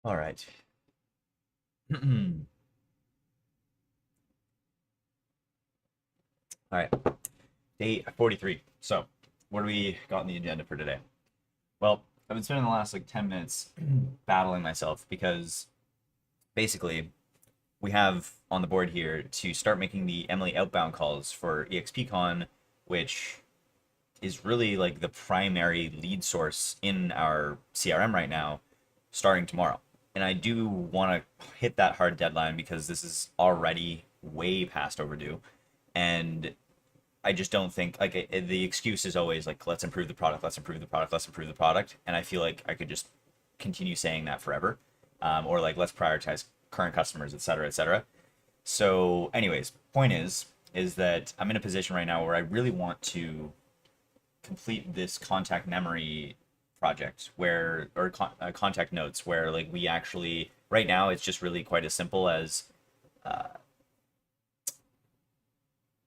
All right. All right. Day 43. So, what do we got on the agenda for today? Well, I've been spending the last like 10 minutes battling myself because basically we have on the board here to start making the EMLY outbound calls for EXPCon, which is really like the primary lead source in our CRM right now, starting tomorrow. And I do want to hit that hard deadline because this is already way past overdue. And I just don't think like the excuse is always like let's improve the product, let's improve the product, let's improve the product, and I feel like I could just continue saying that forever, or like let's prioritize current customers, et cetera, et cetera. So, anyways, point is that I'm in a position right now where I really want to complete this contact memory project where contact notes where like we actually right now it's just really quite as simple as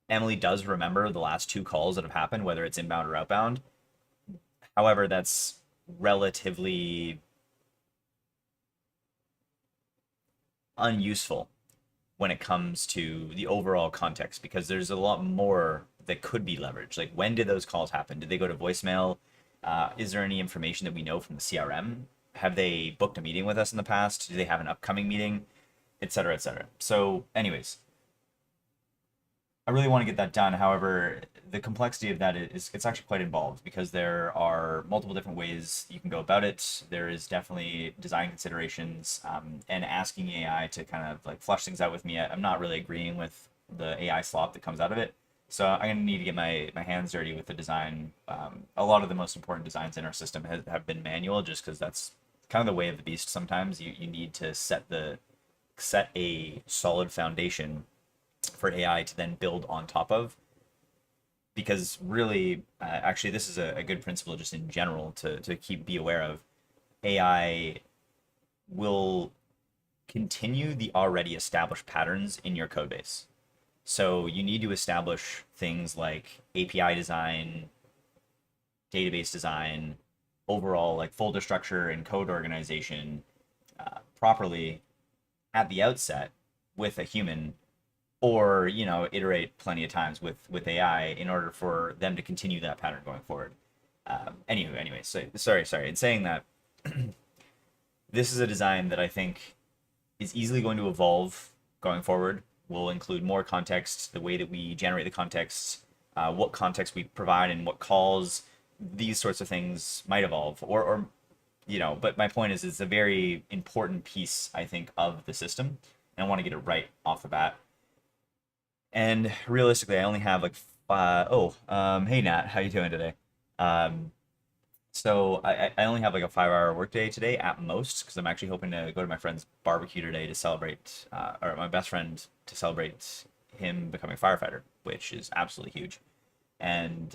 Emily does remember the last two calls that have happened, whether it's inbound or outbound. However, that's relatively unuseful when it comes to the overall context because there's a lot more that could be leveraged. Like, when did those calls happen? Did they go to voicemail? Is there any information that we know from the CRM? Have they booked a meeting with us in the past? Do they have an upcoming meeting? Et cetera, et cetera. So, anyways, I really want to get that done. However, the complexity of that is it's actually quite involved because there are multiple different ways you can go about it. There is definitely design considerations and asking AI to kind of like flush things out with me. I'm not really agreeing with the AI slop that comes out of it. So I'm going to need to get my hands dirty with the design. A lot of the most important designs in our system have been manual just because that's kind of the way of the beast. Sometimes you need to set a solid foundation for AI to then build on top of. Because really, actually, this is a good principle just in general to be aware of. AI will continue the already established patterns in your code base. So you need to establish things like API design, database design, overall like folder structure and code organization properly at the outset with a human, or iterate plenty of times with AI in order for them to continue that pattern going forward. Anyway, so sorry. In saying that, this is a design that I think is easily going to evolve going forward. Will include more context, the way that we generate the context, what context we provide, and what calls. These sorts of things might evolve, or But my point is, it's a very important piece, I think, of the system, and I want to get it right off the bat. And realistically, I only have like hey Nat, how you doing today? Um, so I only have like a 5 hour workday today at most because I'm actually hoping to go to my friend's barbecue today to celebrate, or my best friend to celebrate him becoming a firefighter, which is absolutely huge. And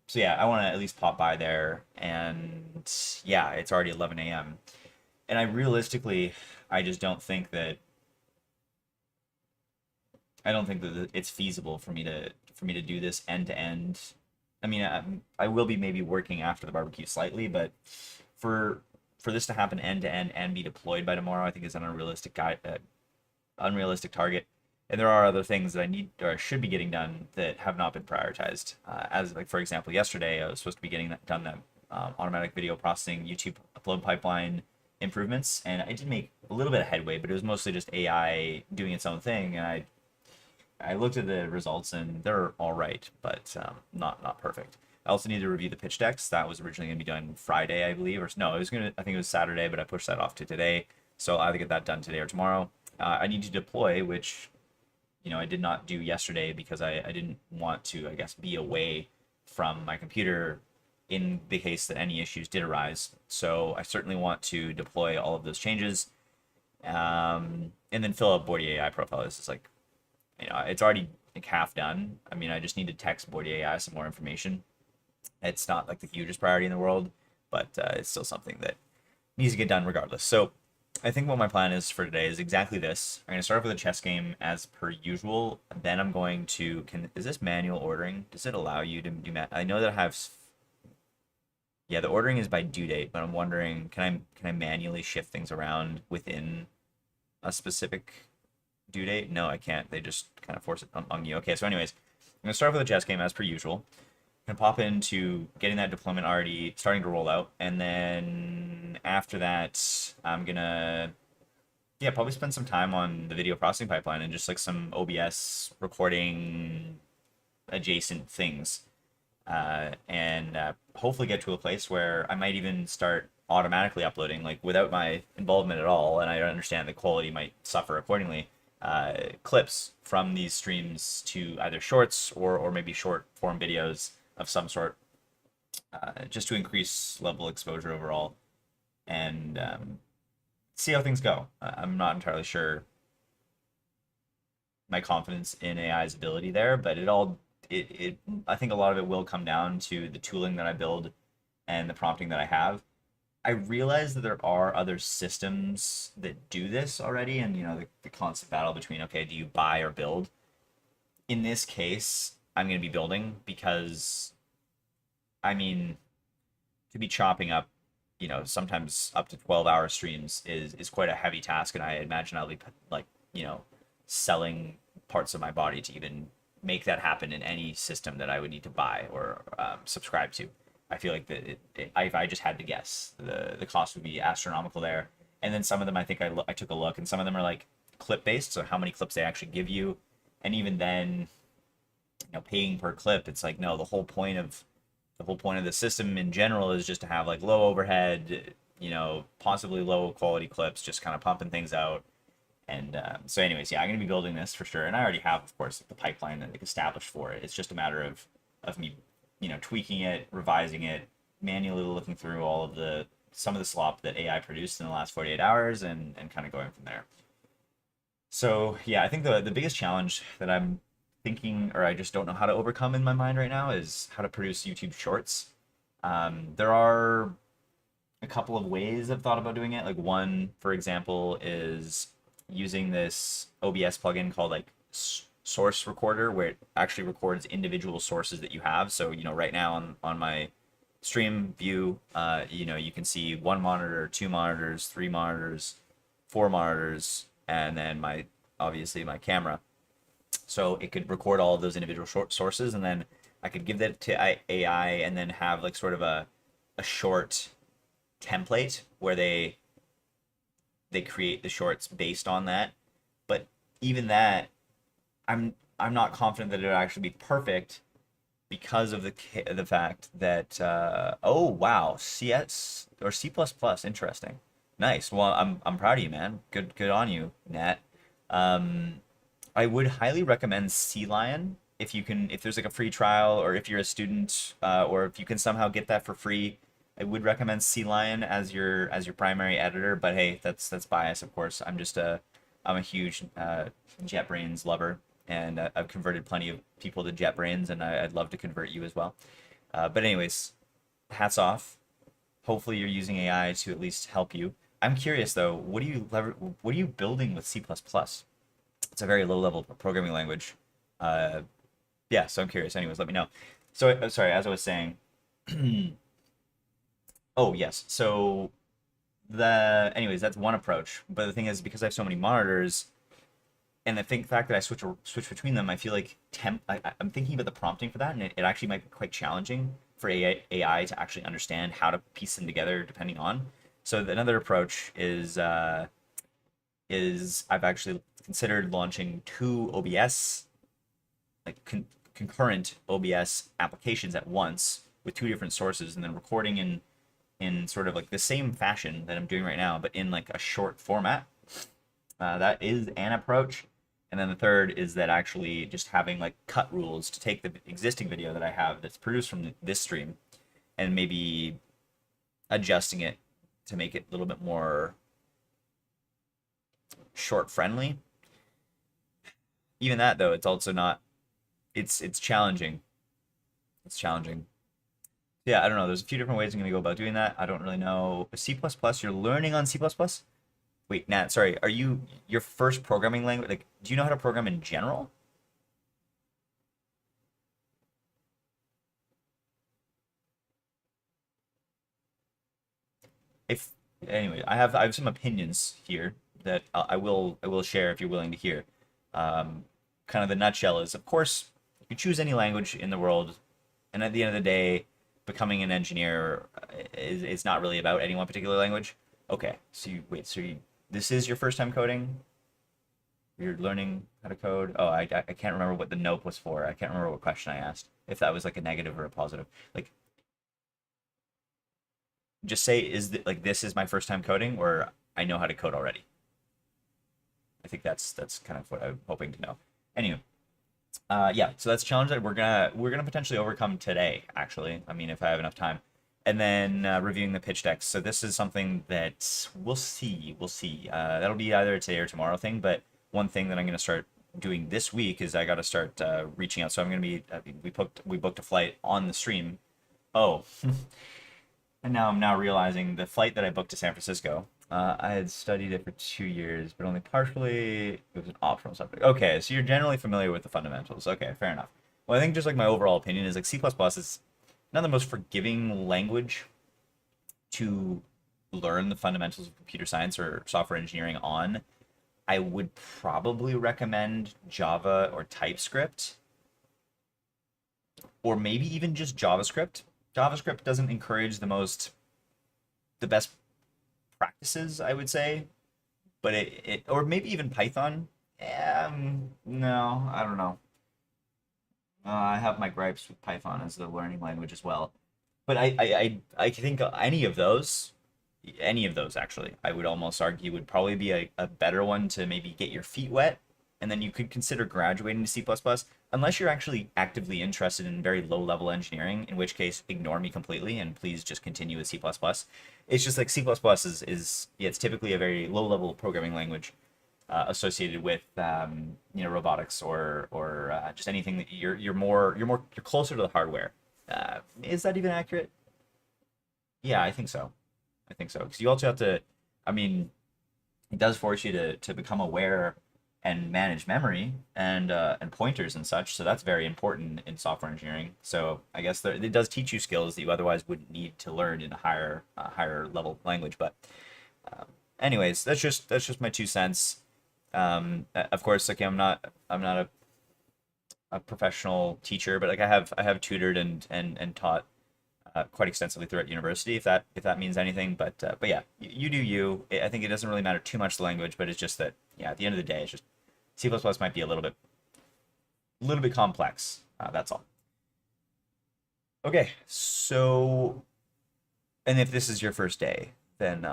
so yeah, I want to at least pop by there. And yeah, it's already 11 a.m. And I just don't think that it's feasible for me to do this end to end. I mean, I will be maybe working after the barbecue slightly, but for for this to happen end to end and be deployed by tomorrow, I think is an unrealistic target. And there are other things that I need or should be getting done that have not been prioritized. As like for example, yesterday I was supposed to be getting that automatic video processing YouTube upload pipeline improvements, and I did make a little bit of headway, but it was mostly just AI doing its own thing, and I looked at the results and they're all right, but not perfect. I also need to review the pitch decks. That was originally going to be done Friday, I believe, or no, it was gonna. I think it was Saturday, but I pushed that off to today. So I'll either get that done today or tomorrow. I need to deploy, which I did not do yesterday because I didn't want to, I guess, be away from my computer in the case that any issues did arise. So I certainly want to deploy all of those changes, and then fill out Bordy AI profile. This is like it's already like half done. I mean, I just need to text Bordy AI some more information. It's not like the hugest priority in the world, but it's still something that needs to get done regardless. So I think what my plan is for today is exactly this. I'm going to start off with a chess game as per usual. Then I'm going to, is this manual ordering? Does it allow you to do I know that I have Yeah, the ordering is by due date, but I'm wondering, can I manually shift things around within a specific due date? No, I can't. They just kind of force it on you. Okay, so anyways, I'm gonna start off with a chess game as per usual. Gonna pop into getting that deployment already starting to roll out, and then after that, I'm gonna yeah probably spend some time on the video processing pipeline and just like some OBS recording adjacent things, and hopefully get to a place where I might even start automatically uploading, like without my involvement at all. And I understand the quality might suffer accordingly. Clips from these streams to either shorts or maybe short form videos of some sort, just to increase level exposure overall and see how things go. I'm not entirely sure my confidence in AI's ability there, but it I think a lot of it will come down to the tooling that I build and the prompting that I have. I realize that there are other systems that do this already, and the constant battle between, okay, do you buy or build? In this case, I'm going to be building because I mean, to be chopping up, sometimes up to 12-hour streams is quite a heavy task, and I imagine I'll be like, selling parts of my body to even make that happen in any system that I would need to buy or subscribe to. I feel like that if I just had to guess, the cost would be astronomical there. And then some of them, I think I took a look, and some of them are like clip based, so how many clips they actually give you, and even then, paying per clip, it's like no, the whole point of the system in general is just to have like low overhead, possibly low quality clips, just kind of pumping things out. And so, anyways, yeah, I'm gonna be building this for sure, and I already have, of course, like, the pipeline like established for it. It's just a matter of me, tweaking it, revising it, manually looking through all of some of the slop that AI produced in the last 48 hours, and kind of going from there. So yeah, I think the biggest challenge that I'm thinking, or I just don't know how to overcome in my mind right now, is how to produce YouTube Shorts. There are a couple of ways I've thought about doing it. Like one, for example, is using this OBS plugin called like Source Recorder, where it actually records individual sources that you have. So right now on my stream view, you can see one monitor, two monitors, three monitors, four monitors, and then obviously my camera. So it could record all of those individual short sources, and then I could give that to AI, and then have like sort of a short template where they create the shorts based on that. But even that, I'm not confident that it'll actually be perfect because of the fact that oh wow, CS or C++, interesting, nice. Well, I'm proud of you, man. Good on you, Nat. Um, I would highly recommend Sea Lion if there's like a free trial, or if you're a student, or if you can somehow get that for free. I would recommend Sea Lion as your primary editor, but hey, that's bias, of course. I'm a huge JetBrains lover, and I've converted plenty of people to JetBrains, and I'd love to convert you as well. But anyways, hats off. Hopefully, you're using AI to at least help you. I'm curious though, what are you building with C++? It's a very low level programming language. Uh, yeah, so I'm curious. Anyways, let me know. So, sorry, as I was saying, oh yes, so anyways, that's one approach. But the thing is, because I have so many monitors, and the fact that I switch between them, I feel like I'm thinking about the prompting for that, and it actually might be quite challenging for AI to actually understand how to piece them together depending on. So another approach is I've actually considered launching two OBS, like concurrent OBS applications at once with two different sources, and then recording in sort of like the same fashion that I'm doing right now, but in like a short format. That is an approach. And then the third is that actually just having like cut rules to take the existing video that I have that's produced from this stream, and maybe adjusting it to make it a little bit more short friendly. Even that though, it's also not. It's challenging. It's challenging. Yeah, I don't know. There's a few different ways I'm gonna go about doing that. I don't really know. C++, you're learning on C++? Wait, Nat, sorry. Are you your first programming language? Like, do you know how to program in general? if anyway, I have some opinions here that I will share if you're willing to hear. Um, Kind of the nutshell is, of course, you can choose any language in the world, and at the end of the day, becoming an engineer is not really about any one particular language. Okay, so you wait, so this is your first time coding? You're learning how to code? Oh, I can't remember what the note was for. I can't remember what question I asked. If that was like a negative or a positive. Like, just say, like this is my first time coding, or I know how to code already. I think that's kind of what I'm hoping to know. Anyway, yeah, so that's a challenge that we're gonna potentially overcome today. Actually, I mean, if I have enough time, and then reviewing the pitch decks. So this is something that we'll see. We'll see. That'll be either today or tomorrow thing. But one thing that I'm gonna start doing this week is I got to start reaching out. So I'm gonna be we booked a flight on the stream. Oh, and now I'm now realizing the flight that I booked to San Francisco. I had studied it for 2 years, but only partially. It was an optional subject. Okay, so you're generally familiar with the fundamentals. Okay, fair enough. Well, I think just like my overall opinion is like C++ is not the most forgiving language to learn the fundamentals of computer science or software engineering on. I would probably recommend Java or TypeScript, or maybe even just JavaScript. JavaScript doesn't encourage the best practices, I would say, but it or maybe even Python. No, I don't know. I have my gripes with Python as the learning language as well. But I think any of those actually, I would almost argue would probably be a better one to maybe get your feet wet, and then you could consider graduating to C++, unless you're actually actively interested in very low level engineering, in which case ignore me completely and please just continue with C++. It's just like C++ is yeah, it's typically a very low level programming language associated with robotics or just anything that you're closer to the hardware. Is that even accurate? Yeah, I think so. I think so because you also have to. I mean, it does force you to become aware and manage memory and pointers and such. So that's very important in software engineering. So I guess it does teach you skills that you otherwise wouldn't need to learn in a higher level language. But um, anyways, that's just my 2 cents. Of course, like I'm not a professional teacher, but like I have tutored and taught quite extensively throughout university, if that means anything. But yeah, you do you. I think it doesn't really matter too much the language, but it's just that yeah, at the end of the day, it's just C++ might be a little bit complex. That's all. Okay, so and if this is your first day, then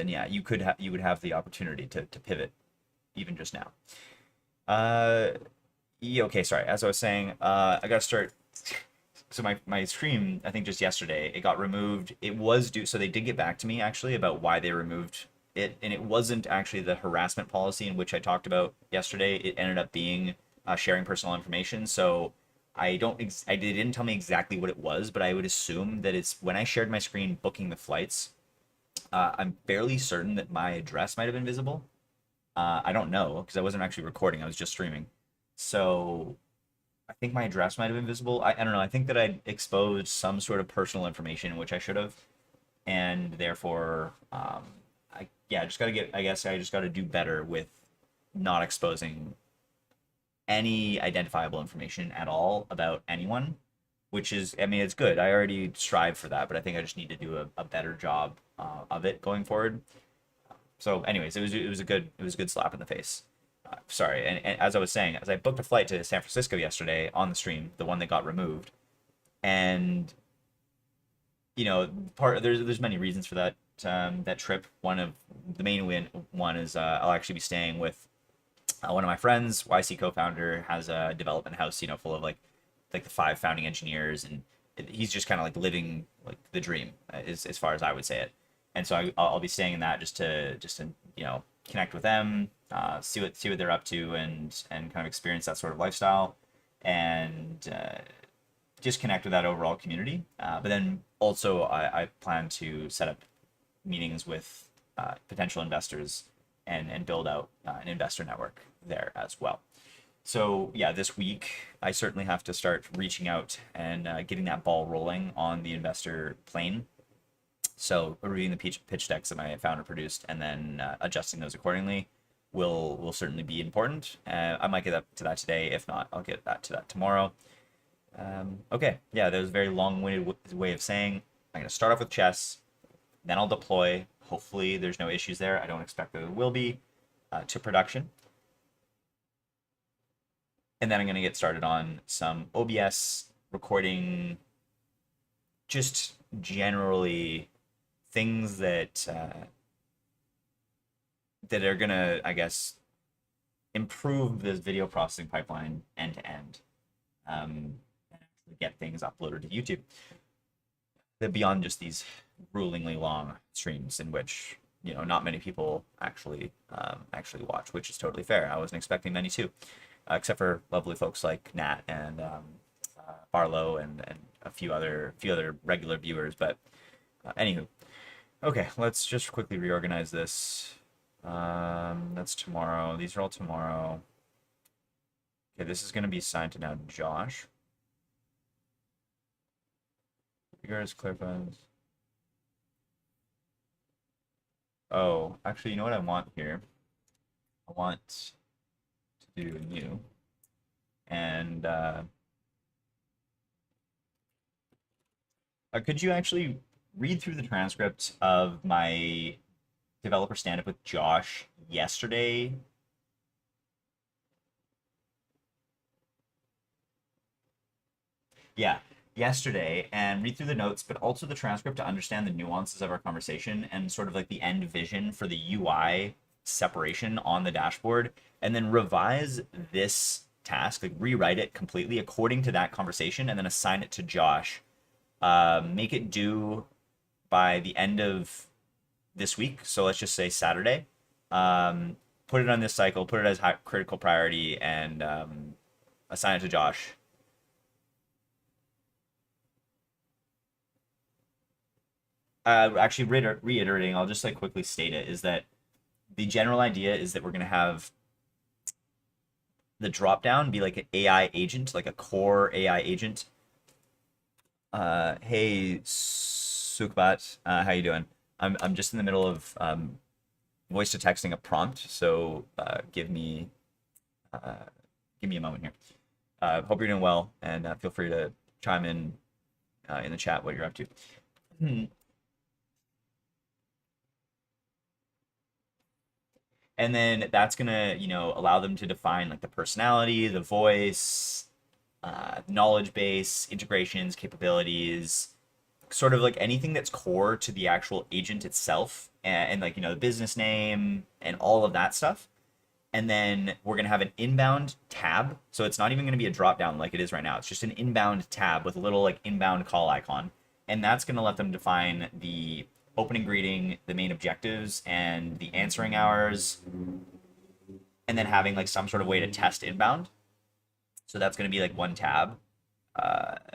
yeah, you would have the opportunity to pivot even just now. Uh, yeah, okay, sorry. As I was saying, I gotta start. So my stream, I think just yesterday, it got removed. It was due, so they did get back to me actually about why they removed it, and it wasn't actually the harassment policy in which I talked about yesterday. It ended up being sharing personal information. So they didn't tell me exactly what it was, but I would assume that it's when I shared my screen booking the flights. I'm fairly certain that my address might have been visible. I don't know because I wasn't actually recording. I was just streaming. So I think my address might have been visible. I don't know. I think that I exposed some sort of personal information, which I should have, and therefore, I yeah, I just gotta get. I guess I just gotta do better with not exposing any identifiable information at all about anyone. Which is, I mean, it's good. I already strive for that, but I think I just need to do a better job of it going forward. So, anyways, it was a good slap in the face. Sorry, and as I was saying, as I booked a flight to San Francisco yesterday on the stream, the one that got removed, and there's many reasons for that trip. One of the one is I'll actually be staying with one of my friends, YC co-founder, has a development house, full of like the five founding engineers, and he's just kind of like living like the dream, as far as I would say it. And so I'll be staying in that just to connect with them, see what they're up to, and kind of experience that sort of lifestyle, and just connect with that overall community. But then also I plan to set up meetings with potential investors and build out an investor network there as well. So yeah, this week I certainly have to start reaching out and getting that ball rolling on the investor plane. So reviewing the pitch decks that my founder produced and then adjusting those accordingly will certainly be important. I might get up to that today. If not, I'll get to that tomorrow. Okay, yeah, that was a very long-winded way of saying I'm going to start off with chess, then I'll deploy. Hopefully there's no issues there. I don't expect there will be to production. And then I'm going to get started on some OBS recording, just generally things that that are going to, I guess, improve this video processing pipeline end to end, and actually get things uploaded to YouTube. Beyond just these rulingly long streams in which not many people actually watch, which is totally fair. I wasn't expecting many too, except for lovely folks like Nat and Barlow and a few other regular viewers. But anywho, okay, let's just quickly reorganize this. That's tomorrow. These are all tomorrow. Okay, this is going to be assigned to now Josh. Figures clarifies. Oh, actually, you know what I want here? I want to do new. And could you actually read through the transcript of my developer stand-up with Josh yesterday? Yeah, yesterday, and read through the notes, but also the transcript to understand the nuances of our conversation and sort of like the end vision for the UI separation on the dashboard, and then revise this task, like rewrite it completely according to that conversation, and then assign it to Josh. Make it due by the end of this week, so let's just say Saturday. Put it on this cycle, put it as high critical priority, and assign it to Josh. Actually, reiterating, I'll just like quickly state it, is that the general idea is that we're going to have the drop down be like an AI agent, like a core AI agent. Hey, Sukbat, how you doing? I'm just in the middle of voice to texting a prompt, so give me a moment here. Hope you're doing well, and feel free to chime in the chat what you're up to. And then that's gonna, allow them to define like the personality, the voice, knowledge base, integrations, capabilities, sort of like anything that's core to the actual agent itself, and like the business name and all of that stuff. And then we're gonna have an inbound tab, so it's not even gonna be a drop down like it is right now. It's just an inbound tab with a little like inbound call icon, and that's gonna let them define the opening greeting, the main objectives, and the answering hours, and then having like some sort of way to test inbound. So that's going to be like one tab,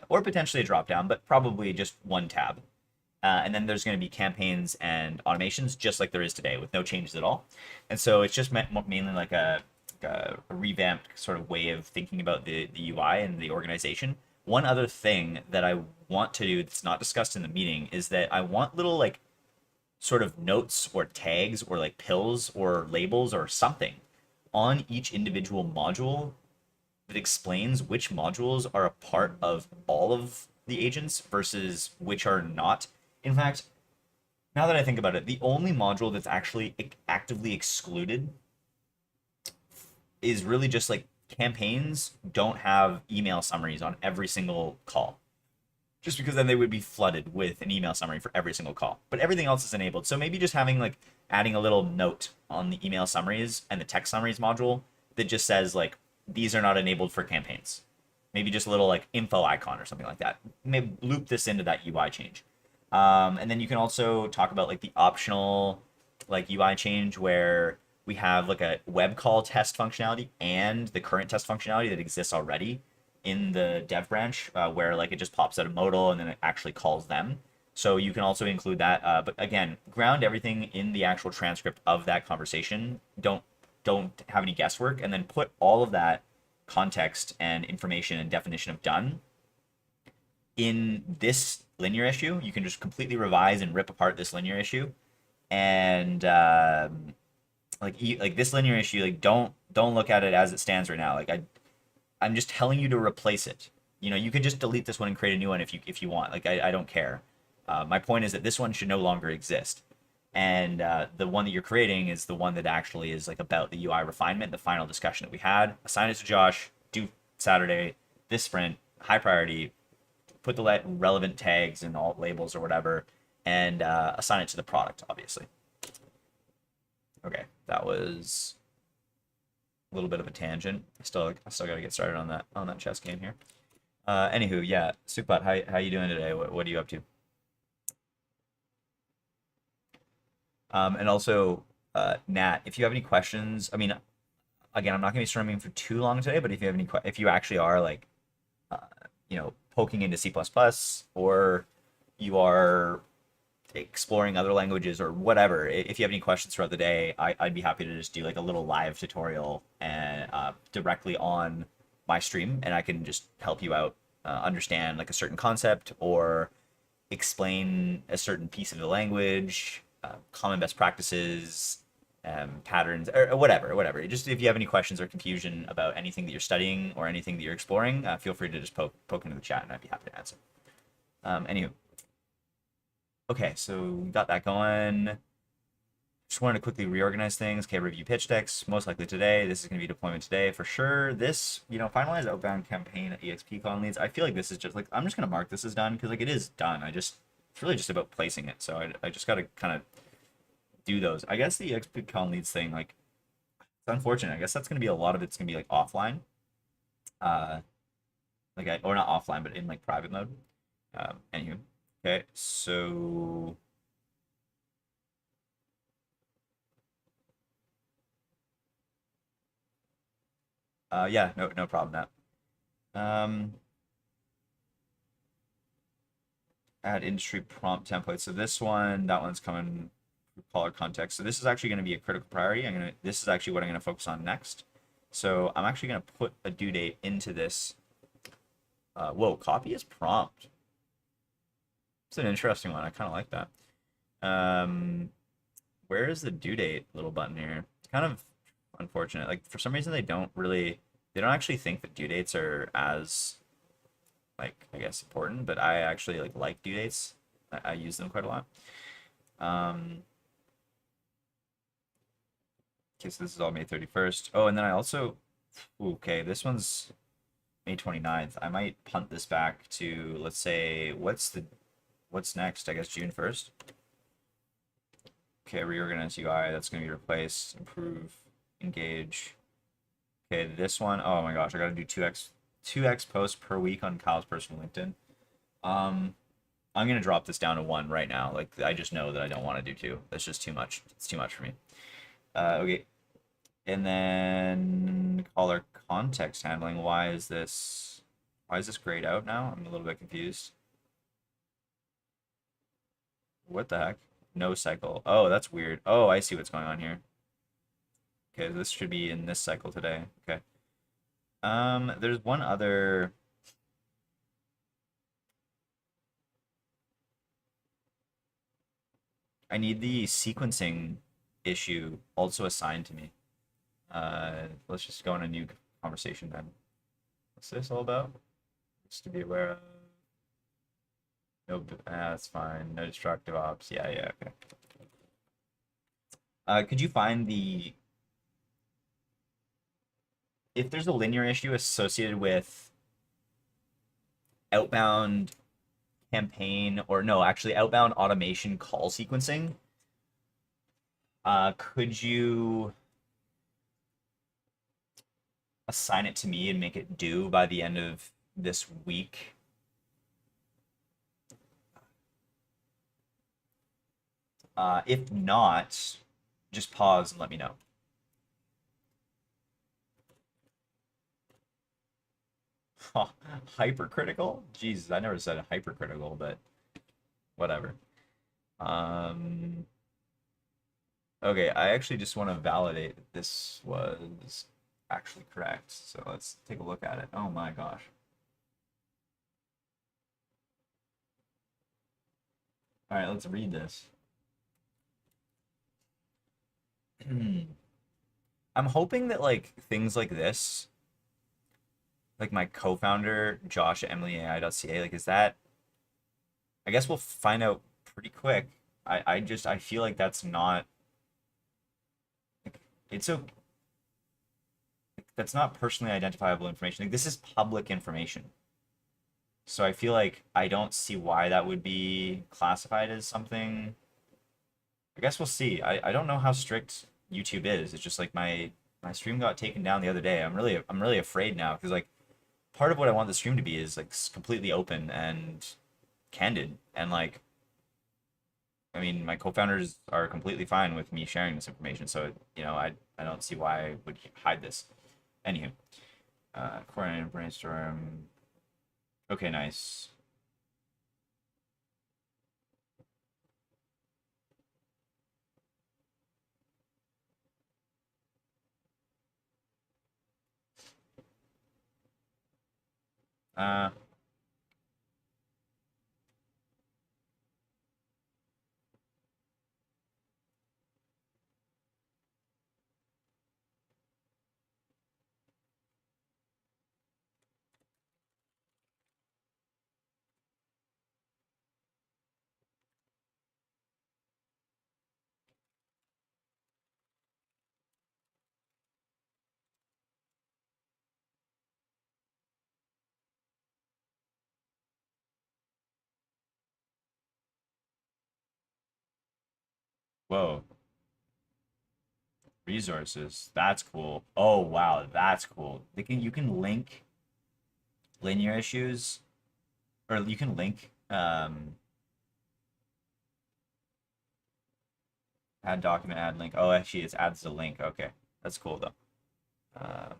or potentially a drop down, but probably just one tab. And then there's going to be campaigns and automations, just like there is today, with no changes at all. And so it's just mainly like a revamped sort of way of thinking about the UI and the organization. One other thing that I want to do that's not discussed in the meeting is that I want little like sort of notes or tags or like pills or labels or something on each individual module that explains which modules are a part of all of the agents versus which are not. In fact, now that I think about it, the only module that's actually actively excluded is really just like campaigns don't have email summaries on every single call, just because then they would be flooded with an email summary for every single call. But everything else is enabled. So maybe just having like adding a little note on the email summaries and the text summaries module that just says like, these are not enabled for campaigns. Maybe just a little like info icon or something like that. Maybe loop this into that UI change. And then you can also talk about like the optional like UI change where we have like a web call test functionality and the current test functionality that exists already in the dev branch, where like it just pops out a modal and then it actually calls them. So you can also include that. But again, ground everything in the actual transcript of that conversation. Don't have any guesswork, and then put all of that context and information and definition of done in this linear issue, you can just completely revise and rip apart this linear issue, and like this linear issue, like don't look at it as it stands right now. Like I'm just telling you to replace it. You know, you could just delete this one and create a new one if you want. Like I don't care. My point is that this one should no longer exist, and the one that you're creating is the one that actually is like about the UI refinement, the final discussion that we had. Assign it to Josh. Do Saturday this sprint, high priority. Put the relevant tags and alt labels or whatever, and assign it to the product, obviously. Okay, that was a little bit of a tangent. I still got to get started on that chess game here. Anywho, yeah, Sukpat, how you doing today? What are you up to? And also, Nat, if you have any questions, I mean, again, I'm not gonna be streaming for too long today, but if you have any, if you actually are like, you know, poking into C++ or you are exploring other languages or whatever, if you have any questions throughout the day, I'd be happy to just do like a little live tutorial and directly on my stream, and I can just help you out understand like a certain concept or explain a certain piece of the language, common best practices, patterns, or whatever. Just if you have any questions or confusion about anything that you're studying or anything that you're exploring, feel free to just poke into the chat, and I'd be happy to answer. Anywho, okay, so we got that going. Just wanted to quickly reorganize things. Okay, review pitch decks, most likely today. This is going to be deployment today for sure. This, you know, finalize outbound campaign at EXP leads. I feel like this is just like, I'm just going to mark this as done because like it is done. It's really just about placing it. So I just got to kind of do those. I guess the EXP leads thing, like, it's unfortunate. I guess that's going to be a lot of it's going to be like offline. Or not offline, but in like private mode. Anywho, okay, so yeah, no problem. That add industry prompt template. So this one, that one's coming caller context. So this is actually going to be a critical priority. This is actually what I'm going to focus on next. So I'm actually going to put a due date into this. Whoa, copy as prompt. It's an interesting one. I kind of like that. Where is the due date little button here? It's kind of unfortunate. Like for some reason they don't actually think that due dates are as like I guess important, but I actually like due dates. I use them quite a lot. Okay, so this is all May 31st. Oh, and then I also okay, this one's May 29th. I might punt this back to, let's say, what's next? I guess June 1st. Okay, reorganize UI, that's going to be replaced, improve, engage. Okay, this one, oh my gosh, I got to do 2x posts per week on Kyle's personal LinkedIn. I'm going to drop this down to 1 right now. Like, I just know that I don't want to do 2. That's just too much. It's too much for me. Okay. And then caller context handling. Why is this grayed out now? I'm a little bit confused. What the heck? No cycle. Oh, that's weird. Oh, I see what's going on here. Okay, this should be in this cycle today. Okay. There's one other. I need the sequencing issue also assigned to me. Let's just go on a new conversation then. What's this all about? Just to be aware of. No, that's fine. No destructive ops. Yeah, okay. Could you find if there's a linear issue associated with outbound campaign, or no, actually outbound automation call sequencing, could you assign it to me and make it due by the end of this week? If not, just pause and let me know. Hypercritical? Jesus, I never said hypercritical, but whatever. Okay, I actually just want to validate that this was actually correct. So let's take a look at it. Oh my gosh. All right, let's read this. I'm hoping that like things like this, like my co-founder Josh at EMLY.ca, like is that I guess we'll find out pretty quick. I feel like that's not it's so that's not personally identifiable information. Like this is public information. So I feel like I don't see why that would be classified as something. I guess we'll see. I don't know how strict YouTube is. It's just like my stream got taken down the other day. I'm really afraid now because like part of what I want the stream to be is like completely open and candid and like I mean my co-founders are completely fine with me sharing this information. So you know I don't see why I would hide this. Anywho, coordinated brainstorm. Okay, nice. Uh, whoa. Resources. That's cool. Oh wow, that's cool. You can link linear issues or you can link add document, add link. Oh actually it adds the link. Okay. That's cool though. Um,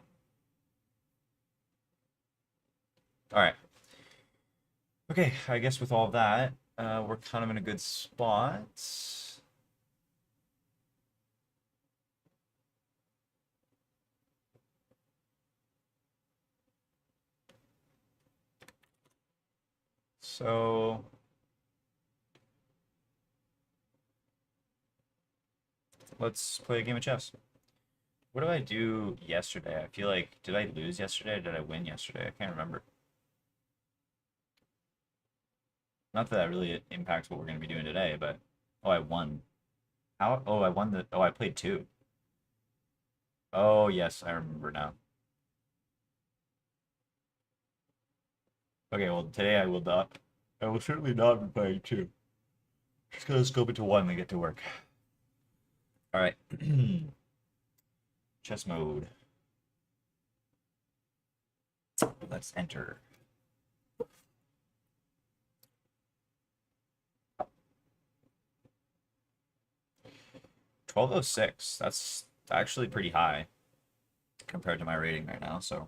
all right. Okay, I guess with all that, we're kind of in a good spot. So let's play a game of chess. What did I do yesterday? I feel like, did I lose yesterday or did I win yesterday? I can't remember. Not that that really impacts what we're going to be doing today, but oh, I won. How? Oh, I won the. Oh, I played two. Oh, yes, I remember now. Okay, well, today I will not. I will certainly not be playing two. Just gonna scope it to one and get to work. All right. Chess mode. Let's enter. 1206. That's actually pretty high compared to my rating right now. So,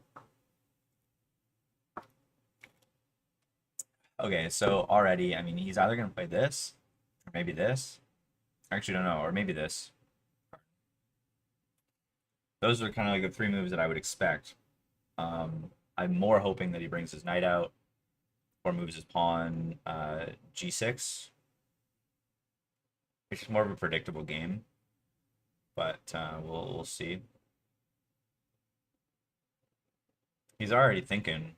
okay, so already, I mean, he's either gonna play this or maybe this. I actually don't know, or maybe this. Those are kind of like the three moves that I would expect. I'm more hoping that he brings his knight out or moves his pawn g6. It's more of a predictable game, but we'll see. He's already thinking.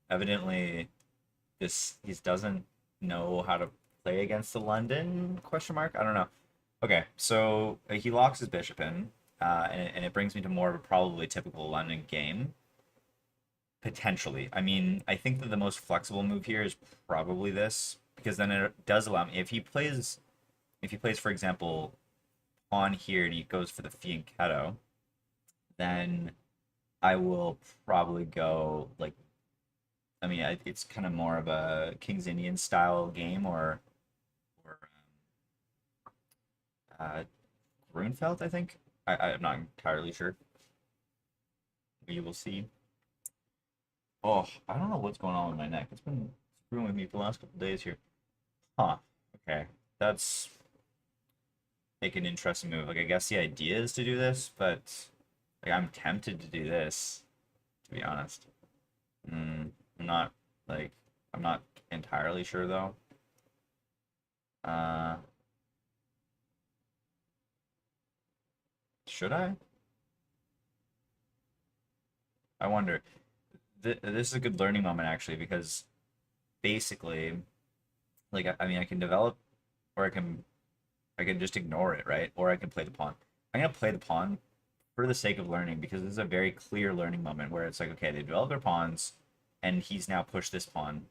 Evidently, this he doesn't know how to play against the London question mark. I don't know. Okay, so he locks his bishop in, and it brings me to more of a probably typical London game. Potentially. I mean, I think that the most flexible move here is probably this because then it does allow me if he plays for example pawn here and he goes for the fianchetto, then I will probably go like I mean it's kind of more of a King's Indian style game or Grunfeld I think. I'm not entirely sure. We will see. Oh, I don't know what's going on with my neck. It's been screwing with me for the last couple days here. Huh. Okay. That's like an interesting move. Like I guess the idea is to do this, but like I'm tempted to do this, to be honest. I'm not like I'm not entirely sure though. Uh, should I? I wonder. This is a good learning moment actually because basically, like I mean, I can develop, or I can just ignore it, right? Or I can play the pawn. I'm gonna play the pawn for the sake of learning because this is a very clear learning moment where it's like, okay, they develop their pawns, and he's now pushed this pawn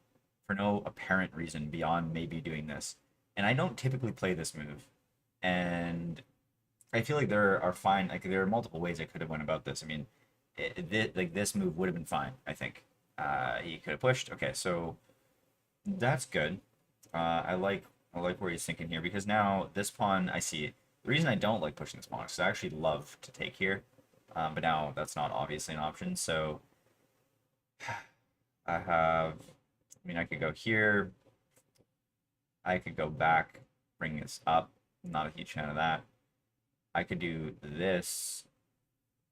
for no apparent reason beyond maybe doing this. And I don't typically play this move, and I feel like there are fine, like there are multiple ways I could have went about this. I mean, like this move would have been fine. I think he could have pushed. Okay, so that's good. I like where he's thinking here because now this pawn I see. The reason I don't like pushing this pawn is 'cause I actually love to take here, but now that's not obviously an option. So I have. I mean, I could go here. I could go back, bring this up. Not a huge fan of that. I could do this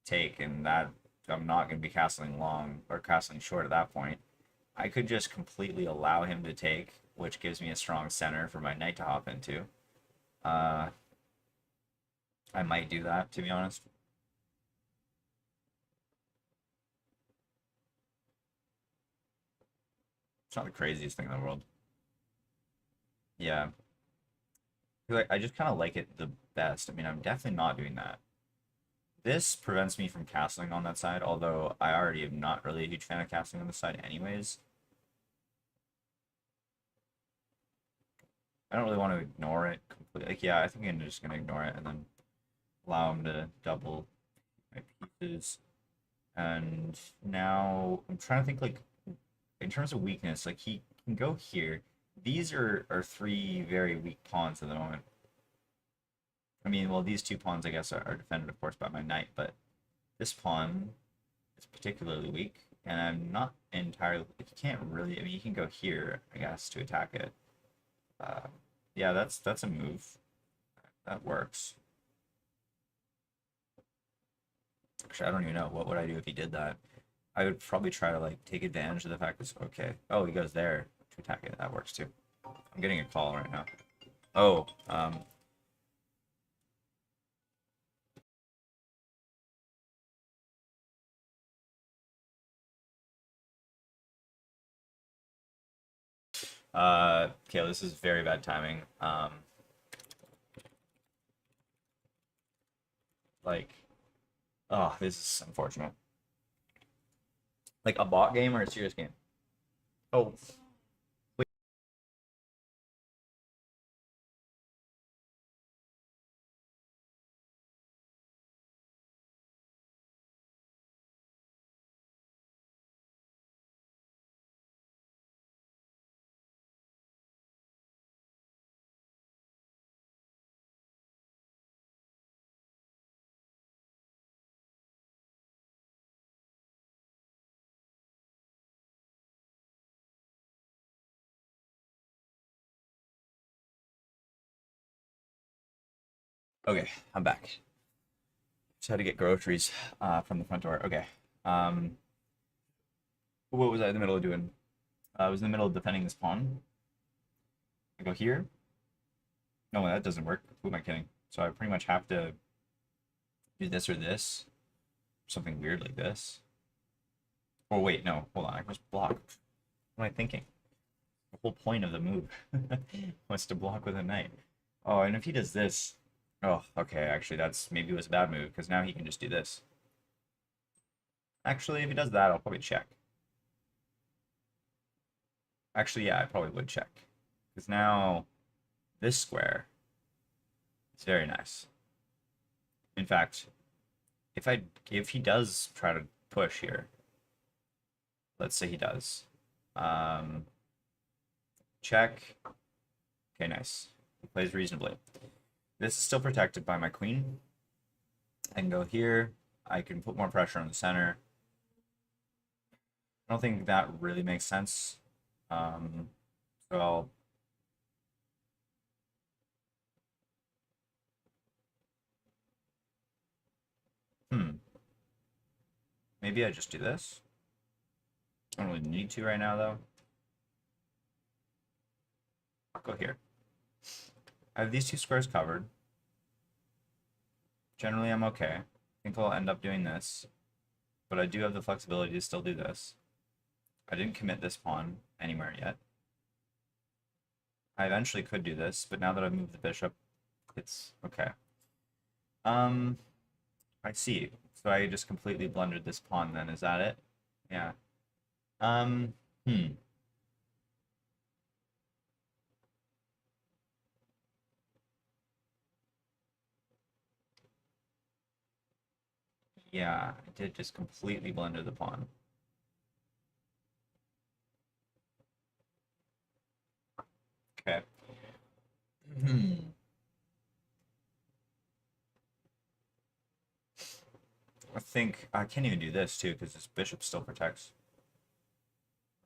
take, and that I'm not going to be castling long or castling short at that point. I could just completely allow him to take, which gives me a strong center for my knight to hop into. Uh, I might do that, to be honest. It's not the craziest thing in the world. Yeah. 'Cause I just kind of like it the best. I mean, I'm definitely not doing that. This prevents me from castling on that side, although I already am not really a huge fan of castling on the side anyways. I don't really want to ignore it completely. Like, yeah, I think I'm just going to ignore it and then allow him to double my pieces. And now I'm trying to think, like, in terms of weakness, like, he can go here. These are three very weak pawns at the moment. I mean, well, these two pawns, I guess, are defended, of course, by my knight, but this pawn is particularly weak, and I'm not entirely. Like, you can't really. I mean, you can go here, I guess, to attack it. Uh, yeah, that's a move that works. Actually, I don't even know what would I do if he did that. I would probably try to like take advantage of the fact that okay. Oh, he goes there to attack it. That works too. I'm getting a call right now. Oh, okay, this is very bad timing. Like, oh, this is unfortunate. Like a bot game or a serious game? Oh, wait. Okay, I'm back. Just had to get groceries from the front door. Okay. Um, what was I in the middle of doing? I was in the middle of defending this pawn. I go here. No, that doesn't work. Who am I kidding? So I pretty much have to do this or this. Something weird like this. Oh, wait, no. Hold on. I just block. What am I thinking? The whole point of the move was to block with a knight. Oh, and if he does this. Oh, okay. Actually, that's maybe it was a bad move because now he can just do this. Actually, if he does that, I'll probably check. Actually, yeah, I probably would check. Because now this square is very nice. In fact, if he does try to push here, let's say he does. Um, check. Okay, nice. He plays reasonably. This is still protected by my queen. I can go here. I can put more pressure on the center. I don't think that really makes sense. So I'll maybe I just do this. I don't really need to right now though. I'll go here. I have these two squares covered. Generally, I'm okay. I think I'll end up doing this, but I do have the flexibility to still do this. I didn't commit this pawn anywhere yet. I eventually could do this, but now that I've moved the bishop, it's okay. I see. So I just completely blundered this pawn then, is that it? Yeah. Um, hmm. Yeah, I did just completely blunder the pawn. Okay. Hmm. I think I can't even do this too because this bishop still protects.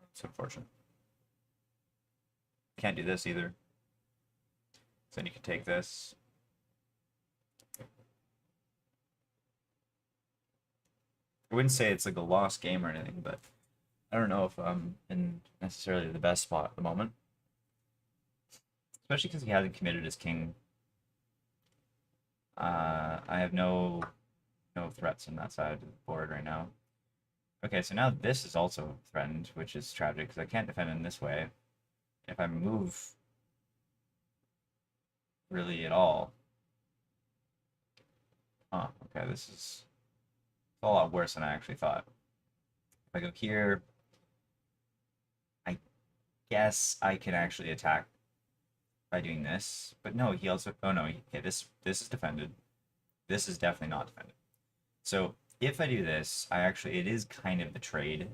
It's unfortunate. Can't do this either. So then you can take this. I wouldn't say it's like a lost game or anything, but I don't know if I'm in necessarily the best spot at the moment. Especially because he hasn't committed his king. I have no threats on that side of the board right now. Okay, so now this is also threatened, which is tragic because I can't defend in this way. If I move really at all. Oh, okay, this is a lot worse than I actually thought. If I go here, I guess I can actually attack by doing this. But no, he also, oh no, okay, this is defended. This is definitely not defended. So if I do this, it is kind of the trade,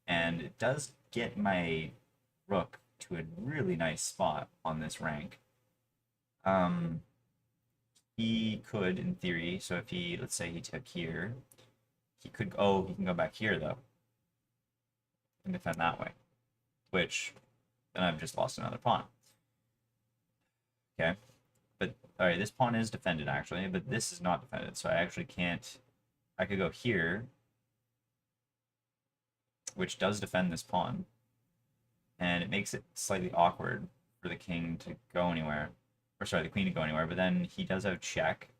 and it does get my rook to a really nice spot on this rank. He could, in theory, so if he, let's say he took here, he could, oh, he can go back here though, and defend that way, which then I've just lost another pawn. Okay, but all right, this pawn is defended actually, but this is not defended, so I actually can't. I could go here, which does defend this pawn, and it makes it slightly awkward for the king to go anywhere, or sorry, the queen to go anywhere. But then he does have check,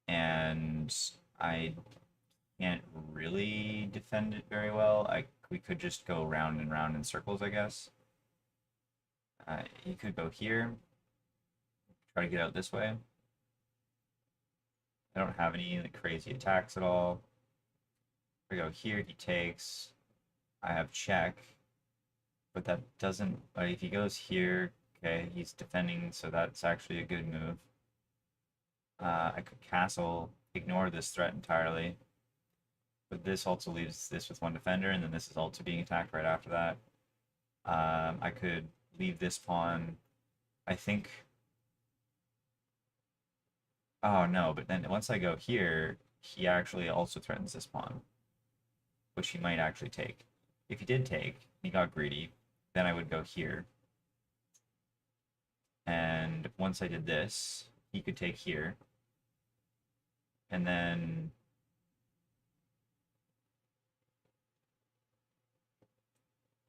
and I can't really defend it very well. We could just go round and round in circles, I guess. He could go here, try to get out this way. I don't have any like crazy attacks at all. If I go here, he takes. I have check, but that doesn't. If he goes here, okay, he's defending, so that's actually a good move. I could castle, ignore this threat entirely, but this also leaves this with one defender, and then this is also being attacked right after that. I could leave this pawn. I think. Oh no, but then once I go here, he actually also threatens this pawn, which he might actually take. If he did take, he got greedy, then I would go here. And once I did this, he could take here. And then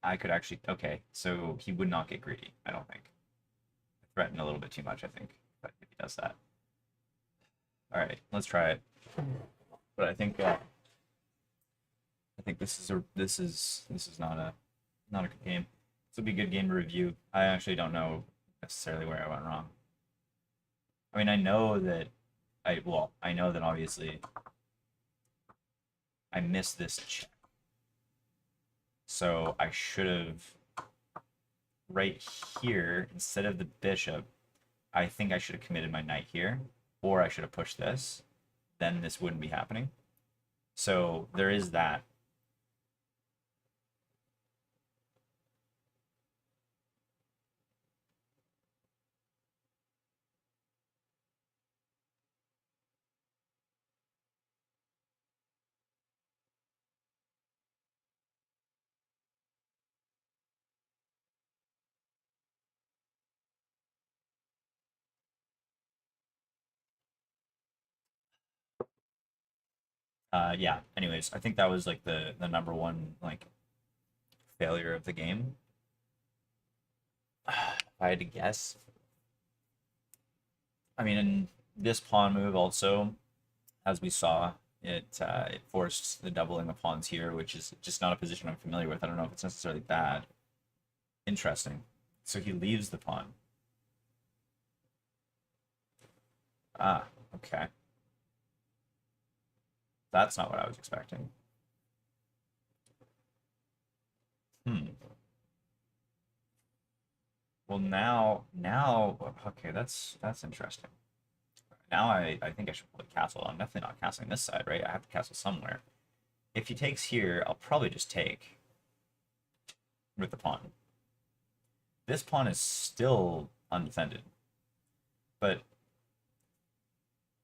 I could actually, okay, so he would not get greedy, I don't think. I threaten a little bit too much, I think, if he does that. All right, let's try it. But I think this is not a good game. This will be a good game to review. I actually don't know necessarily where I went wrong. I mean, I know that I know that obviously I missed this check. So I should have right here instead of the bishop. I think I should have committed my knight here, or I should have pushed this. Then this wouldn't be happening. So there is that. Yeah. Anyways, I think that was like the number one like failure of the game. If I had to guess, I mean, in this pawn move also, as we saw, it forced the doubling of pawns here, which is just not a position I'm familiar with. I don't know if it's necessarily bad. Interesting. So he leaves the pawn. Ah, okay. That's not what I was expecting. Hmm. Well, now, okay, that's interesting. Now I think I should play castle. I'm definitely not castling this side, right? I have to castle somewhere. If he takes here, I'll probably just take with the pawn. This pawn is still undefended. But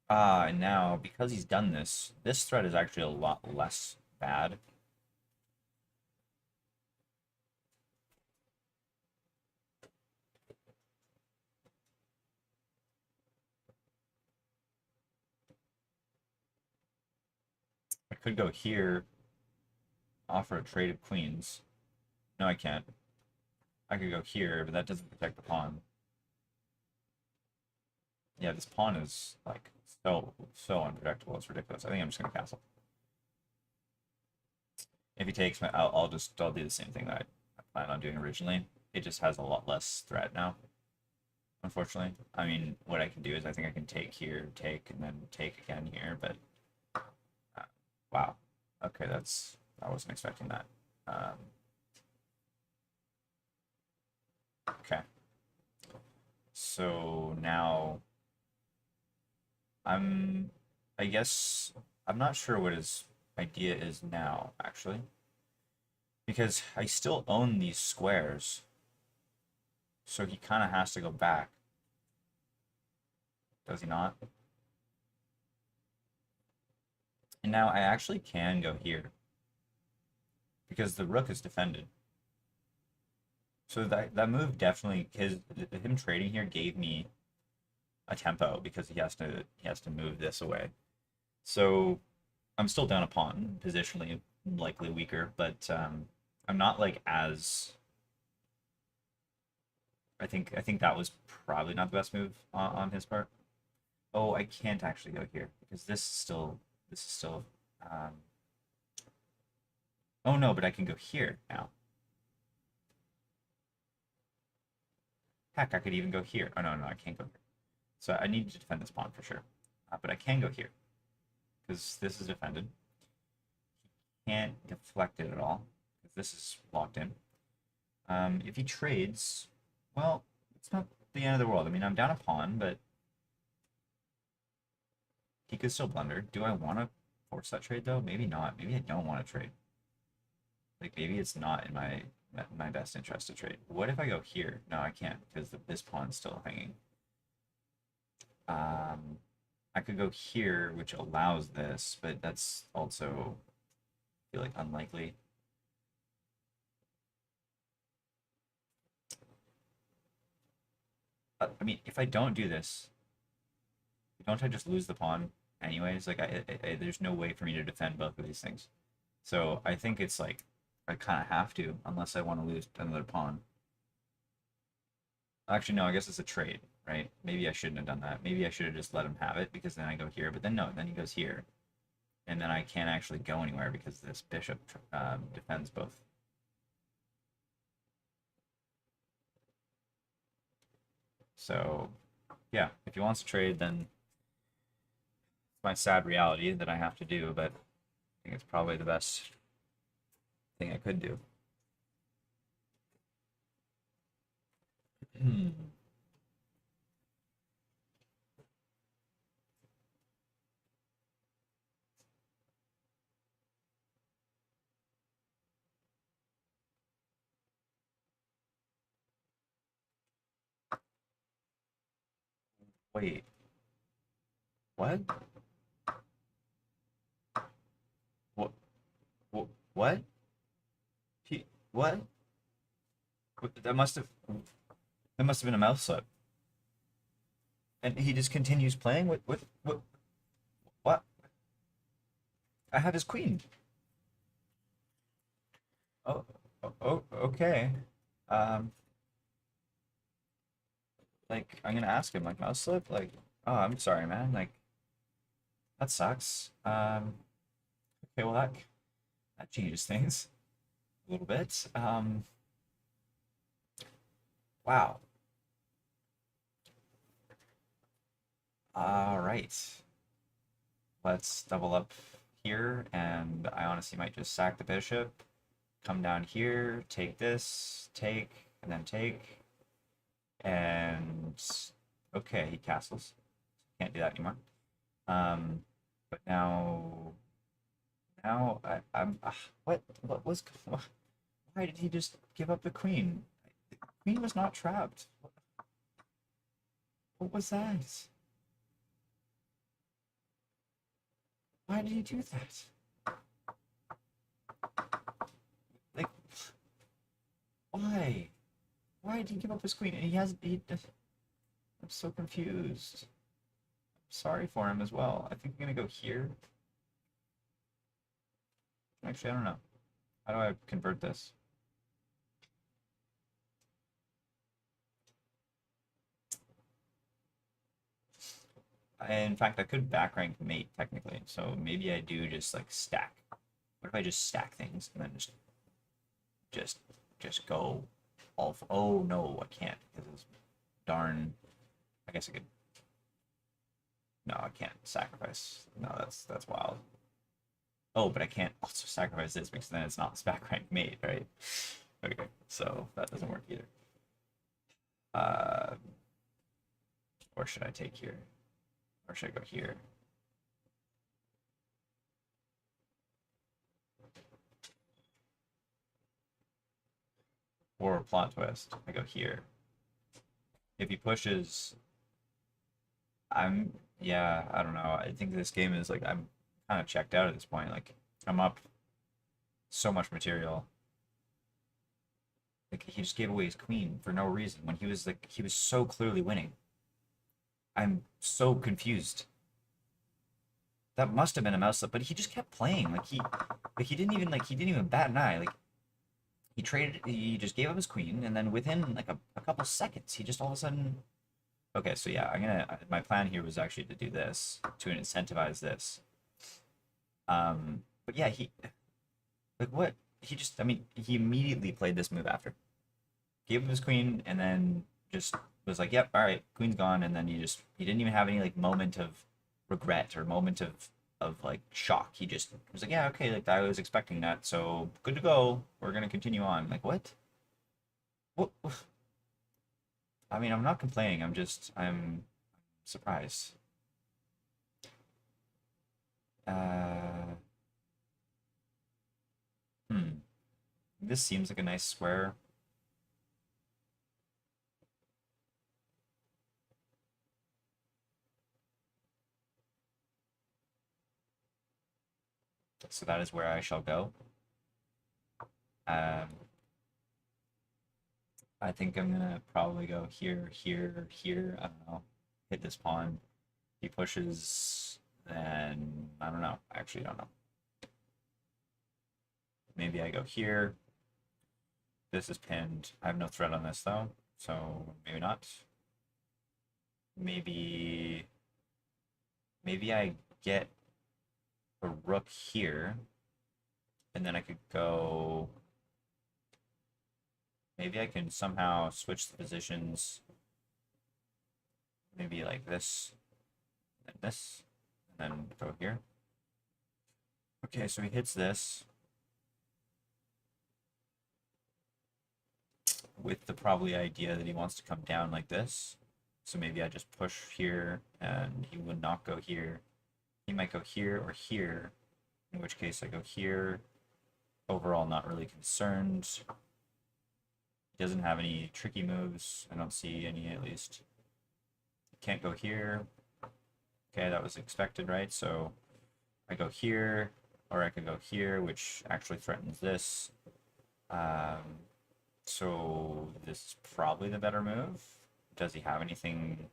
and now because he's done this, this threat is actually a lot less bad. I could go here, offer a trade of queens. No, I can't. I could go here, but that doesn't protect the pawn. Yeah, this pawn is like so unpredictable. It's ridiculous. I think I'm just gonna castle. If he takes my, I'll do the same thing that I planned on doing originally. It just has a lot less threat now, unfortunately. I mean, what I can do is I think I can take here, take, and then take again here. But wow, okay, I wasn't expecting that. Okay, so now I'm, I guess I'm not sure what his idea is now, actually, because I still own these squares, so he kind of has to go back, does he not? And now I actually can go here because the rook is defended. So that move definitely him trading here gave me a tempo because he has to move this away. So I'm still down a pawn positionally, likely weaker, but I'm not like as I think that was probably not the best move on his part. Oh, I can't actually go here because this is still um, oh no, but I can go here now. Heck, I could even go here. Oh no, I can't go here. So I need to defend this pawn for sure. But I can go here because this is defended. Can't deflect it at all because this is locked in. If he trades, well, it's not the end of the world. I mean, I'm down a pawn, but he could still blunder. Do I want to force that trade though? Maybe not. Maybe I don't want to trade. Like maybe it's not in my best interest to trade. What if I go here? No, I can't because this pawn's still hanging. Um, I could go here, which allows this, but that's also I feel like unlikely. I mean, if I don't do this, don't I just lose the pawn anyways? Like, there's no way for me to defend both of these things. So I think it's like I kind of have to, unless I want to lose another pawn. Actually, no, I guess it's a trade, right? Maybe I shouldn't have done that. Maybe I should have just let him have it because then I go here. But then no, then he goes here, and then I can't actually go anywhere because this bishop defends both. So yeah, if he wants to trade, then it's my sad reality that I have to do. But I think it's probably the best thing I could do. Wait, what? What? What? What? That must have been a mouse slip. And he just continues playing. What? I have his queen. Oh, okay. Um, like I'm gonna ask him like mouse slip. Like, Oh, I'm sorry, man. Like, that sucks. Okay, well that changes things a little bit. Wow. All right. Let's double up here, and I honestly might just sack the bishop, come down here, take this, take, and then take, and okay, he castles. Can't do that anymore. But now I'm why did he just give up the queen? The queen was not trapped. What was that? Why did he do that? Like, why? Why did he give up his queen? And I'm so confused. Sorry for him as well. I think I'm gonna go here. Actually, I don't know. How do I convert this? In fact, I could back rank mate technically, so maybe I do just like stack. What if I just stack things and then just just go all? Oh no, I can't because it's darn. I guess I could. No, I can't sacrifice. No, that's wild. Oh, but I can't also sacrifice this because then it's not back rank mate, right? Okay, so that doesn't work either. Uh, or should I take here? Or should I go here? Or plot twist, I go here. If he pushes, yeah, I don't know. I think this game is like, I'm kind of checked out at this point. Like, I'm up so much material. Like, he just gave away his queen for no reason when he was so clearly winning. I'm so confused. That must have been a mouse slip, but he just kept playing. He didn't even bat an eye. Like, he just gave up his queen, and then within like a couple seconds, he just all of a sudden. Okay, so yeah, my plan here was actually to do this to incentivize this. But yeah, like what he just I mean he immediately played this move after gave him his queen, and then just was like, yep, all right, queen's gone, and then he didn't even have any like moment of regret or moment of like shock. He just was like, yeah, okay, like I was expecting that, so good to go. We're gonna continue on. Like what? What? I mean, I'm not complaining. I'm surprised. Uh, hmm. This seems like a nice square. So that is where I shall go. Um, I think I'm gonna probably go here, here, here. I don't know. Hit this pawn. He pushes, then I don't know. I actually don't know. Maybe I go here. This is pinned. I have no threat on this though, so maybe not. Maybe maybe I get a rook here, and then I could go. Maybe I can somehow switch the positions. Maybe like this, and this, and then go here. Okay, so he hits this with the probably idea that he wants to come down like this. So maybe I just push here and he would not go here. He might go here or here, in which case I go here. Overall, not really concerned. He doesn't have any tricky moves. I don't see any at least. Can't go here. Okay, that was expected, right? So I go here, or I could go here, which actually threatens this. So this is probably the better move. Does he have anything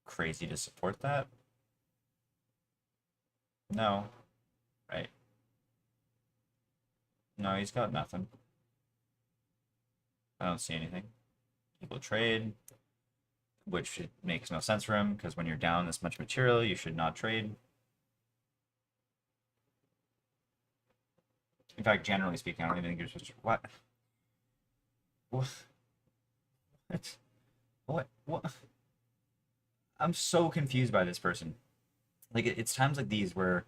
crazy to support that? No, right? No, he's got nothing. I don't see anything. Equal trade. which it makes no sense for him because when you're down this much material, you should not trade. In fact, generally speaking, I don't even think you're supposed to. What? What? What? I'm so confused by this person. Like, it's times like these where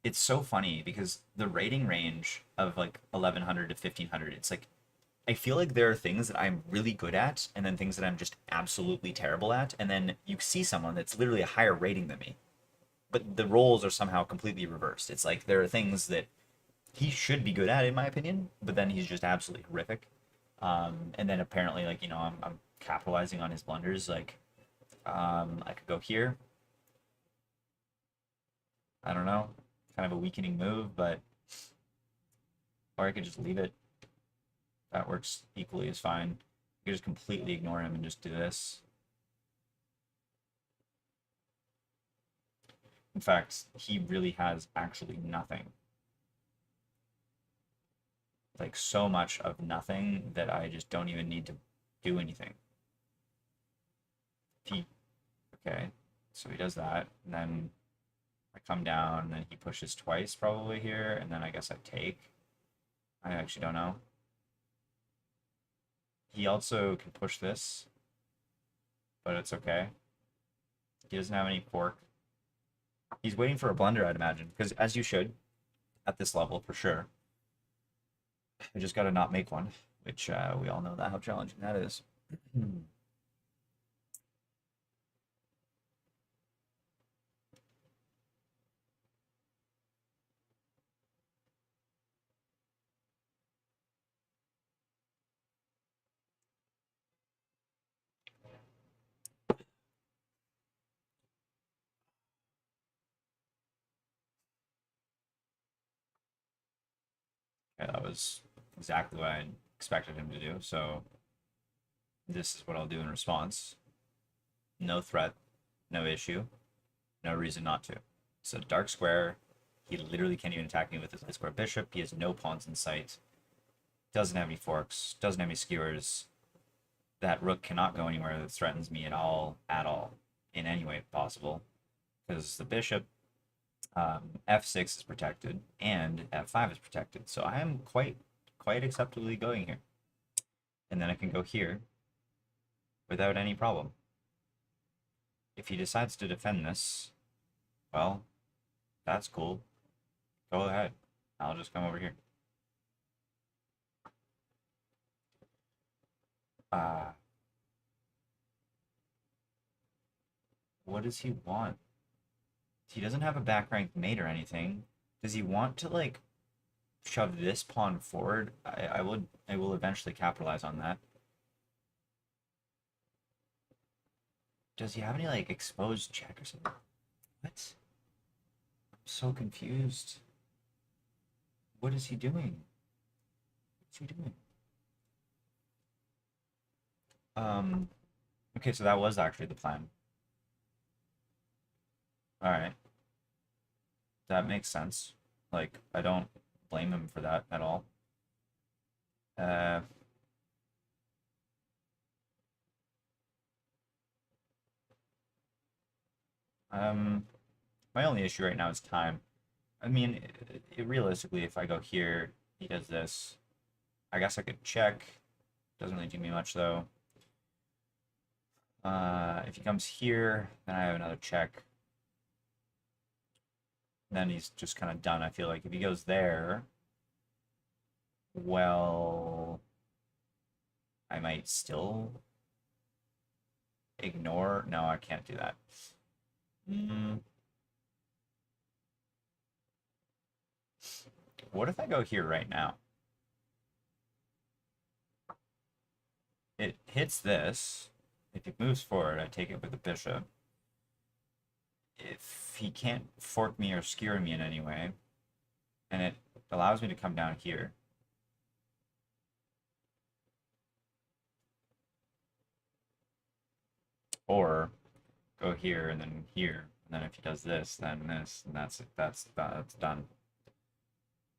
it's so funny because the rating range of like 1100 to 1500, it's like I feel like there are things that I'm really good at and then things that I'm just absolutely terrible at. And then you see someone that's literally a higher rating than me, but the roles are somehow completely reversed. It's like there are things that he should be good at, in my opinion, but then he's just absolutely horrific. And then apparently, like, I'm capitalizing on his blunders. Like, I could go here. I don't know. Kind of a weakening move, but or I could just leave it. That works equally as fine. You could just completely ignore him and just do this. In fact, he really has actually nothing. Like so much of nothing that I just don't even need to do anything. Okay, so he does that, and then I come down, and then he pushes twice probably here, and then I guess I take. I actually don't know. He also can push this, but it's okay. He doesn't have any fork. He's waiting for a blunder, I'd imagine, because as you should, at this level for sure. We just got to not make one, which we all know that how challenging that is. Yeah, that was exactly what I expected him to do. So this is what I'll do in response. No threat, no issue, no reason not to. So dark square. He literally can't even attack me with his light square bishop. He has no pawns in sight. Doesn't have any forks. Doesn't have any skewers. That rook cannot go anywhere that threatens me at all, in any way possible. Because the bishop, f6 is protected and f5 is protected. So I am quite acceptably going here. And then I can go here without any problem. If he decides to defend this, well, that's cool. Go ahead. I'll just come over here. What does he want? He doesn't have a back ranked mate or anything. Does he want to like shove this pawn forward? I will eventually capitalize on that. Does he have any like exposed check or something? What? I'm so confused. What is he doing? What's he doing? Okay, so that was actually the plan. All right. That makes sense. Like, I don't blame him for that at all. Uh, my only issue right now is time. I mean, realistically, if I go here, he does this. I guess I could check. Doesn't really do me much though. If he comes here, then I have another check. Then he's just kind of done. I feel like if he goes there, well, I might still ignore. No, I can't do that. What if I go here right now? It hits this. If he moves forward, I take it with the bishop. If he can't fork me or skewer me in any way, and it allows me to come down here. Or go here and then here. And then if he does this, then this, and that's done.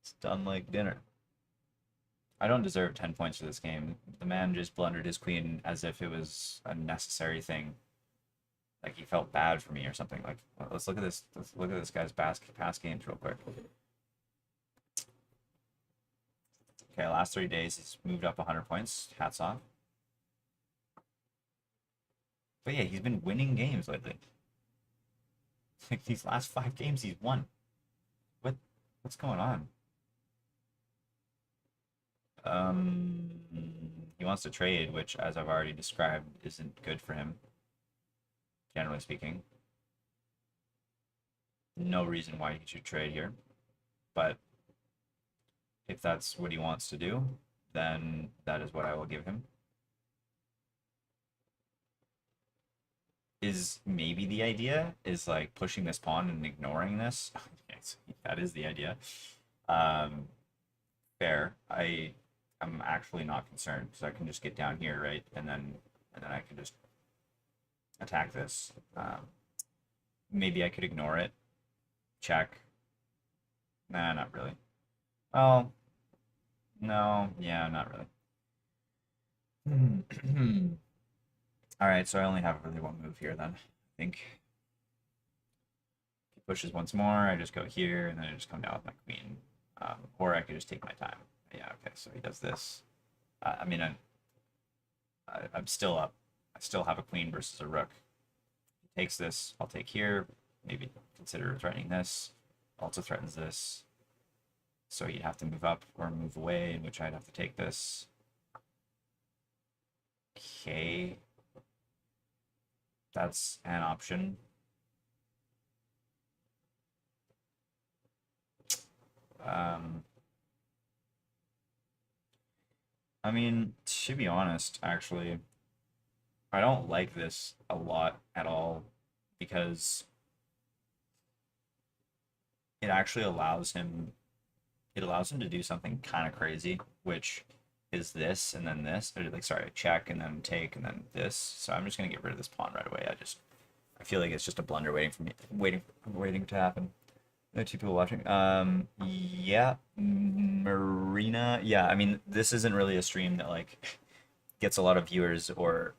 It's done like dinner. I don't deserve 10 points for this game. The man just blundered his queen as if it was a necessary thing. Like he felt bad for me or something. Like let's look at this. Let's look at this guy's past games real quick. Okay, last 3 days he's moved up 100 points. Hats off. But yeah, he's been winning games lately. Like these last 5 games he's won. What what's going on? Um, he wants to trade, which, as I've already described, isn't good for him, generally speaking. No reason why he should trade here, but if that's what he wants to do, then that is what I will give him. Is maybe the idea is like pushing this pawn and ignoring this. Yes, that is the idea. Um, fair. I'm actually not concerned because I can just get down here, right, and then I can just attack this. Maybe I could ignore it. Check. Nah, not really. Oh, no, yeah, not really. All right, so I only have really one move here then. I think if he pushes once more, I just go here, and then I just come down with my queen. Or I could just take my time. Yeah, okay, so he does this. I mean, I'm still up. I still have a queen versus a rook. He takes this, I'll take here. Maybe consider threatening this. Also threatens this. So he'd have to move up or move away, in which I'd have to take this. Okay. That's an option. I mean, to be honest, actually, I don't like this a lot at all because it actually allows him to do something kind of crazy, which is this and then this. Or like, sorry, check and then take and then this. So I'm just gonna get rid of this pawn right away. I feel like it's just a blunder waiting for me, waiting to happen. There are 2 people watching. Yeah, Marina. Yeah, I mean, this isn't really a stream that like gets a lot of viewers or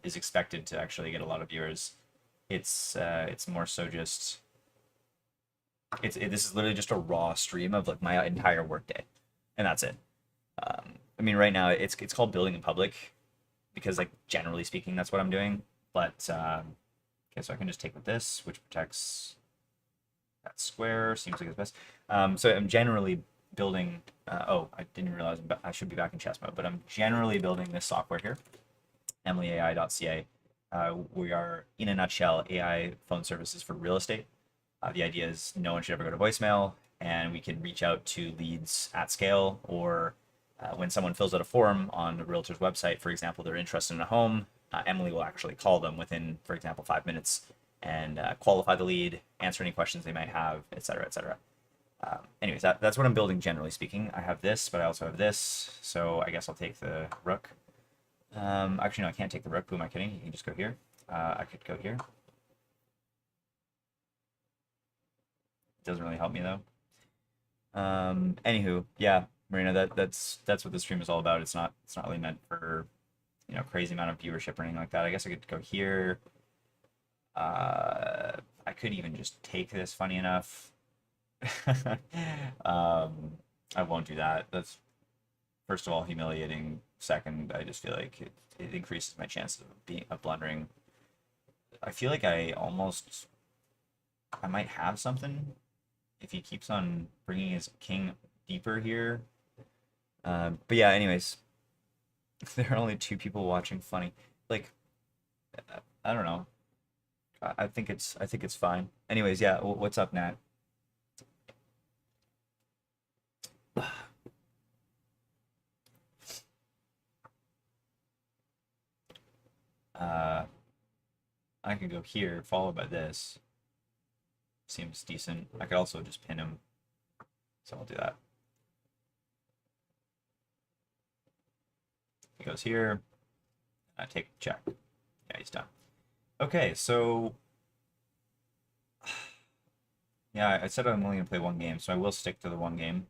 is expected to actually get a lot of viewers. It's more so just this is literally just a raw stream of like my entire workday, and that's it. I mean, right now it's called building in public because like generally speaking, that's what I'm doing. But okay, so I can just take with this, which protects that square. Seems like it's best. So I'm generally building. Oh, I didn't realize I should be back in chess mode, but I'm generally building this software here, EMLYAI.ca. We are, in a nutshell, AI phone services for real estate. The idea is no one should ever go to voicemail, and we can reach out to leads at scale, or when someone fills out a form on a realtor's website, for example, they're interested in a home, Emily will actually call them within, for example, 5 minutes and qualify the lead, answer any questions they might have, etc., etc. Anyways, that's what I'm building generally speaking. I have this, but I also have this, so I guess I'll take the rook. Actually, no, I can't take the rook. Who am I kidding? You can just go here. I could go here. Doesn't really help me though. Anywho, yeah, Marina, that's what the stream is all about. It's not really meant for, crazy amount of viewership or anything like that. I guess I could go here. I could even just take this, funny enough. I won't do that. That's, first of all, humiliating. Second, I just feel like it increases my chances of blundering. I feel like I might have something if he keeps on bringing his king deeper here. But yeah, anyways, there are only 2 people watching. Funny, like, I don't know. I think it's fine. Anyways, yeah. What's up, Nat? I could go here, followed by this. Seems decent. I could also just pin him, so I'll do that. He goes here. I take check. Yeah, he's done. Okay, so yeah, I said I'm only gonna play 1 game, so I will stick to the 1 game.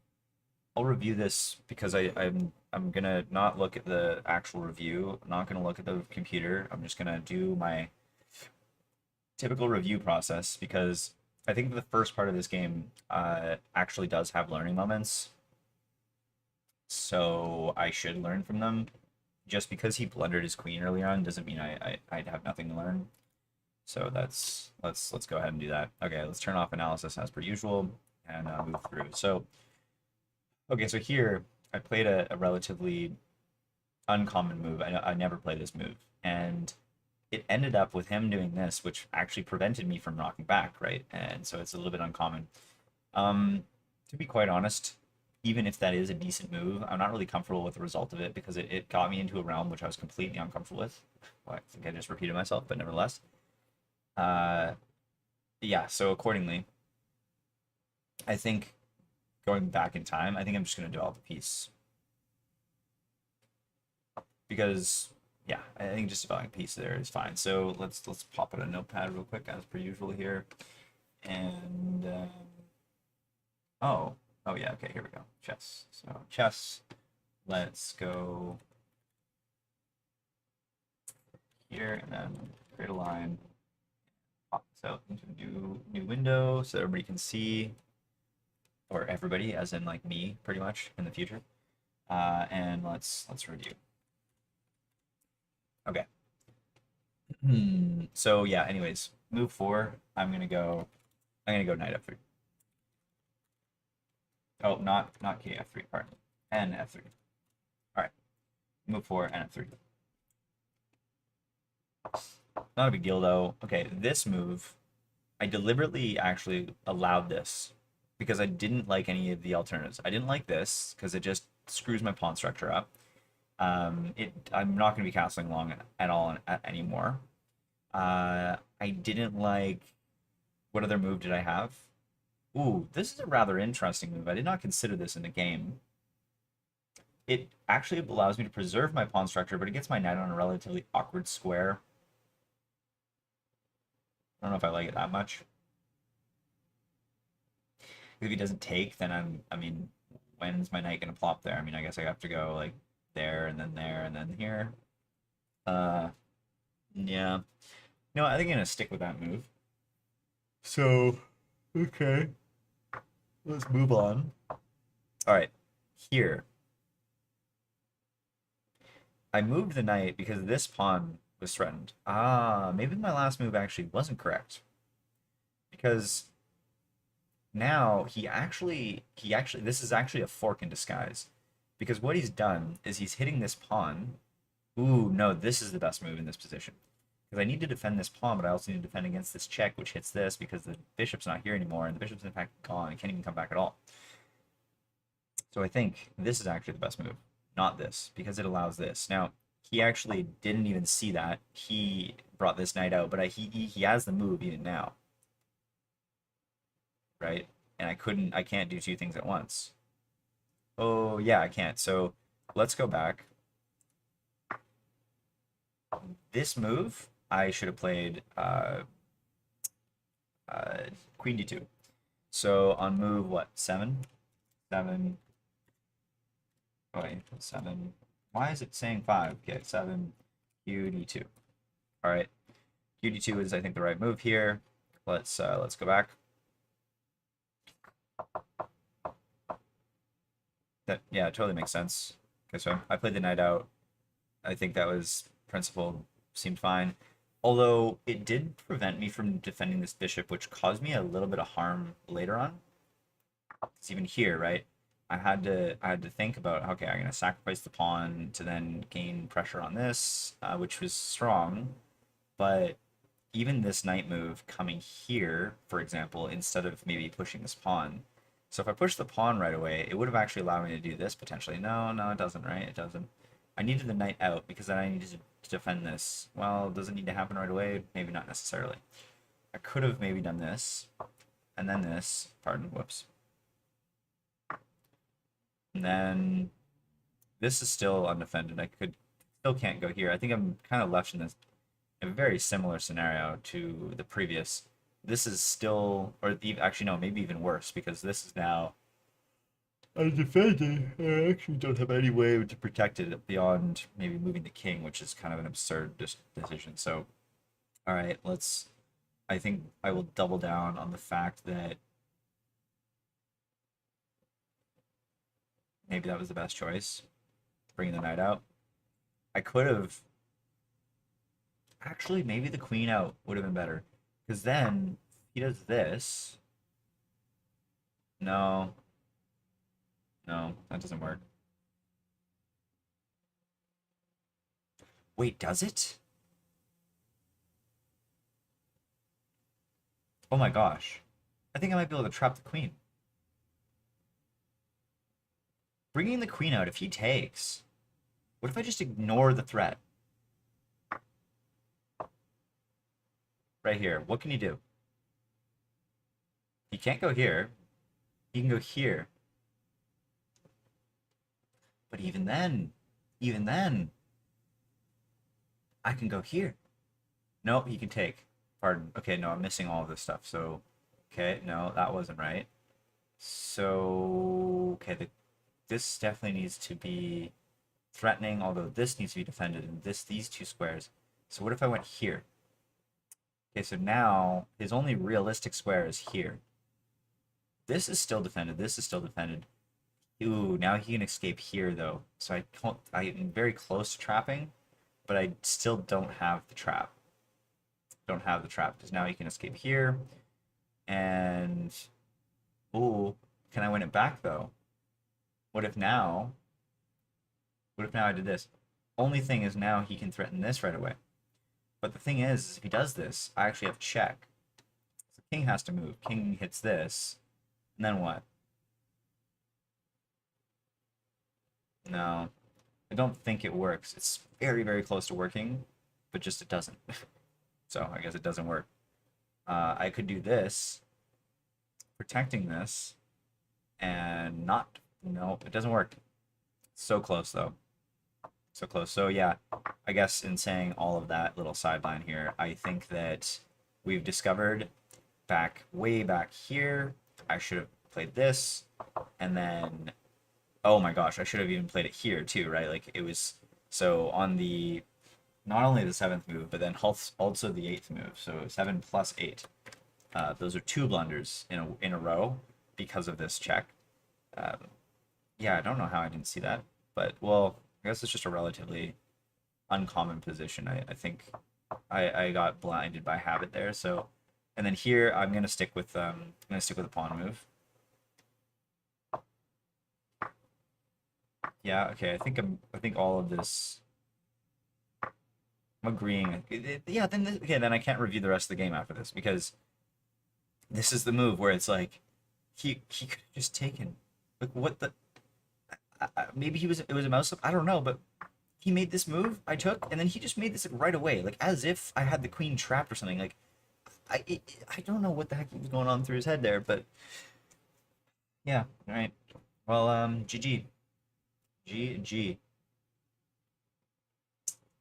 I'll review this because I'm gonna not look at the actual review. I'm not gonna look at the computer. I'm just gonna do my typical review process because I think the first part of this game actually does have learning moments, so I should learn from them. Just because he blundered his queen early on doesn't mean I'd have nothing to learn. So let's go ahead and do that. Okay, let's turn off analysis as per usual and move through. So okay, so here I played a relatively uncommon move. I never play this move, and it ended up with him doing this, which actually prevented me from knocking back, right? And so it's a little bit uncommon. To be quite honest, even if that is a decent move, I'm not really comfortable with the result of it because it got me into a realm which I was completely uncomfortable with. Well, I think I just repeated myself, but nevertheless. Yeah, so accordingly, I think going back in time, I think I'm just going to develop a piece. Because, yeah, I think just developing a piece there is fine. So let's pop it a notepad real quick as per usual here. And, oh yeah, okay, here we go. Chess. So chess, let's go here and then create a line. Pop this out into a new window so everybody can see, or everybody, as in like me, pretty much in the future. And let's review. Okay. So yeah. Anyways, move 4. I'm gonna go knight f3. Oh, not k f3. Pardon. And f3. All right. Move 4 and f3. Not a big deal though. Okay, this move, I deliberately actually allowed this because I didn't like any of the alternatives. I didn't like this because it just screws my pawn structure up. I'm not going to be castling long at all anymore. I didn't like. What other move did I have? Ooh, this is a rather interesting move. I did not consider this in the game. It actually allows me to preserve my pawn structure, but it gets my knight on a relatively awkward square. I don't know if I like it that much. If he doesn't take, then I mean, when's my knight gonna plop there? I mean, I guess I have to go like there and then here. Yeah. No, I think I'm gonna stick with that move. So, okay. Let's move on. All right. Here. I moved the knight because this pawn was threatened. Ah, maybe my last move actually wasn't correct. Because now this is actually a fork in disguise. Because what he's done is he's hitting this pawn. Ooh, no, this is the best move in this position. Because I need to defend this pawn, but I also need to defend against this check, which hits this because the bishop's not here anymore, and the bishop's in fact gone. It can't even come back at all. So I think this is actually the best move, not this, because it allows this. Now, he actually didn't even see that. He brought this knight out, but he has the move even now. Right? And I can't do two things at once. Oh, yeah, I can't. So let's go back. This move, I should have played Queen D2. So on move, what, 7? 7. Oh, wait, 7. Why is it saying 5? Okay, 7, Q D2. All right, Q D2 is, I think, the right move here. Let's go back. Yeah, it totally makes sense. Okay, so I played the knight out. I think that was principle, seemed fine. Although it did prevent me from defending this bishop, which caused me a little bit of harm later on. It's even here, right? I had to think about, okay, I'm gonna sacrifice the pawn to then gain pressure on this, which was strong, but even this knight move coming here, for example, instead of maybe pushing this pawn. So if I push the pawn right away, it would have actually allowed me to do this potentially. No, it doesn't, right? It doesn't. I needed the knight out because then I needed to defend this. Well, does it need to happen right away? Maybe not necessarily. I could have maybe done this, and then this. Pardon, whoops. And then this is still undefended. Still can't go here. I think I'm kind of left in this a very similar scenario to the previous. This is still, or actually no, maybe even worse because this is now undefended. I actually don't have any way to protect it beyond maybe moving the king, which is kind of an absurd decision. So, all right, let's I think I will double down on the fact that maybe that was the best choice, bringing the knight out. I could have actually maybe the queen out would have been better, because then he does this. No, no, that doesn't work. Wait, does it? Oh my gosh. I think I might be able to trap the queen. Bringing the queen out, if he takes, what if I just ignore the threat? Right here. What can you do? He can't go here. He can go here. But even then, I can go here. No, he can take. Pardon. Okay, no, I'm missing all of this stuff. So, okay, no, that wasn't right. So, okay, this definitely needs to be threatening, although this needs to be defended, and these two squares. So what if I went here? Okay, so now his only realistic square is here. This is still defended. This is still defended. Ooh, now he can escape here though. So I'm very close to trapping, but I still don't have the trap. Don't have the trap because now he can escape here. And ooh, can I win it back though? What if now? What if now I did this? Only thing is now he can threaten this right away. But the thing is if he does this, I actually have check. So king has to move. King hits this. And then what? No, I don't think it works. It's very, very close to working, but just it doesn't. So I guess it doesn't work. I could do this, protecting this, and not. No, it doesn't work. So close though. So close. So yeah, I guess in saying all of that little sideline here, I think that we've discovered way back here, I should have played this, and then oh my gosh, I should have even played it here too, right? Like it was so on the not only the seventh move, but then also the eighth move. So 7 + 8. Those are two blunders in a row because of this check. Um, yeah, I don't know how I didn't see that, but well, I guess it's just a relatively uncommon position. I think I got blinded by habit there. So, and then here I'm gonna stick with a pawn move. Yeah, okay. I think all of this. I'm agreeing. Yeah, okay, then I can't review the rest of the game after this because this is the move where it's like he could have just taken like what the maybe it was a mouse up. I don't know, but he made this move I took, and then he just made this like, right away, like as if I had the queen trapped or something. Like I don't know what the heck was going on through his head there, but yeah, all right. Well, GG, GG.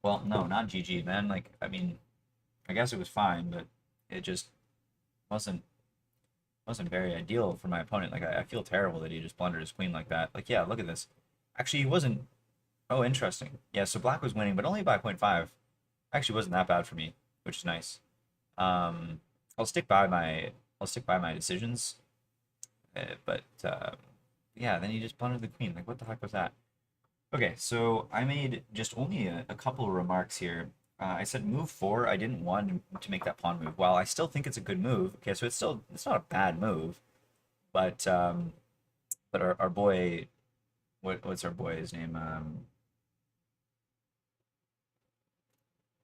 Well, no, not GG, man. Like I mean, I guess it was fine, but it just wasn't wasn't very ideal for my opponent. Like I feel terrible that he just blundered his queen like that. Like yeah, look at this. Actually, he wasn't. Oh, interesting. Yeah, so black was winning, but only by 0.5. Actually, wasn't that bad for me, which is nice. Um, I'll stick by my decisions. But yeah, then he just blundered the queen. Like what the heck was that? Okay, so I made just only a couple of remarks here. I said move 4. I didn't want to make that pawn move. While I still think it's a good move. Okay, so it's not a bad move, but our boy, what's our boy's name?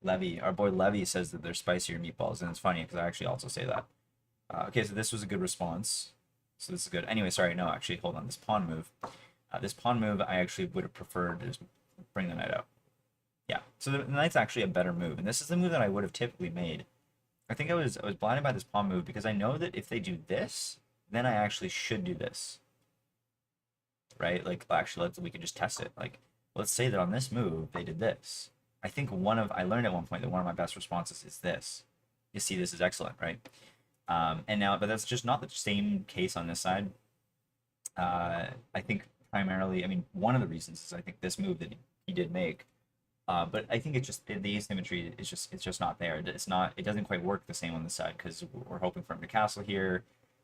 Levy. Our boy Levy says that they're spicier meatballs, and it's funny because I actually also say that. Okay, so this was a good response. So this is good. Anyway, sorry, no, actually, hold on. This pawn move, I actually would have preferred to just bring the knight out. Yeah, so the knight's actually a better move, and this is the move that I would have typically made. I think I was blinded by this pawn move because I know that if they do this, then I actually should do this, right? Like, actually, we could just test it. Like, let's say that on this move they did this. I think I learned at one point that one of my best responses is this. You see, this is excellent, right? And now, but that's just not the same case on this side. I think primarily, I mean, one of the reasons is I think this move that he did make But I think it's just the asymmetry is just it's just not there. It's not. It doesn't quite work the same on this side because we're hoping for him to castle here.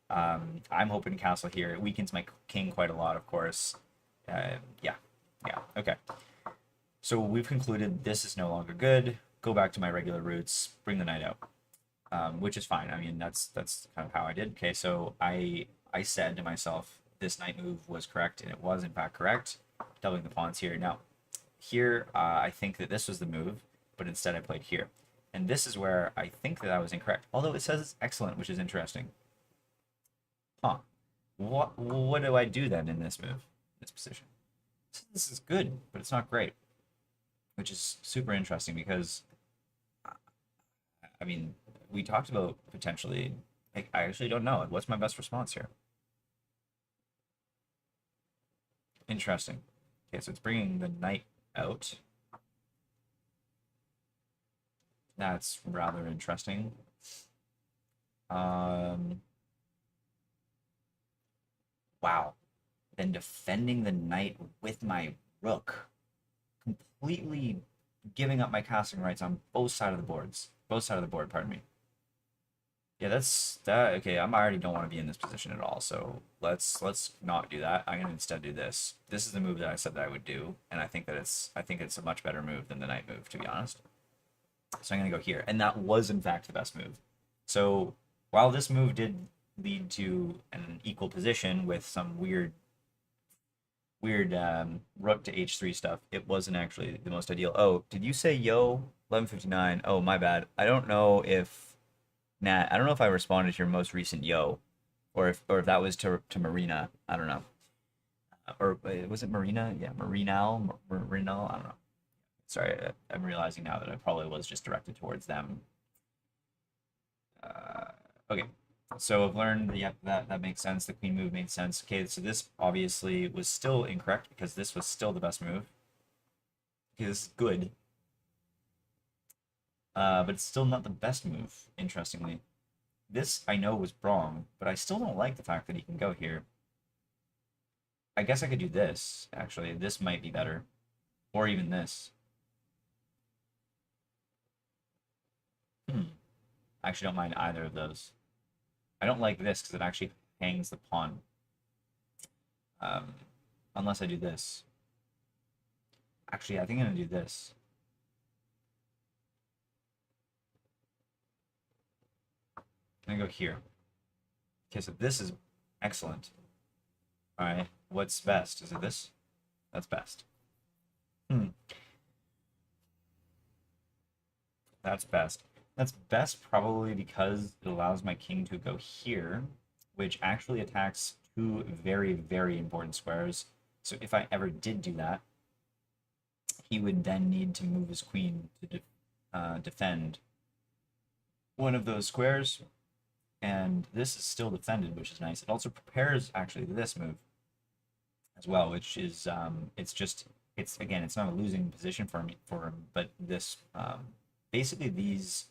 I'm hoping to castle here. It weakens my king quite a lot, of course. Yeah, yeah. Okay. So we've concluded this is no longer good. Go back to my regular routes. Bring the knight out, which is fine. I mean, that's kind of how I did. Okay, so I said to myself, this knight move was correct, and it was in fact correct. Doubling the pawns here. Now, here I think that this was the move, but instead I played here, and this is where I think that I was incorrect. Although it says it's excellent, which is interesting. Huh? What do I do then in this move, this position? This is good, but it's not great, which is super interesting because I mean, we talked about potentially. I actually don't know. What's my best response here? Interesting. Okay, so it's bringing the knight out. That's rather interesting. Wow. Then defending the knight with my rook, completely giving up my casting rights on both sides of the boards. Both sides of the board, pardon me. Yeah, that's that. Okay, I already don't want to be in this position at all. So let's not do that. I'm gonna instead do this. This is the move that I said that I would do, and I think it's a much better move than the knight move, to be honest. So I'm gonna go here, and that was in fact the best move. So while this move did lead to an equal position with some weird rook to h3 stuff, it wasn't actually the most ideal. Oh, did you say yo 11:59? Oh, my bad. I don't know if Nat. I don't know if I responded to your most recent yo, or if that was to Marina. I don't know. Or was it Marina? Yeah, Marinal. I don't know. Sorry, I'm realizing now that I probably was just directed towards them. Okay, so I've learned that, yeah, that makes sense. The queen move made sense. Okay, so this obviously was still incorrect because this was still the best move. Okay, this is good. But it's still not the best move, interestingly. This I know was wrong, but I still don't like the fact that he can go here. I guess I could do this, actually. This might be better. Or even this. I actually don't mind either of those. I don't like this because it actually hangs the pawn. Unless I do this. Actually, I think I'm going to do this. I'm going to go here. Okay, so this is excellent. All right, what's best? Is it this? That's best. That's best. That's best probably because it allows my king to go here, which actually attacks two very, very important squares. So if I ever did do that, he would then need to move his queen to defend one of those squares. And this is still defended, which is nice. It also prepares actually this move as well, which is it's again, it's not a losing position for him, but this basically these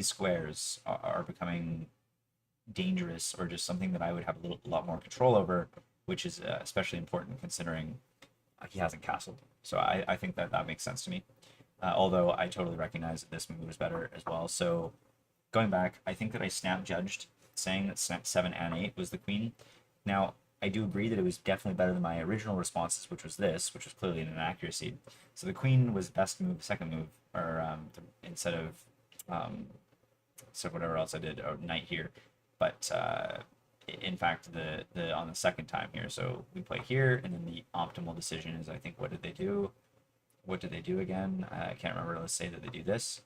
squares are becoming dangerous or just something that I would have a lot more control over, which is especially important considering he hasn't castled. So I think that makes sense to me. Although I totally recognize that this move is better as well. So going back, I think that I snap judged saying that snap 7 and 8 was the queen. Now, I do agree that it was definitely better than my original responses, which was this, which was clearly an inaccuracy. So the queen was best move, second move, or instead of whatever else I did, or knight here. But in fact, the on the second time here, so we play here, and then the optimal decision is, I think, what did they do? What did they do again? I can't remember. Let's say that they do this.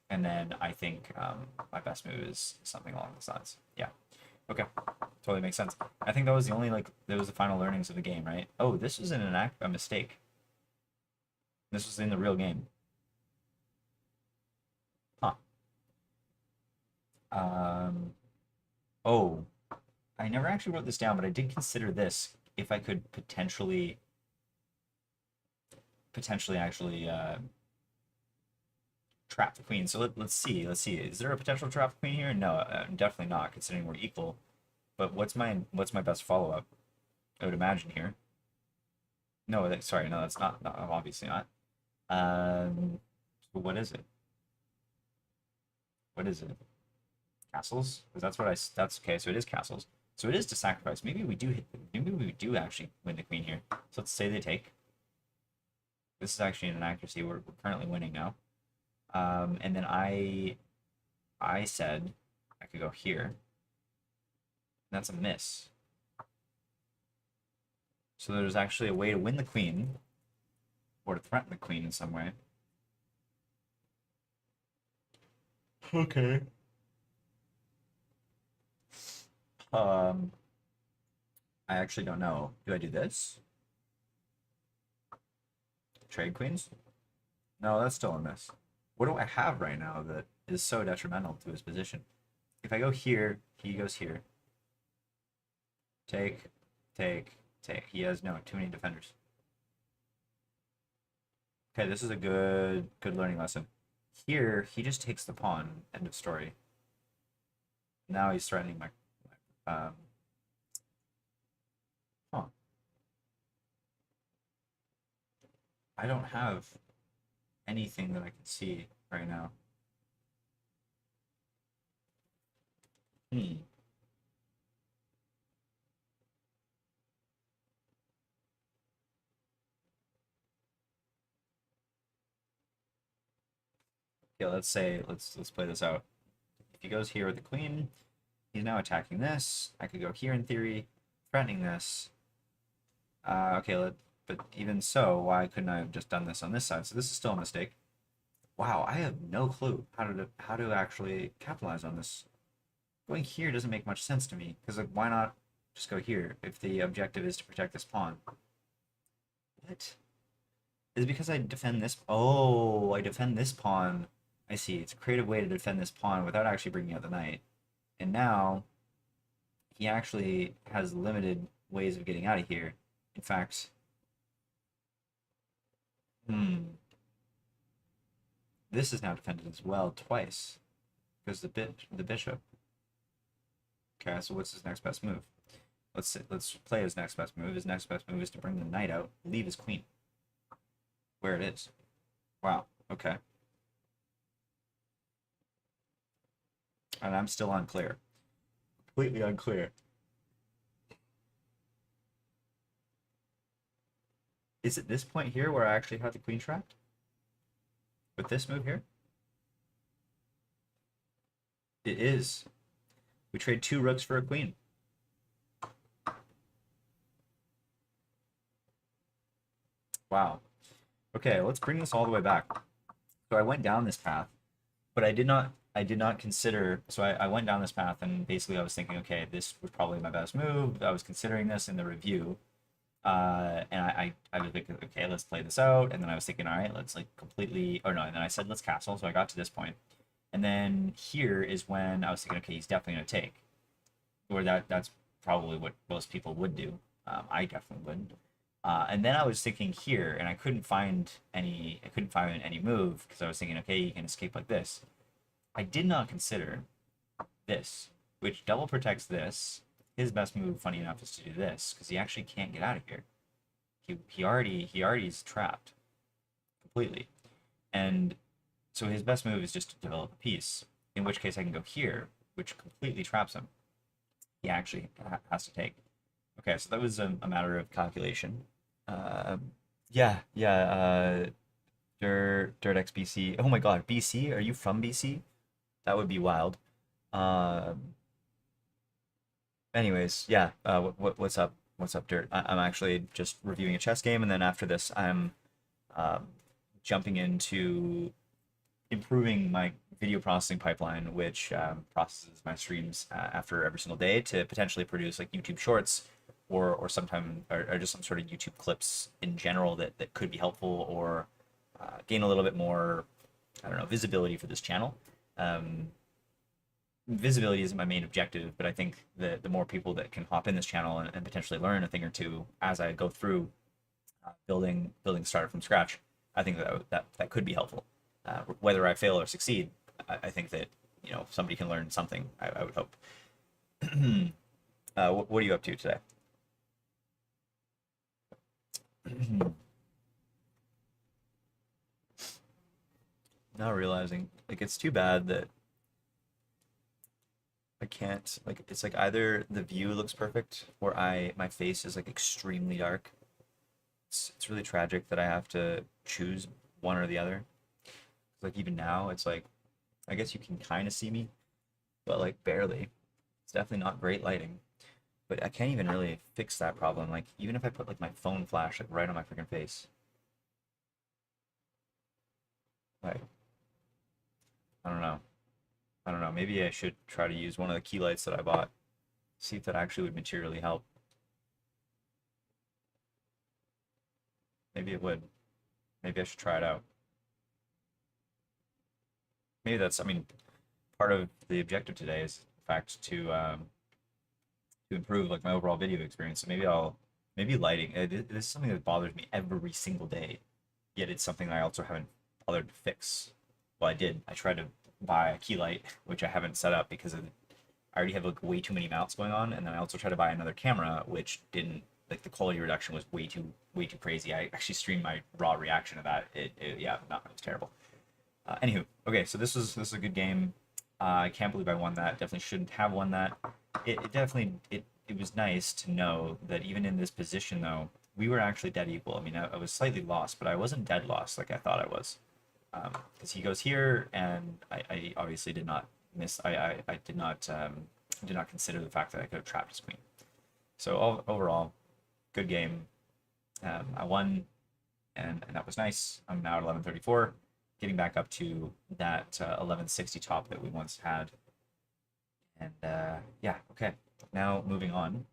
And then I think my best move is something along those lines. Yeah. Okay. Totally makes sense. I think that was the only, like, that was the final learnings of the game, right? Oh, this was a mistake. This was in the real game. Huh. Oh, I never actually wrote this down, but I did consider this if I could potentially actually trap the queen. So let's see. Is there a potential trap the queen here? No, definitely not, considering we're equal. But what's my best follow up? I would imagine here. No, sorry, no, that's not. No, obviously not. So what is it? What is it? Castles? Because that's what that's okay. So it is castles. So it is to sacrifice. Maybe we do hit. Maybe we do actually win the queen here. So let's say they take. This is actually an accuracy. We're currently winning now. And then I said I could go here. That's a miss. So there's actually a way to win the queen, or to threaten the queen in some way. Okay. Um, I actually don't know. Do I do this? Trade queens? No, that's still a miss. What do I have right now that is so detrimental to his position? If I go here, he goes here. Take, take, take. He has no too many defenders. Okay, this is a good learning lesson. Here, he just takes the pawn. End of story. Now he's threatening my huh. I don't have anything that I can see right now. Hmm. Yeah, let's say let's play this out. If he goes here with the queen, he's now attacking this. I could go here in theory, threatening this. Okay, but even so, why couldn't I have just done this on this side? So this is still a mistake. Wow, I have no clue how to actually capitalize on this. Going here doesn't make much sense to me, because like, why not just go here if the objective is to protect this pawn? What? Is it because I defend this? Oh, I defend this pawn. I see. It's a creative way to defend this pawn without actually bringing out the knight. And now he actually has limited ways of getting out of here. In fact, this is now defended as well twice because the bishop. Okay, so what's his next best move? Let's play his next best move. His next best move is to bring the knight out, leave his queen where it is. Wow. Okay. And I'm still unclear. Completely unclear. Is it this point here where I actually have the queen trapped? With this move here? It is. We trade 2 rooks for a queen. Wow. Okay, let's bring this all the way back. So I went down this path, but I did not consider, so I went down this path and basically I was thinking, okay, this was probably my best move. I was considering this in the review. And I was like, okay, let's play this out. And then I was thinking, all right, let's like completely, or no, and then I said, let's castle. So I got to this point. And then here is when I was thinking, okay, he's definitely going to take. Or that's probably what most people would do. I definitely wouldn't. And then I was thinking here, and I couldn't find any move because I was thinking, okay, you can escape like this. I did not consider this, which double protects this. His best move, funny enough, is to do this because he actually can't get out of here. He already is trapped completely, and so his best move is just to develop a piece. In which case, I can go here, which completely traps him. He actually has to take. Okay, so that was a matter of calculation. Uh, yeah. Dirt X BC. Oh my God, BC? Are you from BC? That would be wild. Um, anyways, yeah. What's up? What's up, Dirt? I'm actually just reviewing a chess game, and then after this, I'm um, jumping into improving my video processing pipeline, which processes my streams after every single day to potentially produce like YouTube Shorts or sometime or just some sort of YouTube clips in general that could be helpful or gain a little bit more, I don't know, visibility for this channel. Um, Visibility isn't my main objective, but I think the more people that can hop in this channel and potentially learn a thing or two as I go through building started from scratch, I think that could be helpful. Whether I fail or succeed, I think that somebody can learn something. I would hope. What are you up to today? Now realizing, like, it's too bad that I can't, like, it's like either the view looks perfect or my face is like extremely dark. It's really tragic that I have to choose one or the other. Like even now, it's like I guess you can kind of see me, but like barely. It's definitely not great lighting. But I can't even really fix that problem. Like even if I put like my phone flash like right on my freaking face, like I don't know. I don't know. Maybe I should try to use one of the key lights that I bought. See if that actually would materially help. Maybe it would. Maybe I should try it out. Maybe that's, I mean, part of the objective today is in fact to improve like my overall video experience. So maybe lighting. It is something that bothers me every single day. Yet it's something I also haven't bothered to fix. Well, I did. I tried to buy a key light, which I haven't set up because I already have like way too many mounts going on, and then I also tried to buy another camera, which didn't like the quality reduction was way too crazy. I actually streamed my raw reaction of that. Yeah, no, it was terrible. Anywho, okay, so this is a good game. I can't believe I won that. Definitely shouldn't have won that. It definitely it was nice to know that even in this position though, we were actually dead equal. I mean, I was slightly lost, but I wasn't dead lost like I thought I was. Because he goes here, and I obviously did not miss. I did not consider the fact that I could have trapped his queen. So overall, good game. I won, and that was nice. I'm now at 1134, getting back up to that 1160 top that we once had. And yeah, okay. Now moving on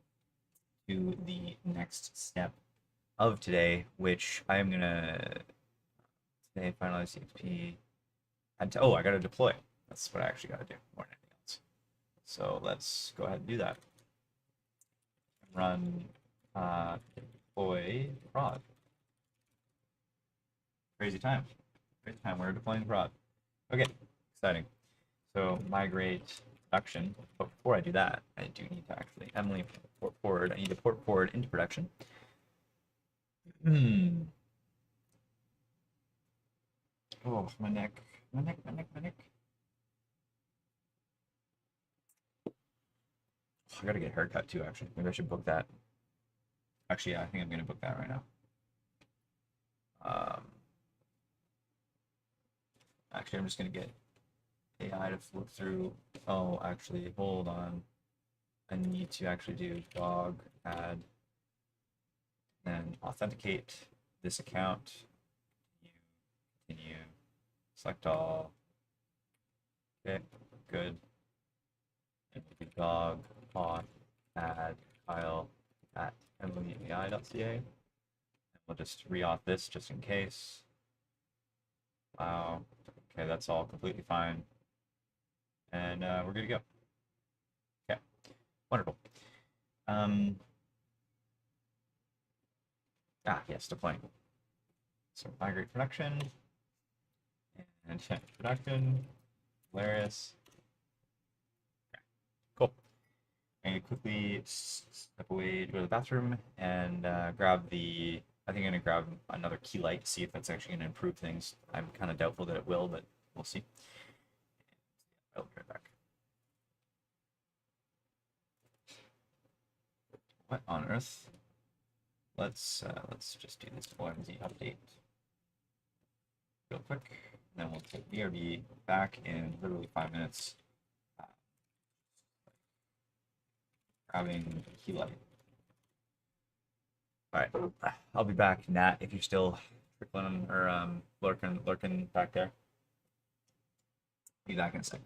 to the next step of today, which I am gonna today finalize CXP. And oh, I gotta deploy. That's what I actually gotta do more than anything else. So let's go ahead and do that. Run deploy prod. Crazy time. Crazy time. We're deploying prod. Okay, exciting. So migrate production. But before I do that, I do need to actually EMLY port forward. I need to port forward into production. Hmm. Oh, my neck. My neck, my neck, my neck. Oh, I gotta get a haircut too, actually. Maybe I should book that. Actually, yeah, I think I'm gonna book that right now. Um, actually, I'm just gonna get AI to flip through. Oh, actually, hold on. I need to actually do dog add, then authenticate this account. Continue. Select all. Okay, good. And we'll do dog auth add Kyle at emily.ai.ca. And we'll just reauth this just in case. Wow. Okay, that's all completely fine. And we're good to go. Okay, wonderful. Um, yes, deploying. So migrate production and production, hilarious. Okay, cool. And quickly step away to go to the bathroom and grab the. I think I'm gonna grab another key light to see if that's actually gonna improve things. I'm kind of doubtful that it will, but we'll see. I'll be right back. What on earth? Let's just do this OMZ update real quick, and then we'll take BRB back in literally 5 minutes. Uh, Grabbing key light. All right, I'll be back, Nat. If you're still trickling or lurking back there, be back in a second.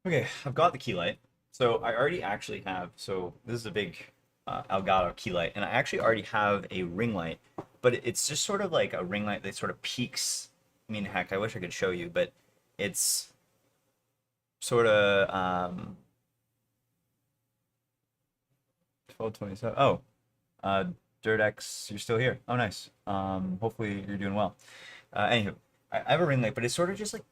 Okay, I've got the key light. So I already actually have, so this is a big Elgato key light, and I actually already have a ring light, but it's just sort of like a ring light that sort of peaks. I mean, heck, I wish I could show you, but it's sort of 1227. Oh, uh, DirtX, you're still here. Oh, nice. Hopefully you're doing well. Anywho, I have a ring light, but it's sort of just like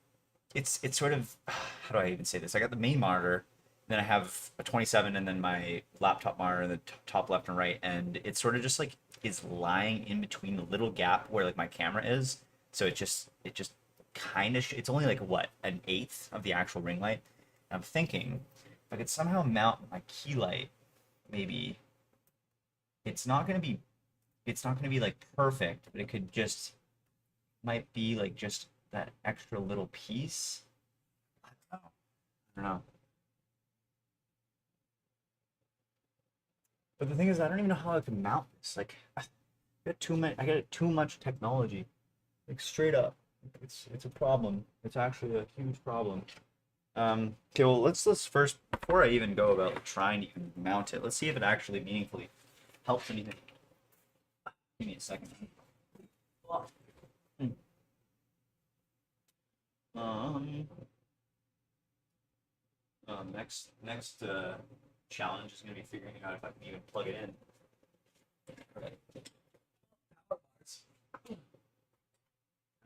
it's sort of how do I even say this? I got the main monitor, then I have a 27, and then my laptop monitor in the top left and right, and it's sort of just like is lying in between the little gap where like my camera is. So it just kind of it's only like what, an eighth of the actual ring light. And I'm thinking if I could somehow mount my key light, maybe it's not gonna be like perfect, but it could just might be like just that extra little piece. I don't know. I don't know. But the thing is, I don't even know how I can mount this. Like, I got too many. I got too much technology. Like straight up, it's a problem. It's actually a huge problem. Okay, well, let's first before I even go about like, trying to even mount it, let's see if it actually meaningfully helps anything. Give me a second. Um, next challenge is gonna be figuring out if I can even plug it in. Right.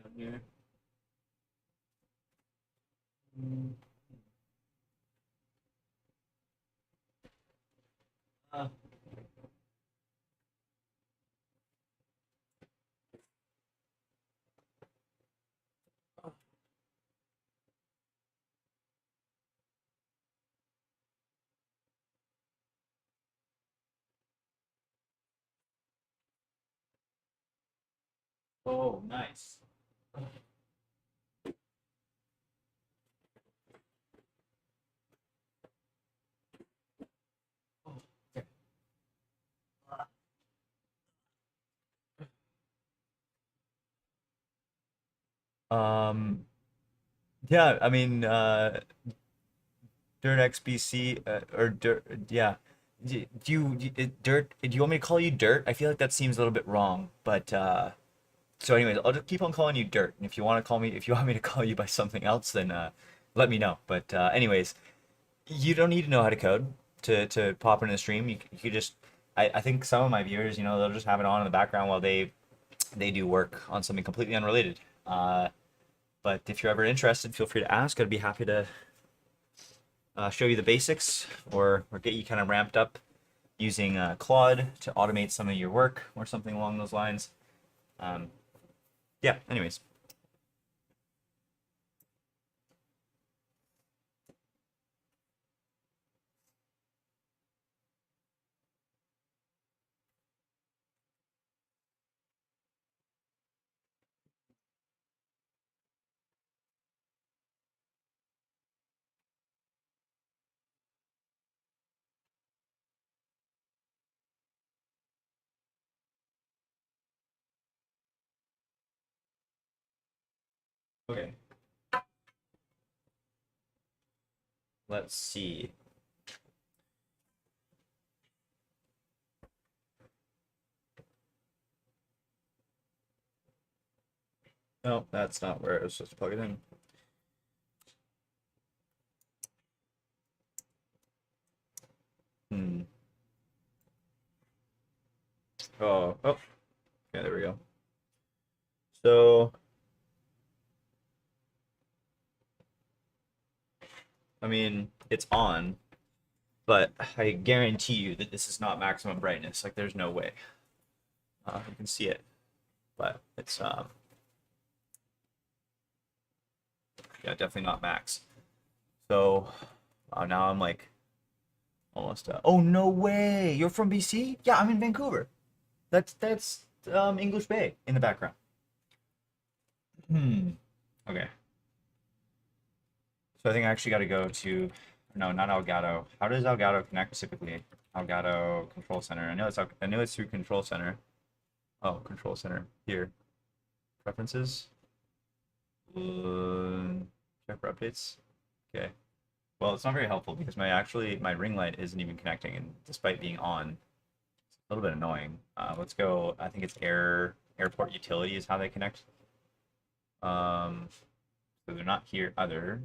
Down here. Mm, Uh, oh, nice. Oh, okay. Um, yeah, I mean, Dirt XBC or Dirt, yeah. Do you want me to call you Dirt? I feel like that seems a little bit wrong, but so anyways, I'll just keep on calling you Dirt, and if you want to call me, if you want me to call you by something else, then let me know. But anyways, you don't need to know how to code to pop into the stream. You could just, I think some of my viewers, they'll just have it on in the background while they do work on something completely unrelated. But if you're ever interested, feel free to ask. I'd be happy to show you the basics or get you kind of ramped up using Claude to automate some of your work or something along those lines. Um, yeah, anyways. Okay, let's see. No, that's not where I was supposed to plug it in. Hmm. Oh, okay, there we go. So, I mean, it's on, but I guarantee you that this is not maximum brightness. Like, there's no way. You can see it, but it's yeah, definitely not max. So now I'm like almost. Oh no way! You're from BC? Yeah, I'm in Vancouver. That's English Bay in the background. Hmm. Okay. So I think I actually got to go to no, not Elgato. How does Elgato connect typically? Elgato Control Center. I know it's through Control Center. Oh, Control Center here. Preferences. Check for updates. Okay. Well, it's not very helpful because my ring light isn't even connecting, and despite being on, it's a little bit annoying. Let's go. I think it's airport utility is how they connect. Um, so they're not here either.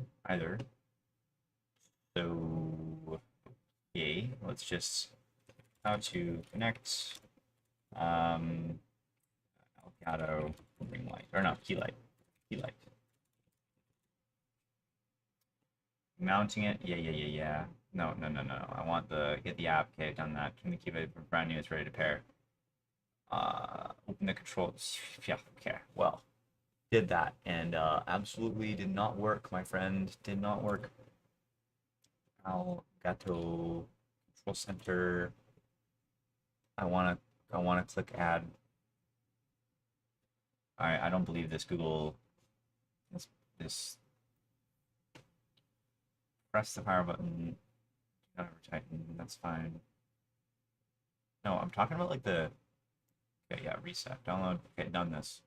So yay. Let's just how to connect Elgato ring light or not key light. Key light. Mounting it. Yeah. No. I want the get the app. Okay, done that. Turn the key light brand new. It's ready to pair. Open the controls. Yeah. Okay. Well, did that and absolutely did not work, my friend. Did not work. Elgato control center. I wanna click add. I don't believe this Google this press the power button. Not over Titan, that's fine. No, I'm talking about like the okay, yeah, reset. Download. Okay, done this.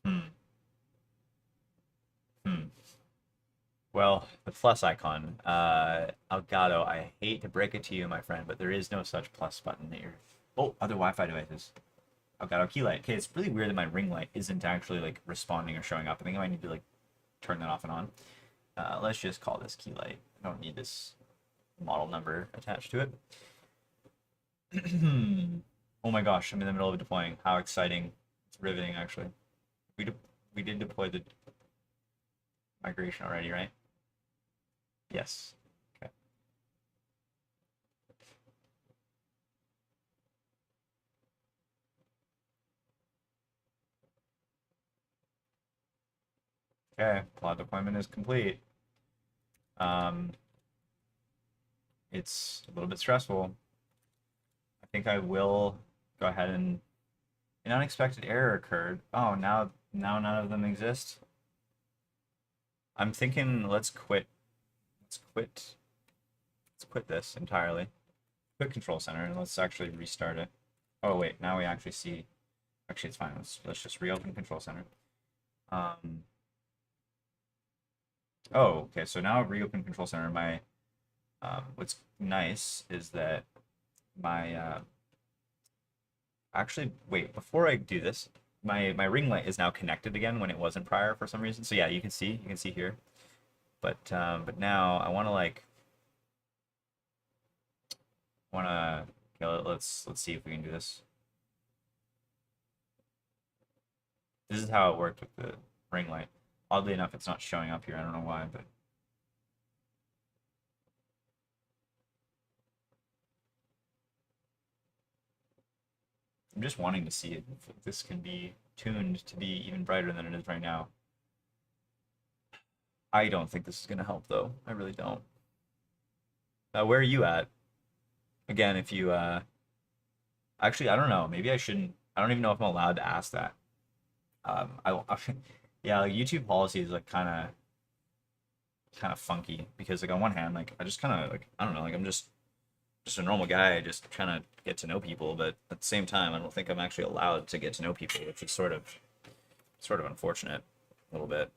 Hmm. Hmm. Well, the plus icon. Elgato, I hate to break it to you, my friend, but there is no such plus button here. Oh, other Wi-Fi devices. Elgato key light. Okay, it's really weird that my ring light isn't actually like responding or showing up. I think I might need to like turn that off and on. Let's just call this key light. I don't need this model number attached to it. Oh my gosh, I'm in the middle of deploying. How exciting. It's riveting, actually. We, de we did deploy the migration already, right? Yes. Okay. Okay, pod deployment is complete. Um, it's a little bit stressful. I think I will go ahead and an unexpected error occurred. Oh, now none of them exist. I'm thinking let's quit. Let's quit this entirely. Quit control center and let's actually restart it. Oh wait, now we actually see. Actually, it's fine. Let's just reopen control center. Um. Oh, okay. So now I've reopened control center. My what's nice is that my actually wait before I do this, my ring light is now connected again when it wasn't prior for some reason. So yeah, you can see here. But now I want to like want to okay, let's see if we can do this. This is how it worked with the ring light. Oddly enough, it's not showing up here. I don't know why, but I'm just wanting to see if this can be tuned to be even brighter than it is right now. I don't think this is going to help, though. I really don't. Where are you at? Again, if you, actually, I don't know. Maybe I shouldn't. I don't even know if I'm allowed to ask that. Yeah, like YouTube policy is like kind of funky because like on one hand, like I just kind of like I don't know, like I'm just a normal guy, just trying to get to know people, but at the same time, I don't think I'm actually allowed to get to know people, which is sort of unfortunate, a little bit.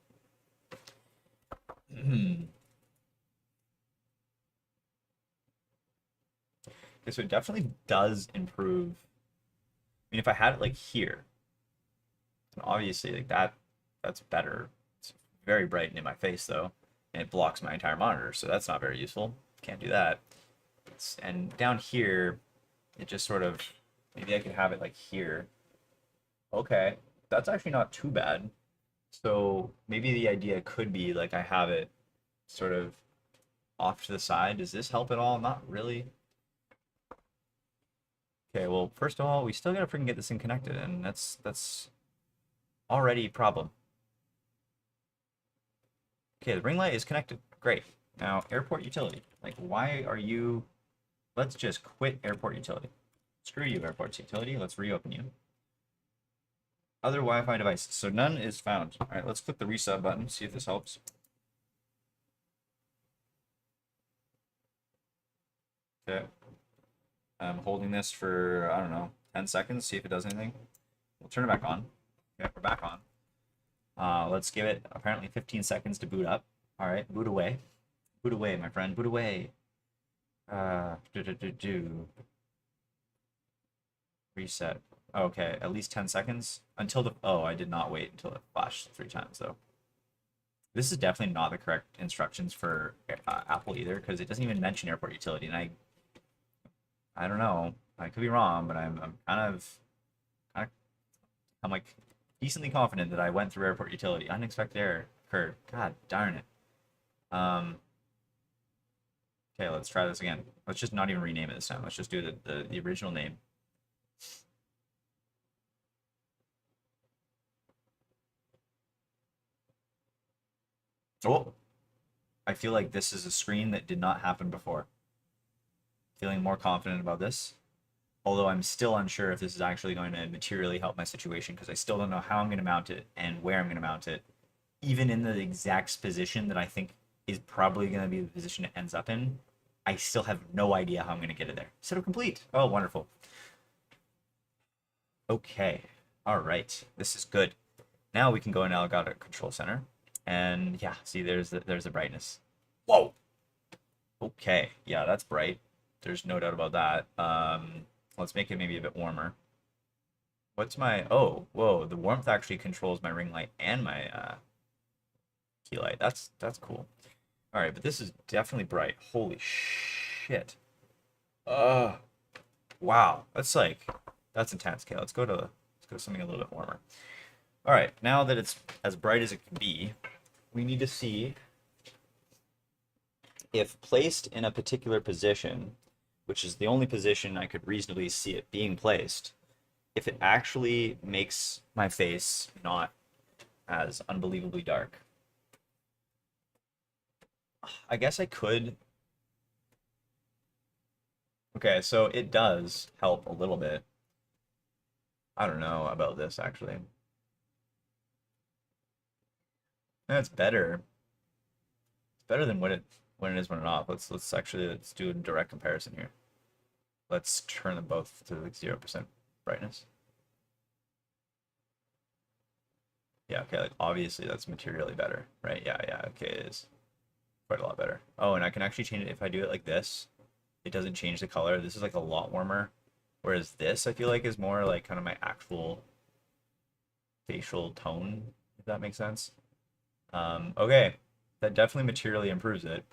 Okay, so it definitely does improve. I mean, if I had it like here, then obviously like that's better. It's very bright in my face though, and it blocks my entire monitor, so that's not very useful. Can't do that. And down here, it just sort of maybe I could have it like here. Okay, that's actually not too bad. So maybe the idea could be like I have it sort of off to the side. Does this help at all? Not really. Okay, well, first of all, we still gotta freaking get this thing connected, and that's already a problem. Okay, the ring light is connected. Great. Now, airport utility. Like, why are you... Let's just quit airport utility. Screw you, airport utility. Let's reopen you. Other Wi-Fi devices. So none is found. All right, let's click the reset button, see if this helps. Okay. I'm holding this for, I don't know, 10 seconds, see if it does anything. We'll turn it back on. Okay, we're back on. Let's give it apparently 15 seconds to boot up. All right, boot away. Boot away, my friend. Boot away. Do. Reset. Okay, at least 10 seconds until the. Oh, I did not wait until it flashed 3 times though. This is definitely not the correct instructions for Apple either, because it doesn't even mention airport utility, and I don't know. I could be wrong, but I'm kind of I'm like decently confident that I went through airport utility. Unexpected error occurred. God darn it. Okay, let's try this again. Let's just not even rename it this time. Let's just do the original name. Oh, I feel like this is a screen that did not happen before. Feeling more confident about this. Although I'm still unsure if this is actually going to materially help my situation because I still don't know how I'm going to mount it and where I'm going to mount it. Even in the exact position that I think is probably going to be the position it ends up in, I still have no idea how I'm going to get it there. Setup complete. Oh, wonderful. Okay. All right. This is good. Now we can go in Elgato Control Center. And yeah, see, there's the brightness. Whoa. Okay. Yeah, that's bright. There's no doubt about that. Let's make it maybe a bit warmer. What's my... Oh, whoa. The warmth actually controls my ring light and my key light. That's cool. All right, but this is definitely bright. Holy shit. Wow. That's intense. Okay, let's go to something a little bit warmer. All right, now that it's as bright as it can be, we need to see if placed in a particular position, which is the only position I could reasonably see it being placed, if it actually makes my face not as unbelievably dark. I guess I could. Okay, so it does help a little bit. I don't know about this actually. That's better. It's better than when it is when it's off. Let's do a direct comparison here. Let's turn them both to like 0% brightness. Yeah, okay, like obviously that's materially better, right? Yeah, okay, it is quite a lot better. Oh, and I can actually change it if I do it like this. It doesn't change the color. This is like a lot warmer. Whereas this, I feel like, is more like kind of my actual facial tone, if that makes sense. Okay, that definitely materially improves it.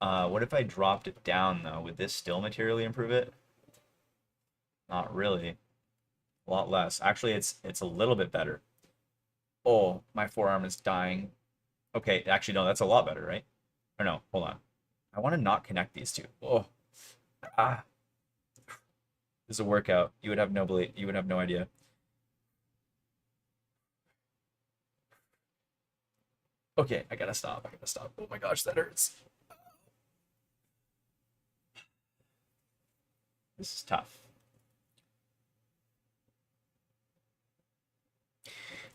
What if I dropped it down, though? Would this still materially improve it? Not really. A lot less. Actually, it's a little bit better. Oh, my forearm is dying. Okay, actually, no, that's a lot better, right? Or no, hold on. I want to not connect these two. Oh, ah. This is a workout. You would have no idea. Okay, I gotta stop. I gotta stop. Oh my gosh, that hurts. This is tough.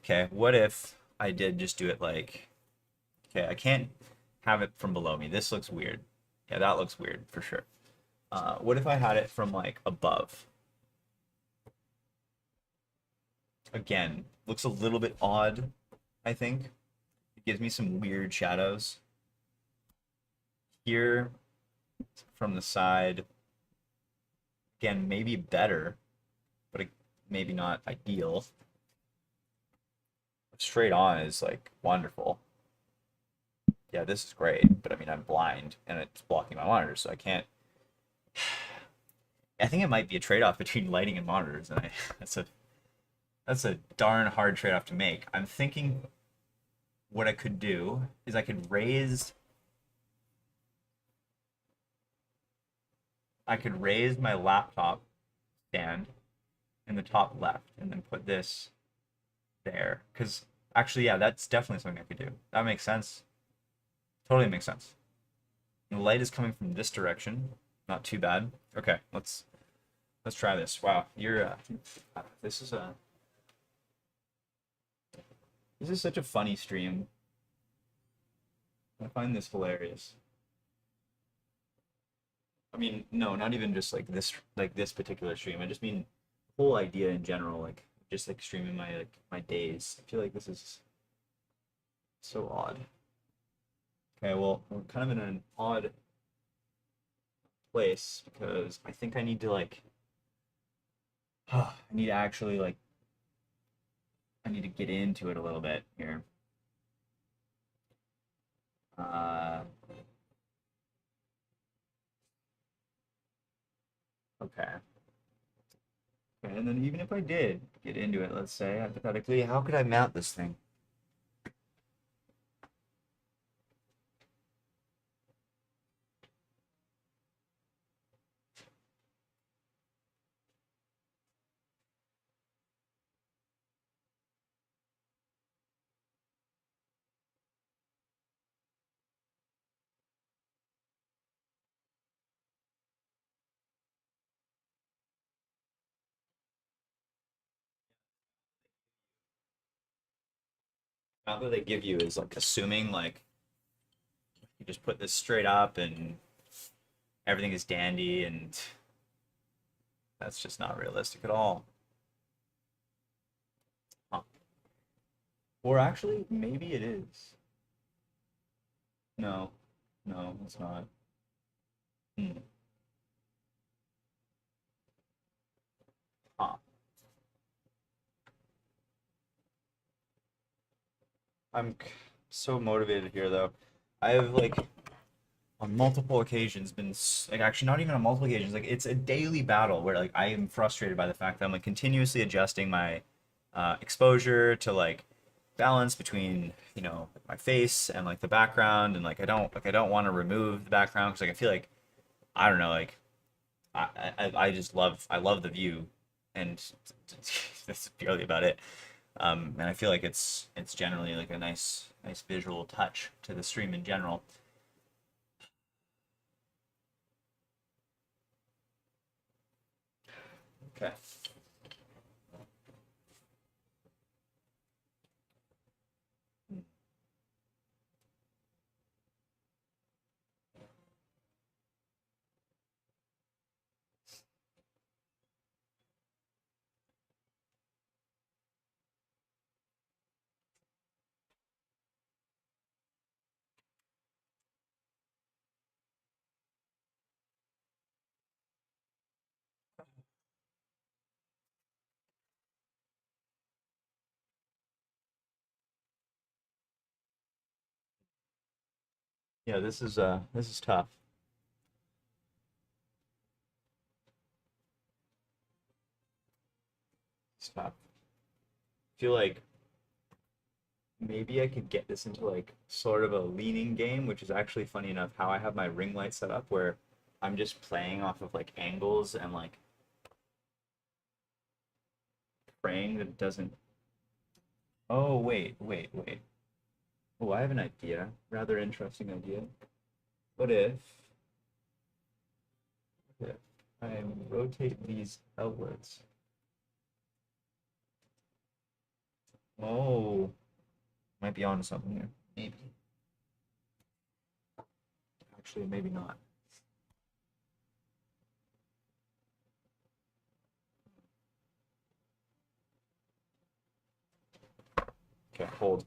Okay, what if I did just do it like, okay, I can't have it from below me. This looks weird. Yeah, that looks weird for sure. What if I had it from like above? Again, looks a little bit odd, I think. It gives me some weird shadows. Here, from the side, again, maybe better, but maybe not ideal. Straight on is like wonderful. Yeah, this is great, but I mean, I'm blind and it's blocking my monitor, so I can't. I think it might be a trade-off between lighting and monitors, and that's a darn hard trade-off to make. I'm thinking what I could do is I could raise my laptop stand in the top left and then put this there. Because actually, yeah, that's definitely something I could do. That makes sense. Totally makes sense. And the light is coming from this direction. Not too bad. Okay, let's try this. Wow, this is such a funny stream. I find this hilarious. I mean, no, not even just like this particular stream. I just mean the whole idea in general, like just like streaming my days. I feel like this is So odd. Okay, well, we're kind of in an odd place because I think I need to like, I need to actually like, I need to get into it a little bit here. Uh, okay. Okay, and then even if I did get into it, let's say hypothetically, how could I mount this thing? Not that they give you is like assuming like you just put this straight up and everything is dandy, and that's just not realistic at all. Huh. Or actually, maybe it is. No, no, it's not. Hmm. Huh. So motivated here though. I have like on multiple occasions been like actually not even on multiple occasions, like it's a daily battle where like I am frustrated by the fact that I'm like continuously adjusting my exposure to like balance between my face and like the background, and like I don't want to remove the background because like I feel like I don't know, like I just I love the view, and that's purely about it. And I feel like it's generally like a nice visual touch to the stream in general. Okay. Yeah, this is tough. It's tough. I feel like maybe I could get this into like sort of a leaning game, which is actually funny enough how I have my ring light set up where I'm just playing off of like angles and like praying that it doesn't. Oh, wait. Oh, I have an idea. Rather interesting idea. What if I rotate these outwards? Oh, might be onto something here. Maybe. Actually, maybe not. Okay, hold.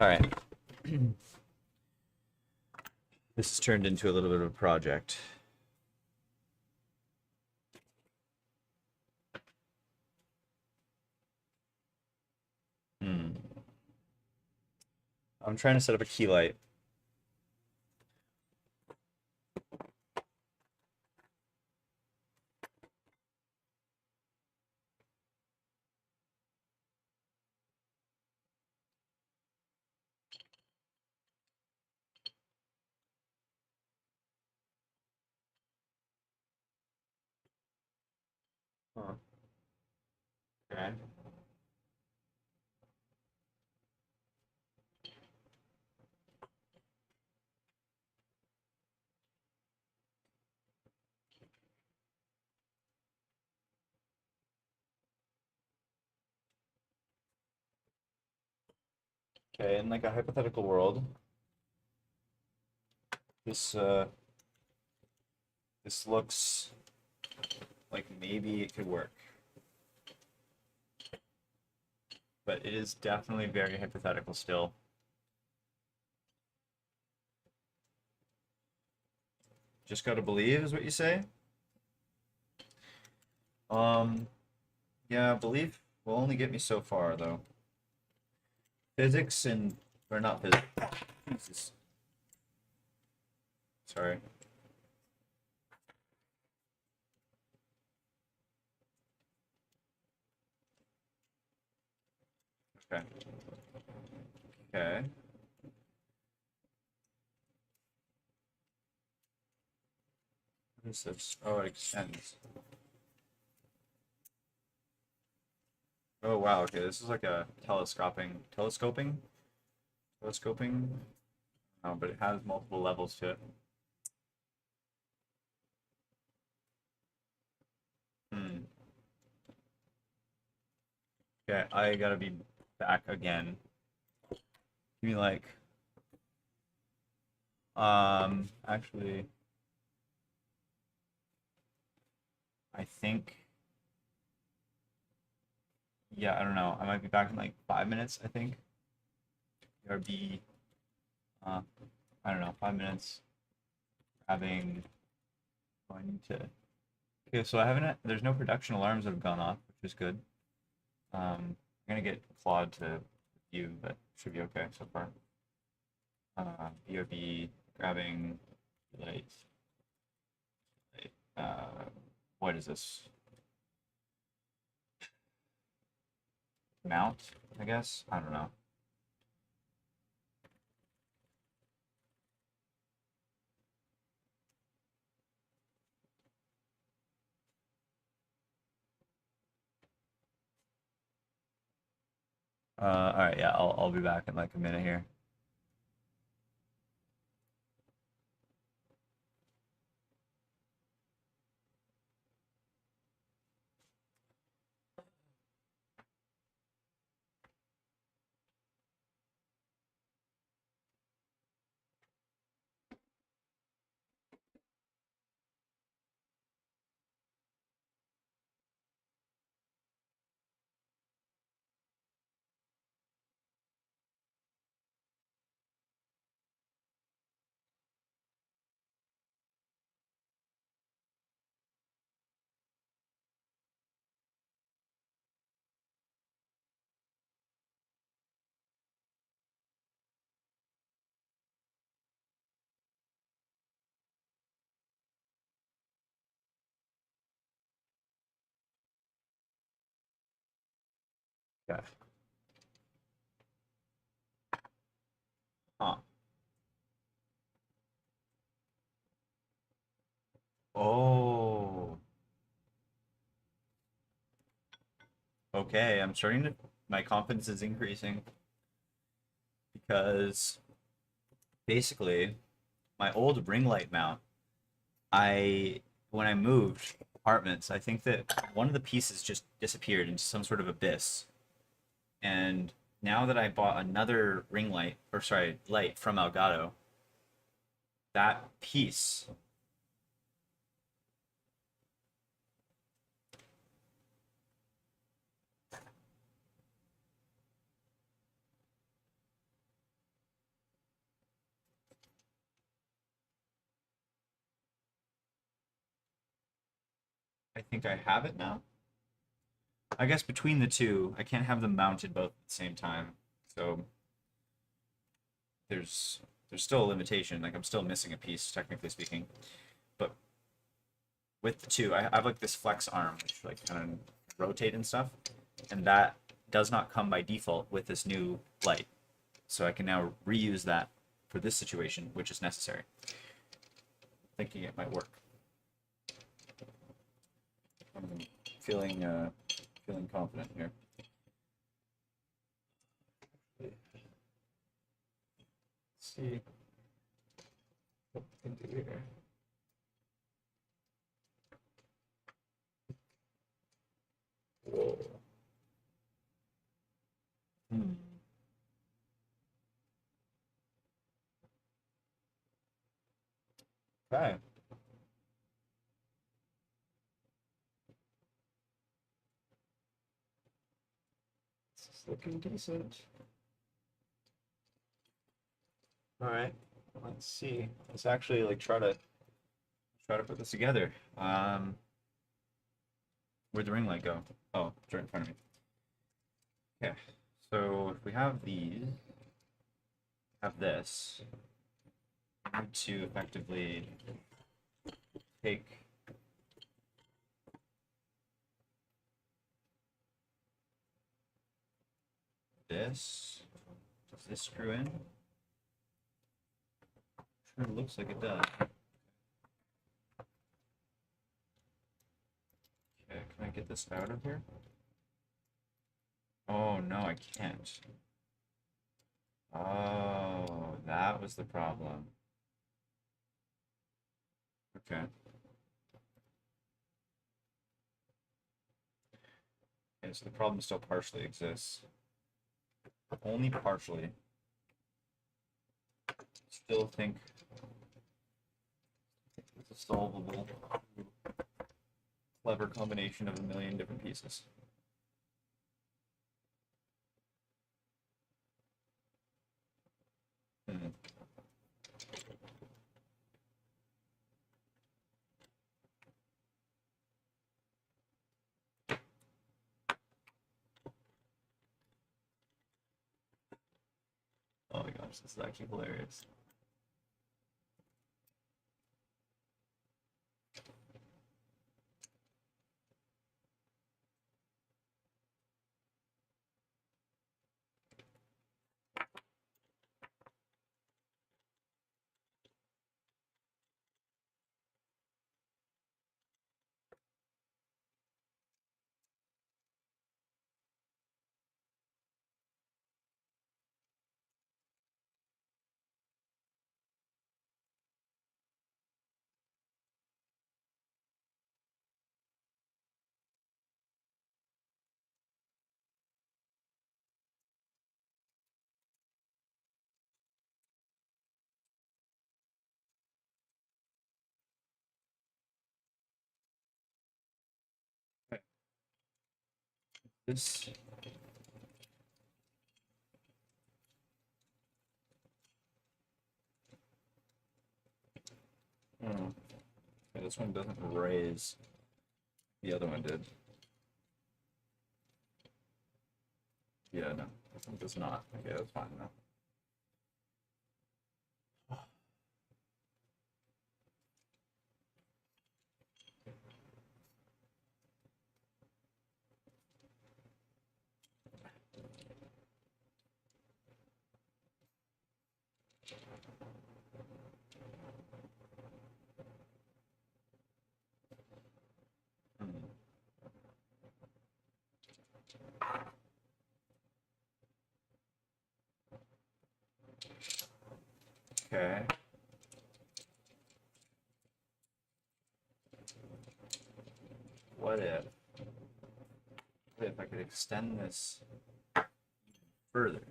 All right. This has turned into a little bit of a project. I'm trying to set up a key light. Huh. Okay. Okay, in like a hypothetical world, this looks like maybe it could work. But it is definitely very hypothetical still. Just gotta believe is what you say? Yeah, belief will only get me so far though. Physics and or not physics. Jesus. Sorry. Okay. Okay. What is this? Oh, it extends. Oh wow, okay, this is like a telescoping? Telescoping? Oh, but it has multiple levels to it. Hmm. Okay, I gotta be back again. Give me like, actually, I think, yeah, I don't know. I might be back in like 5 minutes, I think. BRB, uh, I don't know, 5 minutes. Having, oh, I need to, okay, so I haven't, there's no production alarms that have gone off, which is good. I'm gonna get Claude to review, but should be okay so far. BRB, grabbing, light, what is this? Mount, I guess? I don't know. All right, yeah, I'll be back in like a minute here. Okay. Huh. Oh. Okay, I'm starting to, my confidence is increasing because basically my old ring light mount, I when I moved apartments, I think that one of the pieces just disappeared into some sort of abyss. And now that I bought another ring light, or sorry, light from Elgato, that piece, think I have it now. I guess between the two, I can't have them mounted both at the same time. So there's still a limitation. Like I'm still missing a piece, technically speaking. But with the two, I have like this flex arm, which like kind of rotate and stuff, and that does not come by default with this new light. So I can now reuse that for this situation, which is necessary. Thinking it might work. I'm feeling confident here. Let's see what we can do here. Whoa. Okay. This is looking decent. All right. Let's see. Let's actually like try to put this together. Where'd the ring light go? Oh, it's right in front of me. Okay. So if we have these, have this, I need to effectively take this. Does this screw in? Sure, it looks like it does. Okay, can I get this out of here? Oh no, I can't. Oh, that was the problem. Okay. Okay, so the problem still partially exists. Only partially. Still think it's a solvable, clever combination of a million different pieces. Oh my gosh, this is actually hilarious. Okay. This okay, this one doesn't raise. The other one did. Yeah, no, this one does not. Okay, that's fine now. Okay. What if I could extend this further?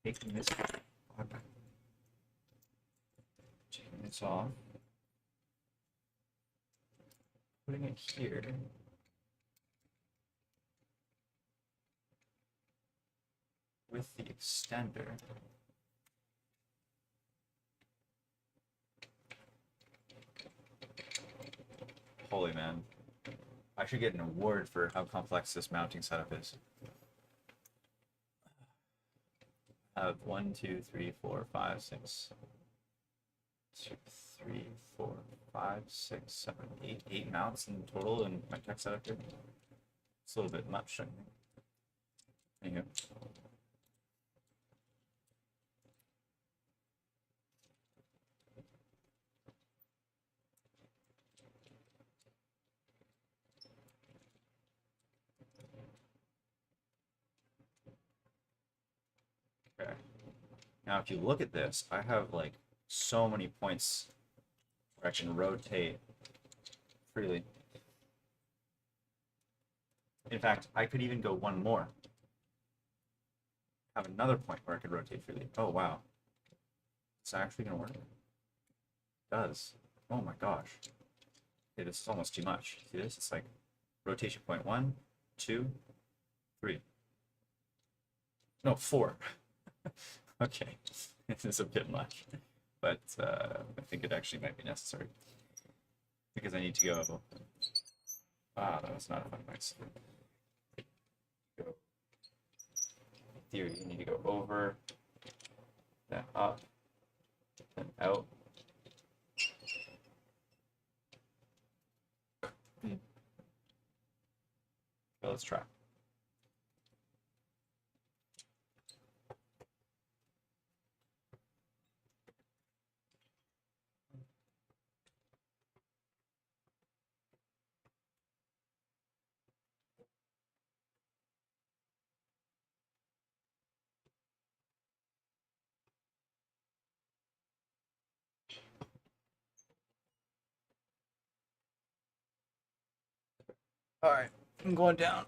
Taking this off, putting it here. With the extender. Holy man. I should get an award for how complex this mounting setup is. I have 1, 2, 3, 4, 5, 6, 2, 3, 4, 5, 6, 7, 8, 8 mounts in total in my tech setup here. It's a little bit much, I think. Anywho. Okay. Now, if you look at this, I have like so many points where I can rotate freely. In fact, I could even go one more. Have another point where I could rotate freely. Oh, wow. It's actually going to work. It does. Oh my gosh. Okay, this is almost too much. See this? It's like rotation point 1, 2, 3. No, 4. Okay, this is a bit much, but I think it actually might be necessary because I need to go. Ah, that was not a fun noise. Go. In theory, you need to go over, then up, then out. So let's try. All right, I'm going down.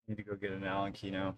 Need to go get an Allen key now.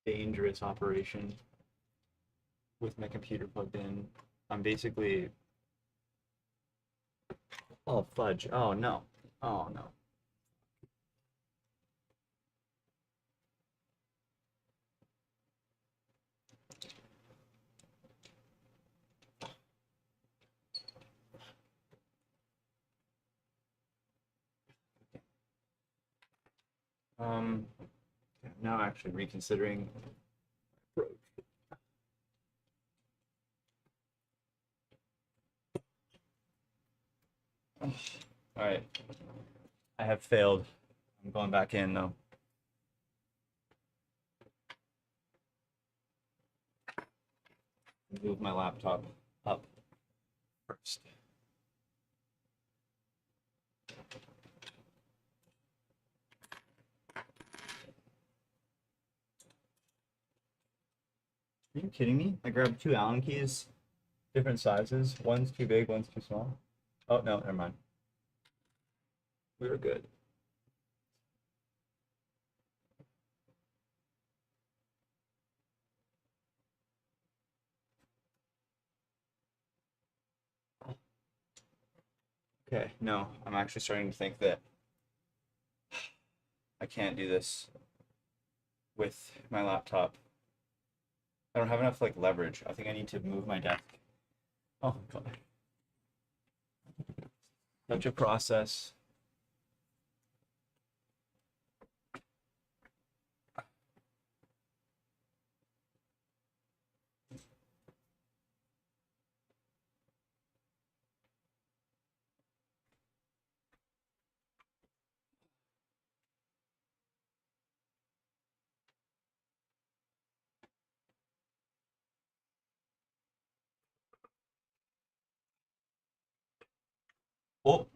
dangerous operation with my computer plugged in. I'm basically, oh fudge, oh no, oh no. Um, Now actually reconsidering approach. All right, I have failed. I'm going back in though. Move my laptop up first. Are you kidding me? I grabbed two Allen keys, different sizes. One's too big, one's too small. Oh no, never mind. We were good. Okay, no, I'm actually starting to think that I can't do this with my laptop. I don't have enough like leverage. I think I need to move my desk. Oh god. Such a process. Oh,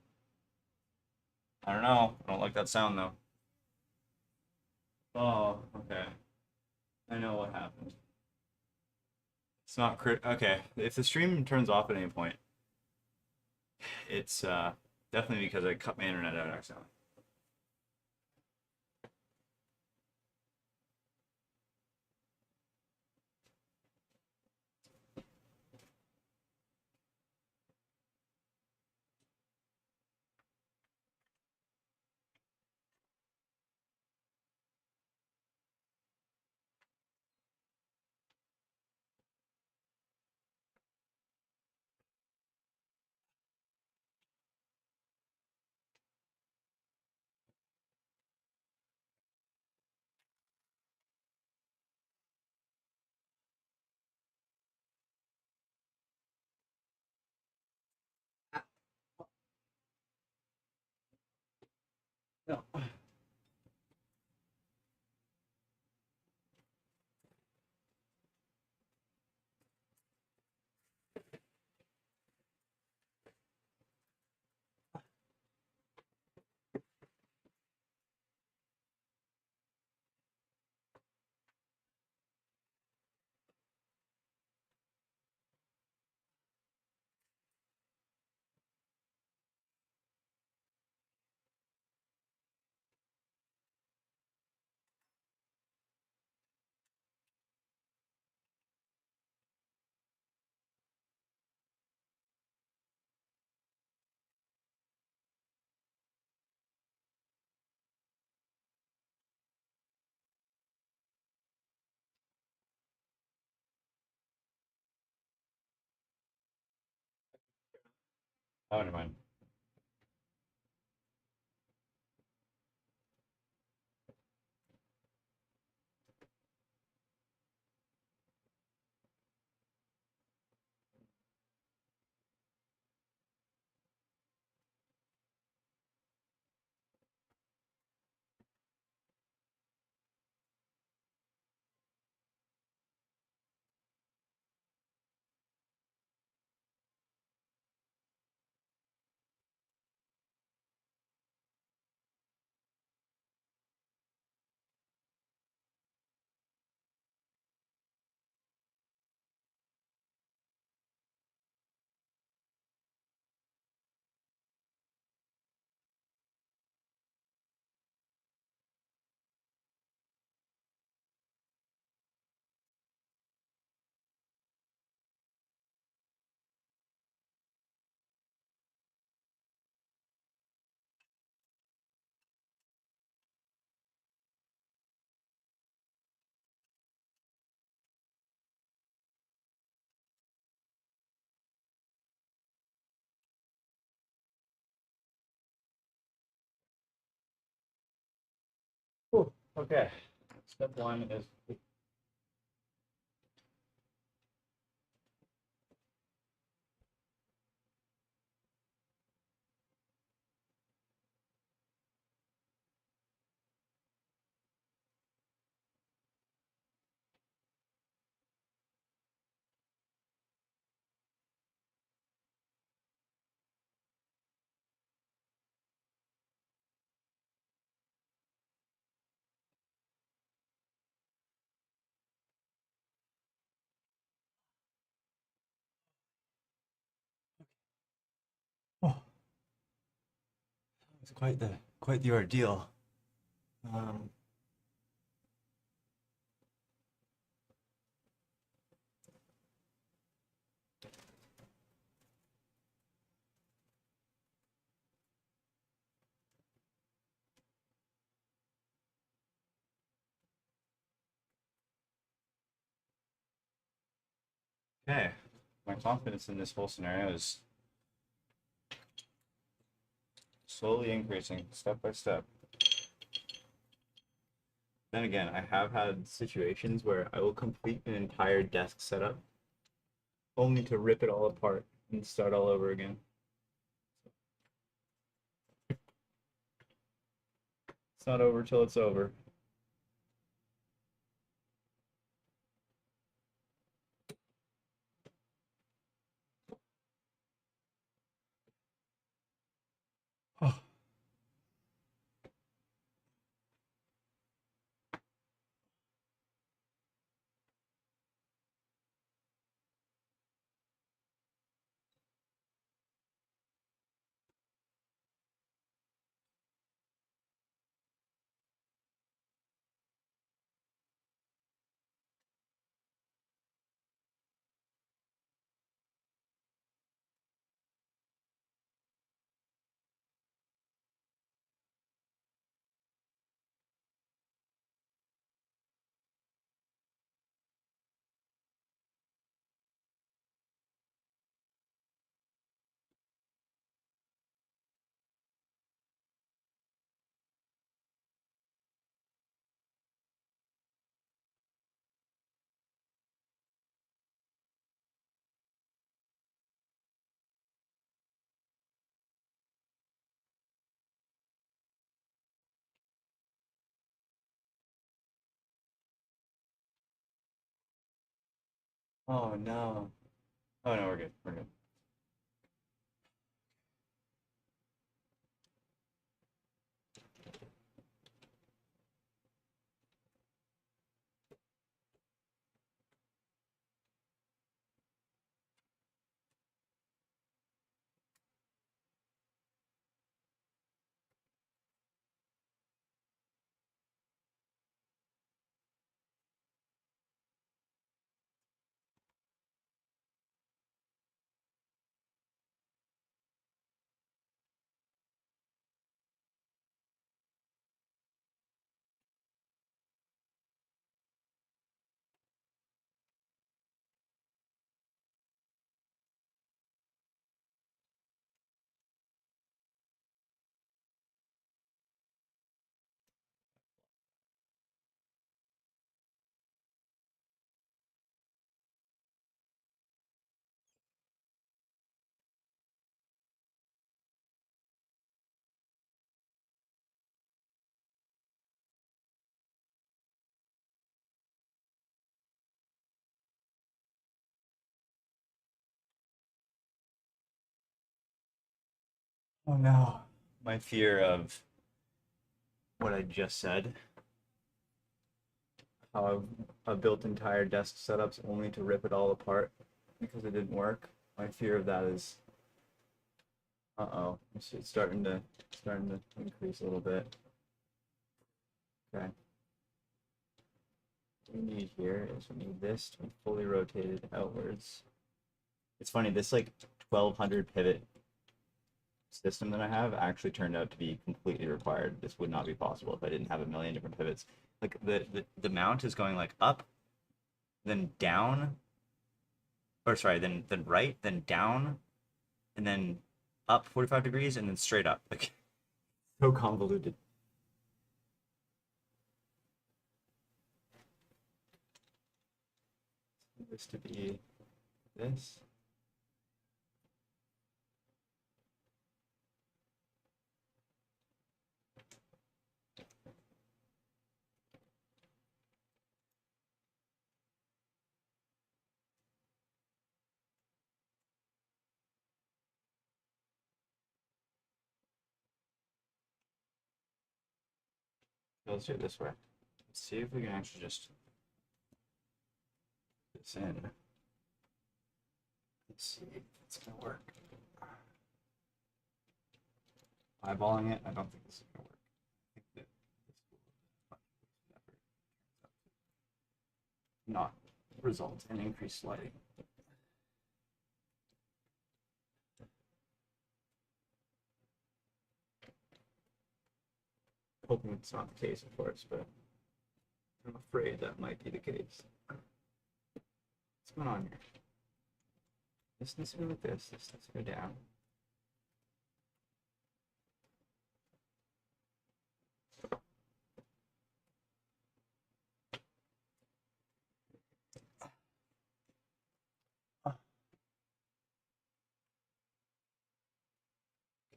I don't know. I don't like that sound though. Oh, okay. I know what happened. It's not okay. If the stream turns off at any point, it's definitely because I cut my internet out accidentally. No. Oh, never mind. Okay, step one is oh, it's quite the ordeal. Um, okay, my confidence in this whole scenario is slowly increasing, step by step. Then again, I have had situations where I will complete an entire desk setup only to rip it all apart and start all over again. It's not over till it's over. Oh, oh no. Oh no, we're good. We're good. Oh no. My fear of what I just said, how I've built entire desk setups only to rip it all apart because it didn't work. My fear of that is, uh-oh, it's starting to increase a little bit. Okay. What we need here is we need this to be fully rotated outwards. It's funny, this like 1200 pivot system that I have actually turned out to be completely required. This would not be possible if I didn't have a million different pivots. Like the mount is going like up, then down, or sorry, then right, then down, and then up 45 degrees, and then straight up. Like so convoluted. this to be this. Let's do it this way. Let's see if we can actually just put this in. Let's see if it's gonna work. Eyeballing it, I don't think this is gonna work. I think that this will much effort not result in increased lighting. Hoping it's not the case, of course, but I'm afraid that might be the case. What's going on here? This needs to go with this. This needs to go down.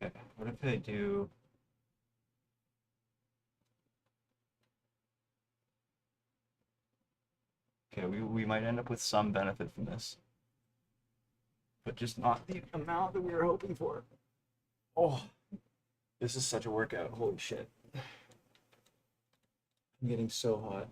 Okay, what if I do... Okay, we might end up with some benefit from this, but just not the amount that we were hoping for. Oh, this is such a workout. Holy shit. I'm getting so hot.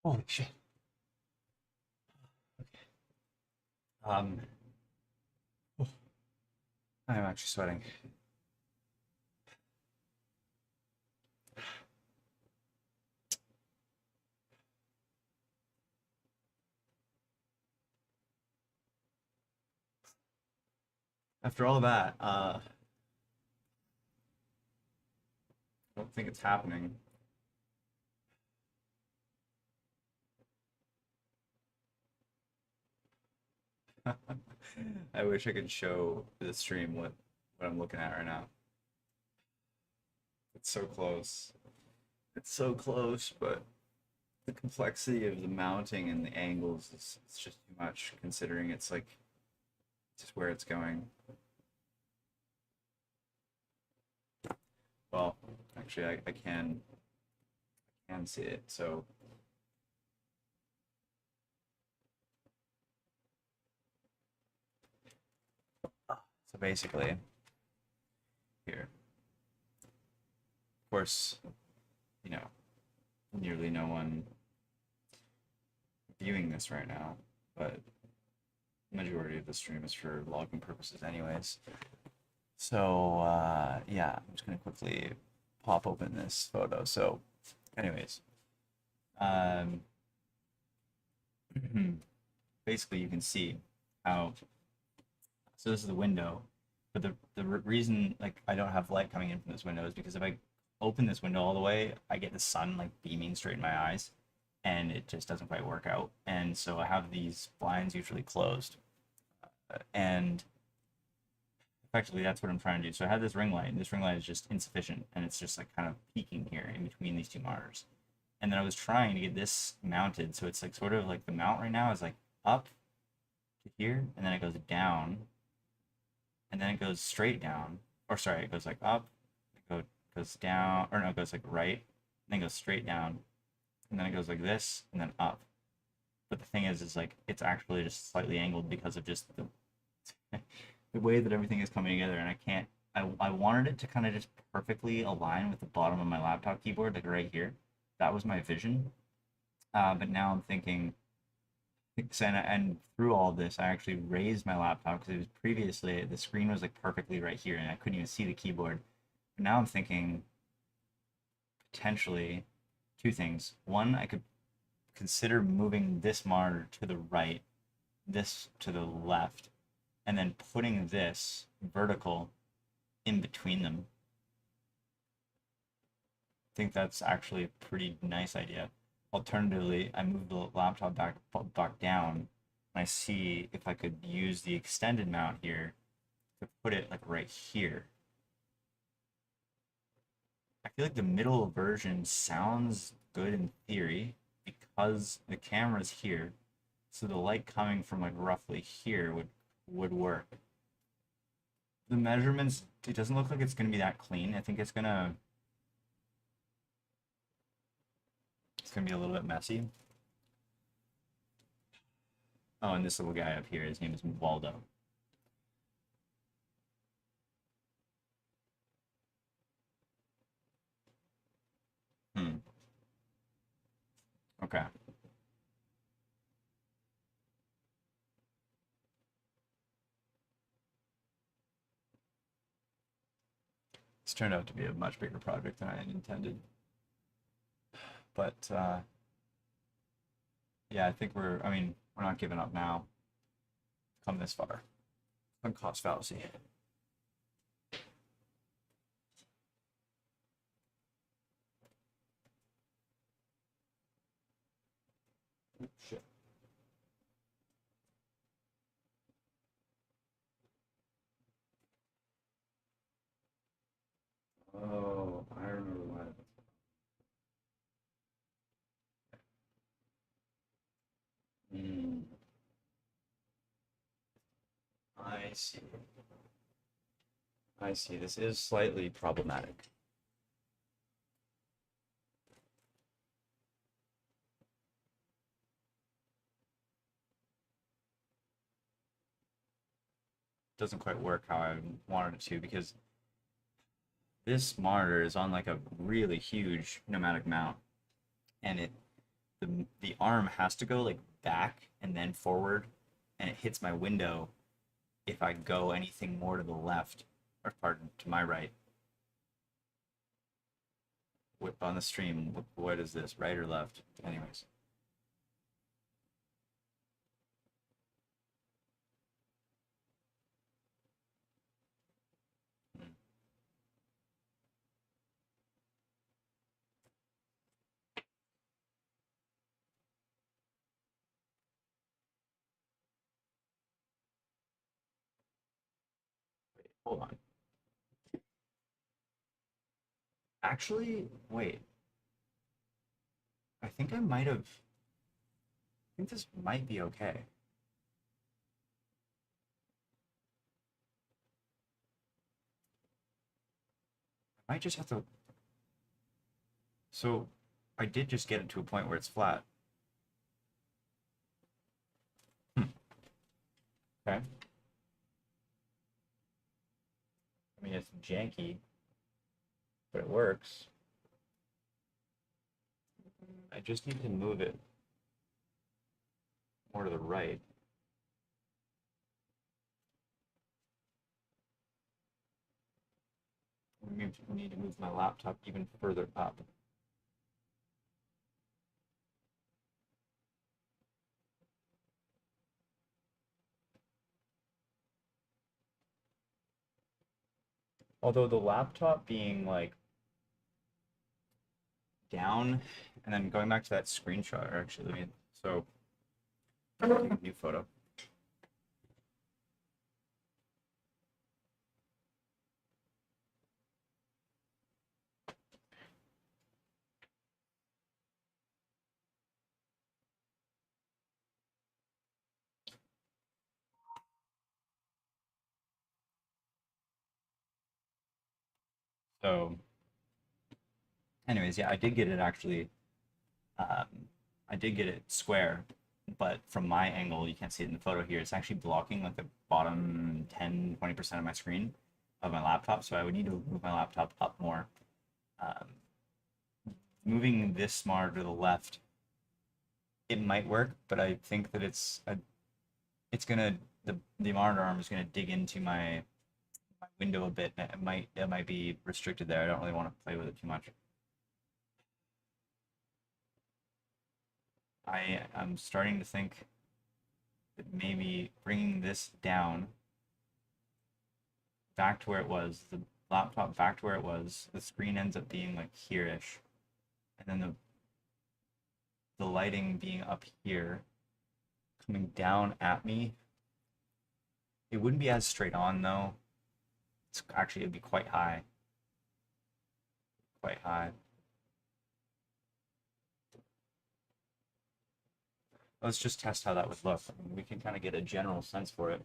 Holy shit. Okay. I'm actually sweating. After all that, I don't think it's happening. I wish I could show the stream what I'm looking at right now. It's so close. It's so close, but the complexity of the mounting and the angles is it's just too much considering it's like just where it's going. Well, actually I can see it, so basically here. Of course, you know, nearly no one viewing this right now, but the majority of the stream is for logging purposes anyways. So yeah, I'm just gonna quickly pop open this photo. So anyways, basically you can see how, so this is the window, but the reason like I don't have light coming in from this window is because if I open this window all the way, I get the sun like beaming straight in my eyes, and it just doesn't quite work out. And so I have these blinds usually closed, and effectively that's what I'm trying to do. So I have this ring light, and this ring light is just insufficient, and it's just like kind of peaking here in between these two monitors. And then I was trying to get this mounted, so it's like sort of like the mount right now is like up to here, and then it goes down, and then it goes straight down. Or sorry, it goes like up, goes down, or no, it goes like right, and then goes straight down, and then it goes like this, and then up. But the thing is like it's actually just slightly angled because of just the the way that everything is coming together, and I can't. I wanted it to kind of just perfectly align with the bottom of my laptop keyboard, like right here. That was my vision. But now I'm thinking, and through all this, I actually raised my laptop because it was previously the screen was like perfectly right here, and I couldn't even see the keyboard. But now I'm thinking potentially two things. One, I could consider moving this monitor to the right, this to the left, and then putting this vertical in between them. I think that's actually a pretty nice idea. Alternatively, I move the laptop back down, and I see if I could use the extended mount here to put it like right here. I feel like the middle version sounds good in theory because the camera's here, so the light coming from like roughly here would work. The measurements, it doesn't look like it's gonna be that clean. I think it's gonna be a little bit messy. Oh, and this little guy up here, his name is Waldo. Okay. It's turned out to be a much bigger project than I had intended. But yeah, I think we're not giving up now. Come this far. On cost fallacy. Shit. Oh, I remember what. I see. I see. This is slightly problematic. Doesn't quite work how I wanted it to because this monitor is on like a really huge pneumatic mount, and the arm has to go like back and then forward, and it hits my window if I go anything more to the left, or pardon, to my right. On the stream, what is this, right or left? Anyways. Wait, hold on. Actually, wait. I think I might have. I think this might be okay. I might just have to. So, I did just get it to a point where it's flat. Okay. I mean, it's janky, but it works. I just need to move it more to the right. I need to move my laptop even further up. Although the laptop being like down and then going back to that screenshot, or actually, let me, so take a new photo. So, anyways, yeah, I did get it actually. I did get it square, but from my angle, you can't see it in the photo here. It's actually blocking like the bottom 10-20% of my screen of my laptop. So I would need to move my laptop up more. Um, Moving this smaller to the left, it might work, but I think that it's gonna the monitor arm is gonna dig into my window a bit. And it might be restricted there. I don't really want to play with it too much. I am starting to think that maybe bringing this down back to where it was, the laptop back to where it was, the screen ends up being like here-ish, and then the lighting being up here, coming down at me. It wouldn't be as straight on though. It's actually it'd be quite high. Quite high. Let's just test how that would look. I mean, we can kind of get a general sense for it.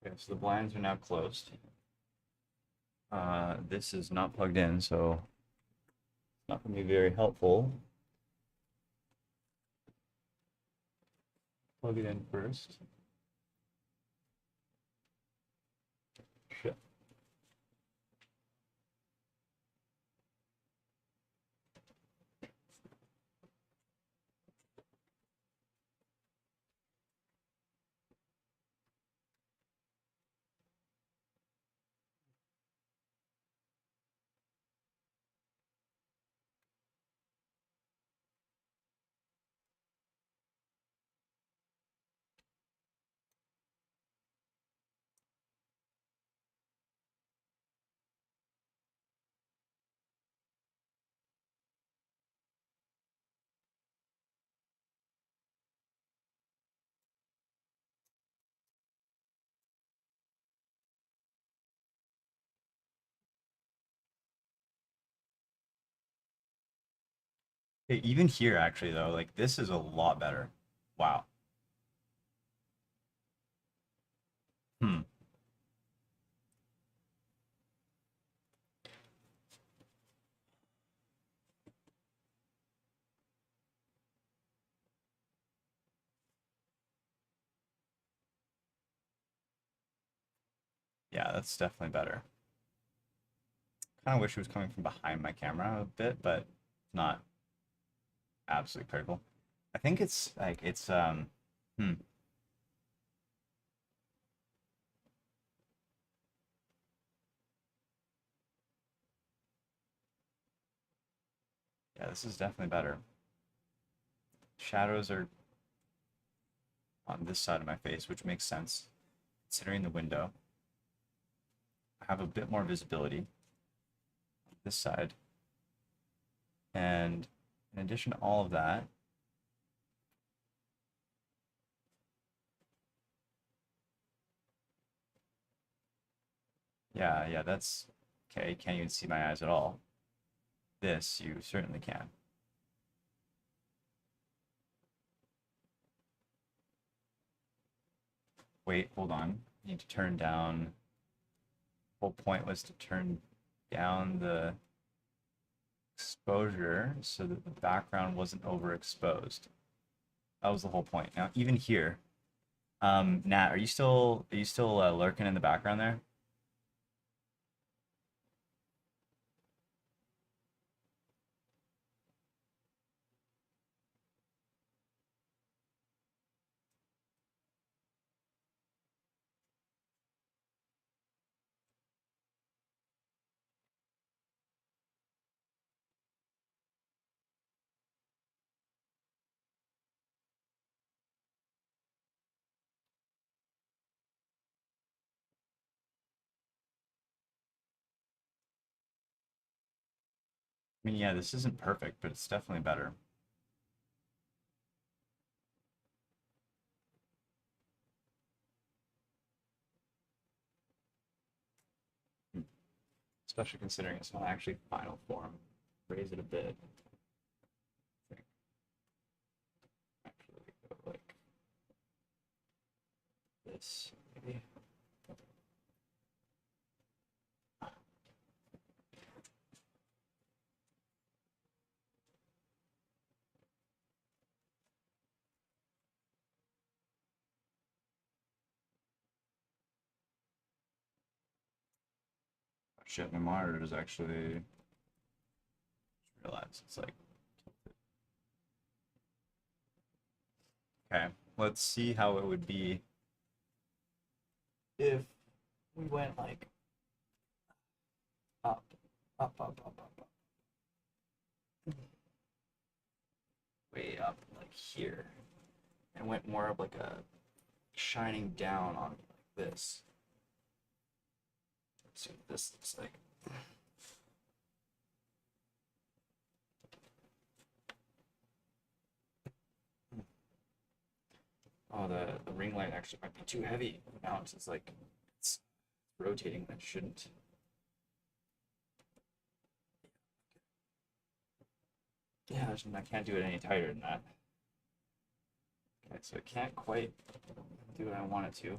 Okay, so the blinds are now closed. This is not plugged in, so it's not going to be very helpful. Plug it in first. Shit. Okay, even here, actually, though, like this is a lot better. Wow. Hmm. Yeah, that's definitely better. Kind of wish it was coming from behind my camera a bit, but not absolutely critical. I think it's like hmm. Yeah, this is definitely better. Shadows are on this side of my face, which makes sense considering the window. I have a bit more visibility on this side. And in addition to all of that, yeah, that's okay. Can't even see my eyes at all. This you certainly can. Wait, hold on. I need to turn down. Whole point was to turn down the exposure so that the background wasn't overexposed. That was the whole point. Now, even here, Nat, are you still lurking in the background there? I mean, yeah, this isn't perfect, but it's definitely better. Hmm. Especially considering it's not actually final form. Raise it a bit. I think actually go like this, maybe. Oh, shit, my monitor is actually just realized it's like okay. Let's see how it would be if we went like up, up, way up like here, and went more of like a shining down on me like this. Let's see what this looks like. Oh, the ring light actually might be too heavy. Now it's just like it's rotating when it shouldn't. Yeah, I can't do it any tighter than that. Okay, so it can't quite do what I want it to.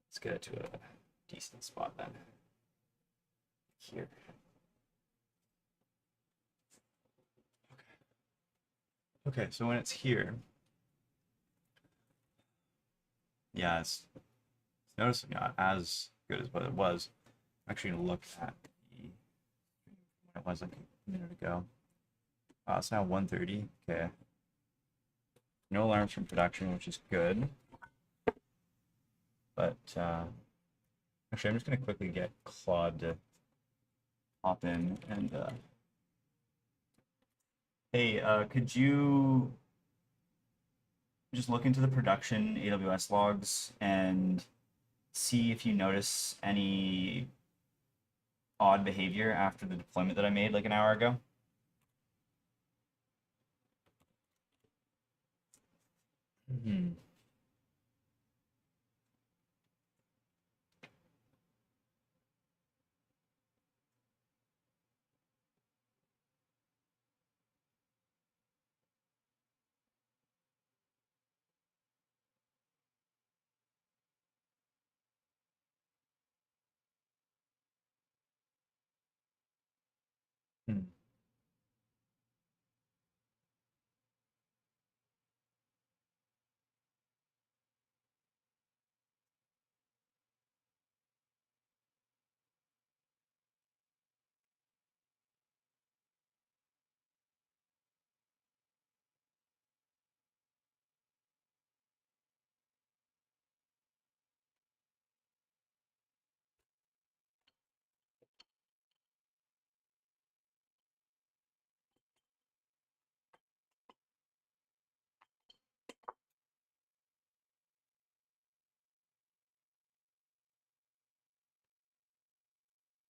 Let's get it to a decent spot then. Here. Okay, so when it's here, yeah, it's noticeably not as good as what it was. I'm actually gonna look at the what it was like a minute ago. It's now 1:30. Okay. No alarms from production, which is good. But actually, I'm just gonna quickly get Claude to hop in and hey, could you just look into the production AWS logs and see if you notice any odd behavior after the deployment that I made like an hour ago? Hmm. Hmm.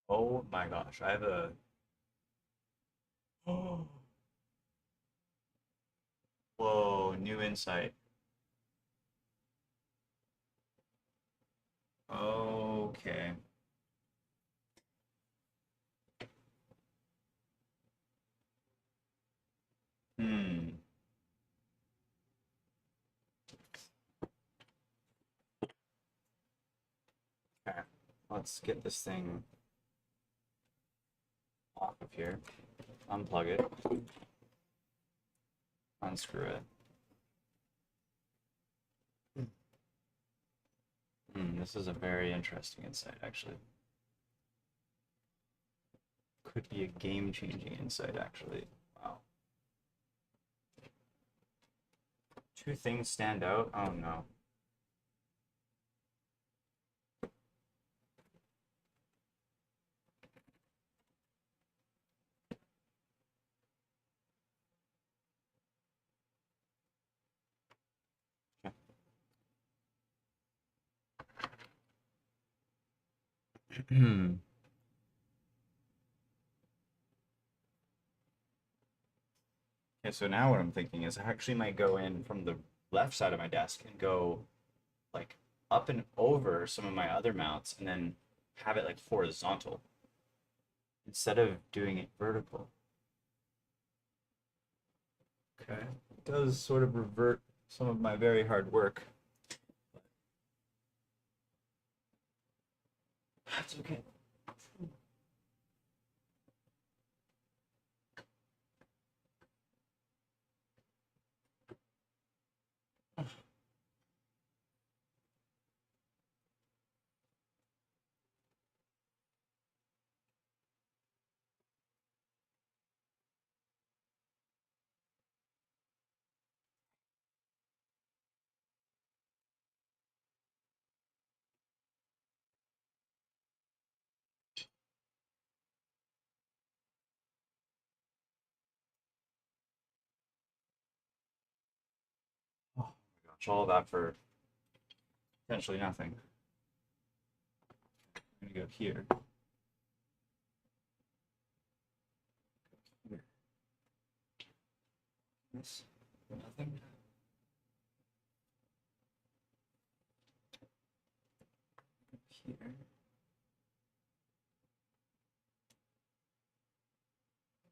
Oh my gosh, I have a. Oh, whoa, new insight. Okay. Hmm. Okay. Let's get this thing off of here. Unplug it. Unscrew it. This is a very interesting insight, actually. Could be a game-changing insight, actually. Wow. Two things stand out. Oh no. Okay. Okay, so now what I'm thinking is I actually might go in from the left side of my desk and go like up and over some of my other mounts and then have it like horizontal instead of doing it vertical. Okay. It does sort of revert some of my very hard work. That's okay. Oh my gosh, all of that for potentially nothing. I'm gonna go here. Here. This. Nothing. Here.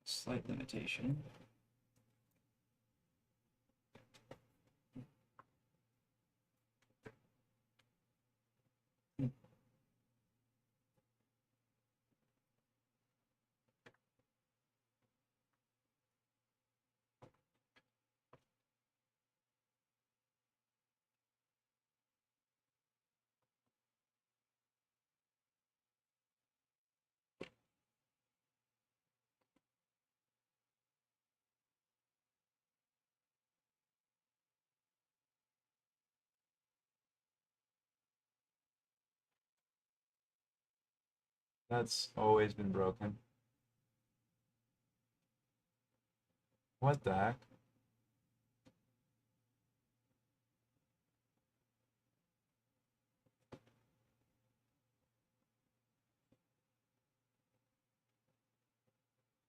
Slight limitation. That's always been broken. What the heck?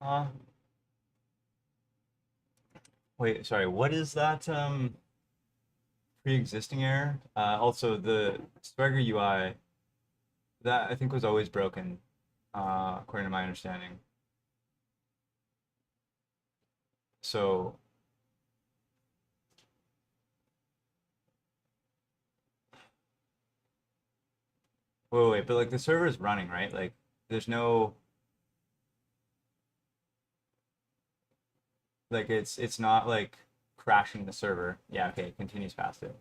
Uh, Wait, sorry, what is that pre-existing error? Also the Swagger UI that I think was always broken, according to my understanding. So wait, but like the server is running, right? Like there's no like it's not like crashing the server. Yeah, okay, it continues past it.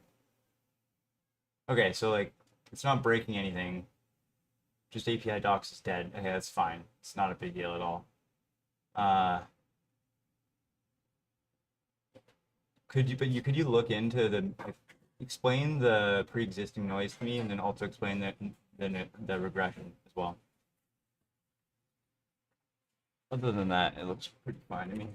Okay, so like it's not breaking anything. Just API docs is dead. Okay, that's fine. It's not a big deal at all. Uh, could you look into the explain the pre-existing noise to me, and then also explain the regression as well. Other than that, it looks pretty fine to me.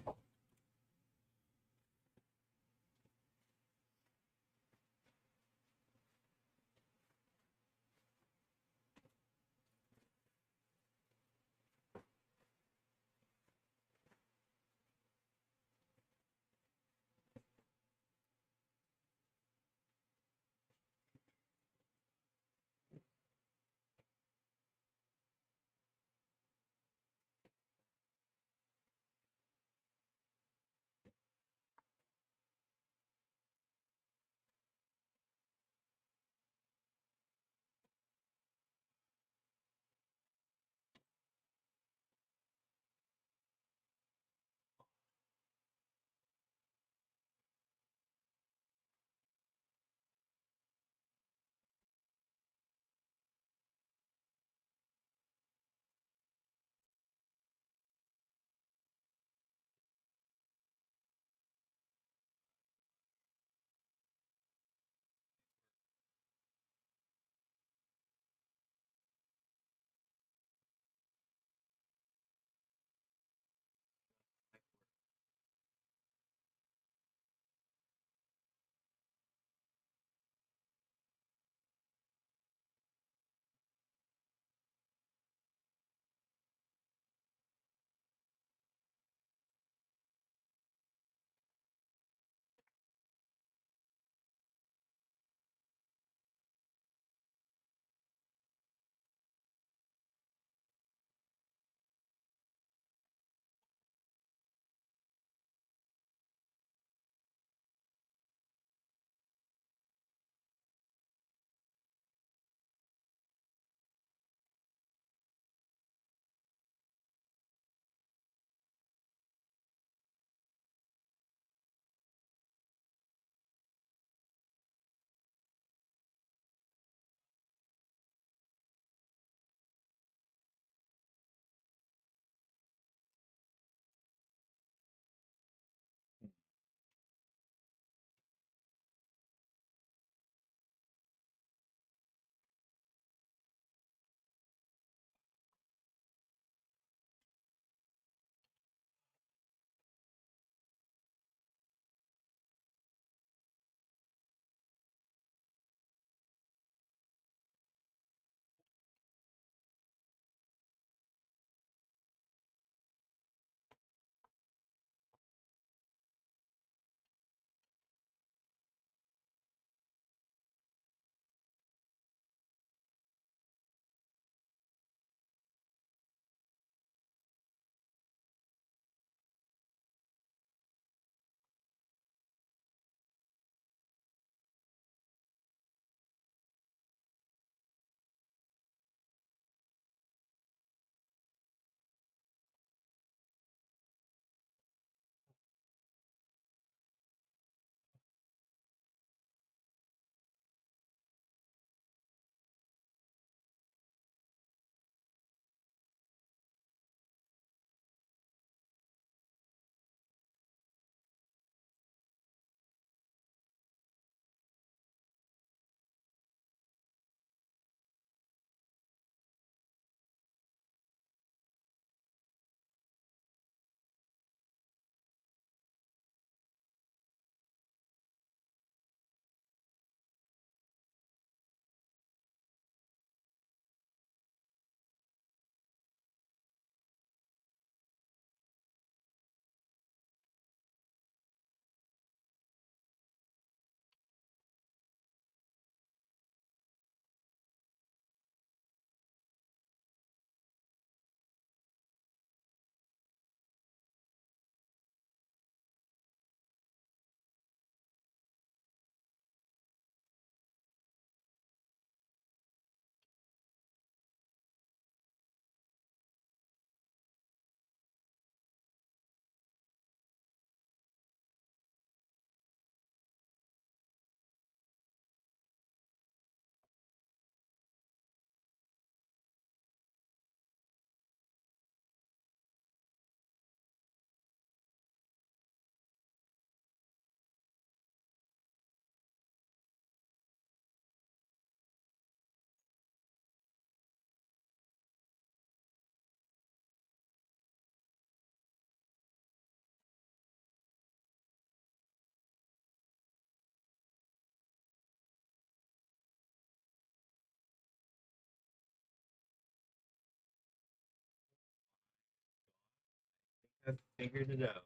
I've figured it out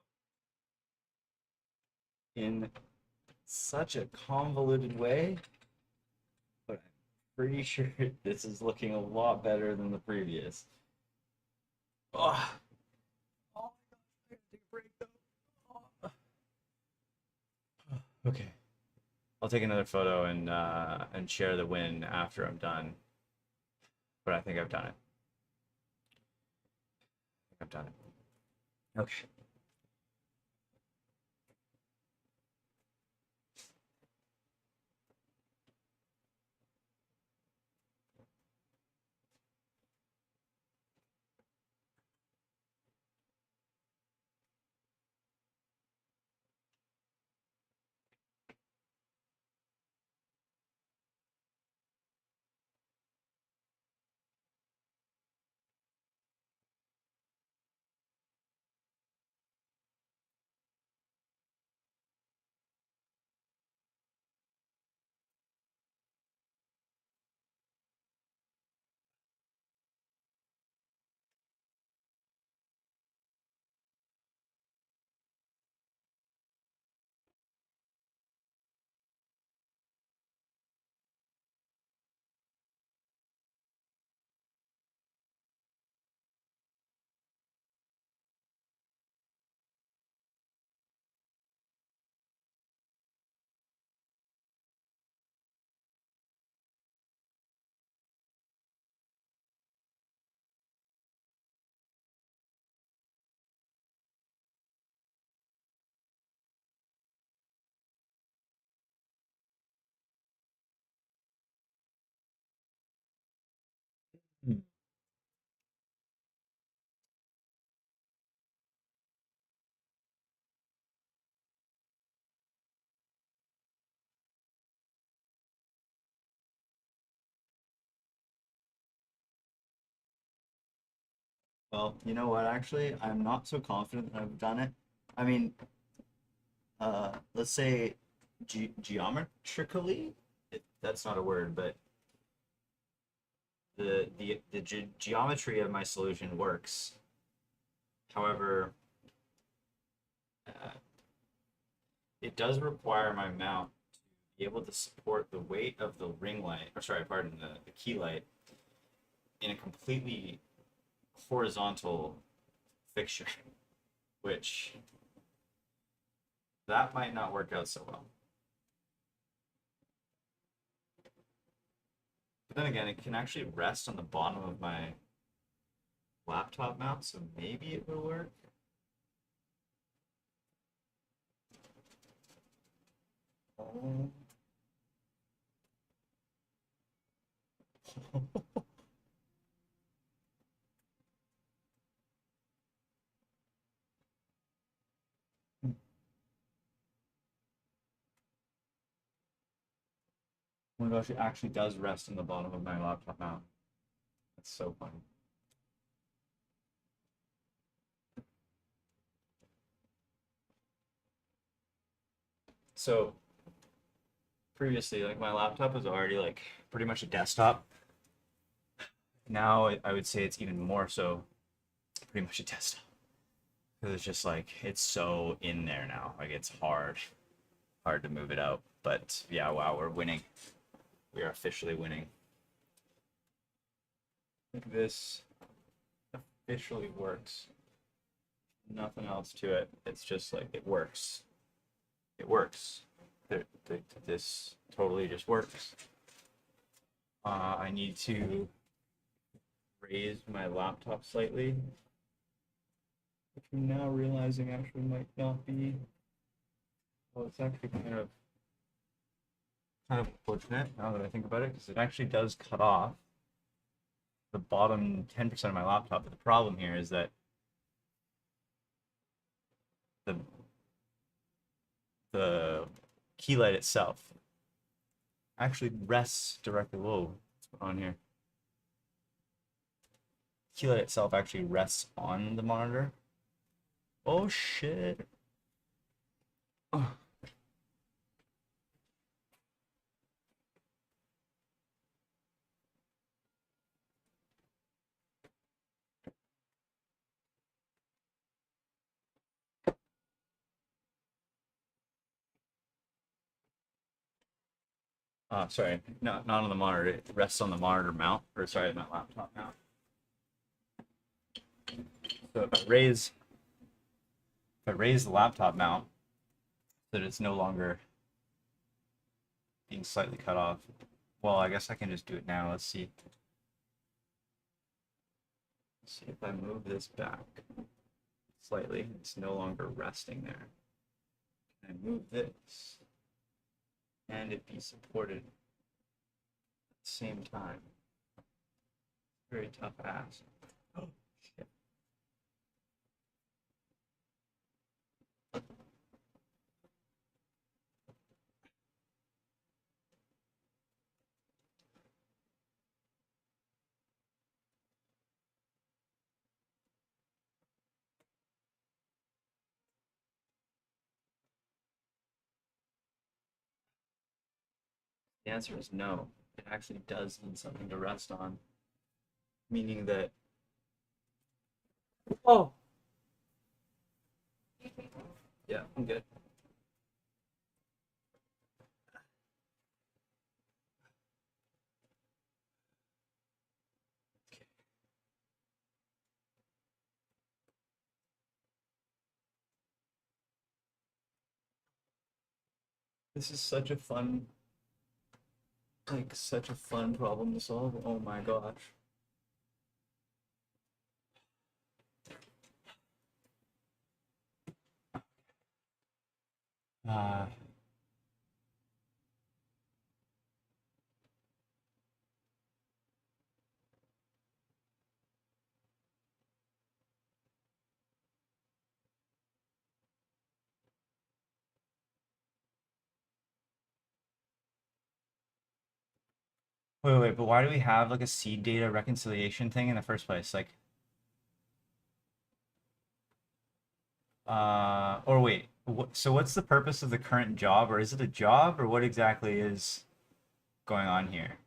in such a convoluted way, but I'm pretty sure this is looking a lot better than the previous. Oh, oh my gosh, I gotta take a break though. Oh. Okay. I'll take another photo and share the win after I'm done. But I think I've done it. I've done it. Okay. Hmm. Well, you know what, actually, I'm not so confident that I've done it. I mean, let's say geometrically, that's not a word, but the geometry of my solution works. However, uh, it does require my mount to be able to support the weight of the ring light, or sorry, pardon, the key light in a completely horizontal fixture, which that might not work out so well. But then again, it can actually rest on the bottom of my laptop mount, so maybe it will work. Oh. Oh my gosh, it actually does rest on the bottom of my laptop mount. That's so funny. So previously, like my laptop was already like pretty much a desktop. Now I would say it's even more so pretty much a desktop. Because it's just like it's so in there now. Like it's hard to move it out. But yeah, wow, we're winning. We are officially winning. Like this officially works. Nothing else to it. It's just like it works. It works. This totally just works. I need to raise my laptop slightly, which I'm now realizing actually might not be. Well, it's actually kind of fortunate now that I think about it, because it actually does cut off the bottom 10% of my laptop. But the problem here is that the the key light itself actually rests directly. Whoa, what's going on here? Key light itself actually rests on the monitor. Oh shit. Oh. Sorry, not on the monitor. It rests on the monitor mount, or sorry, my laptop mount. So if I raise the laptop mount so that it's no longer being slightly cut off. Well, I guess I can just do it now. Let's see. Let's see if I move this back slightly. It's no longer resting there. Can I move this and it be supported at the same time? Very tough ask. Oh, shit. The answer is no. It actually does need something to rest on, meaning that. Oh, yeah, I'm good. This is such a fun, such a fun problem to solve. Oh my gosh. Uh, wait, but why do we have like a seed data reconciliation thing in the first place? Like, or wait, so what's the purpose of the current job, or is it a job, or what exactly is going on here?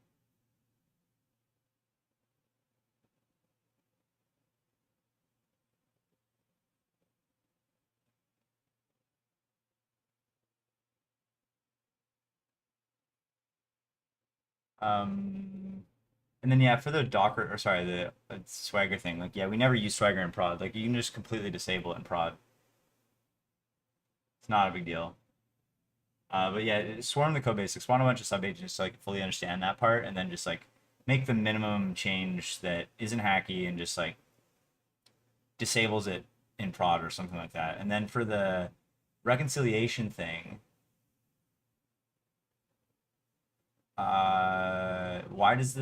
And then yeah, for the Docker, or sorry, the Swagger thing, like yeah, we never use Swagger in prod. Like you can just completely disable it in prod. It's not a big deal. But yeah, swarm the code base, spawn a bunch of sub agents to like fully understand that part, and then just like make the minimum change that isn't hacky and just like disables it in prod or something like that. And then for the reconciliation thing, why does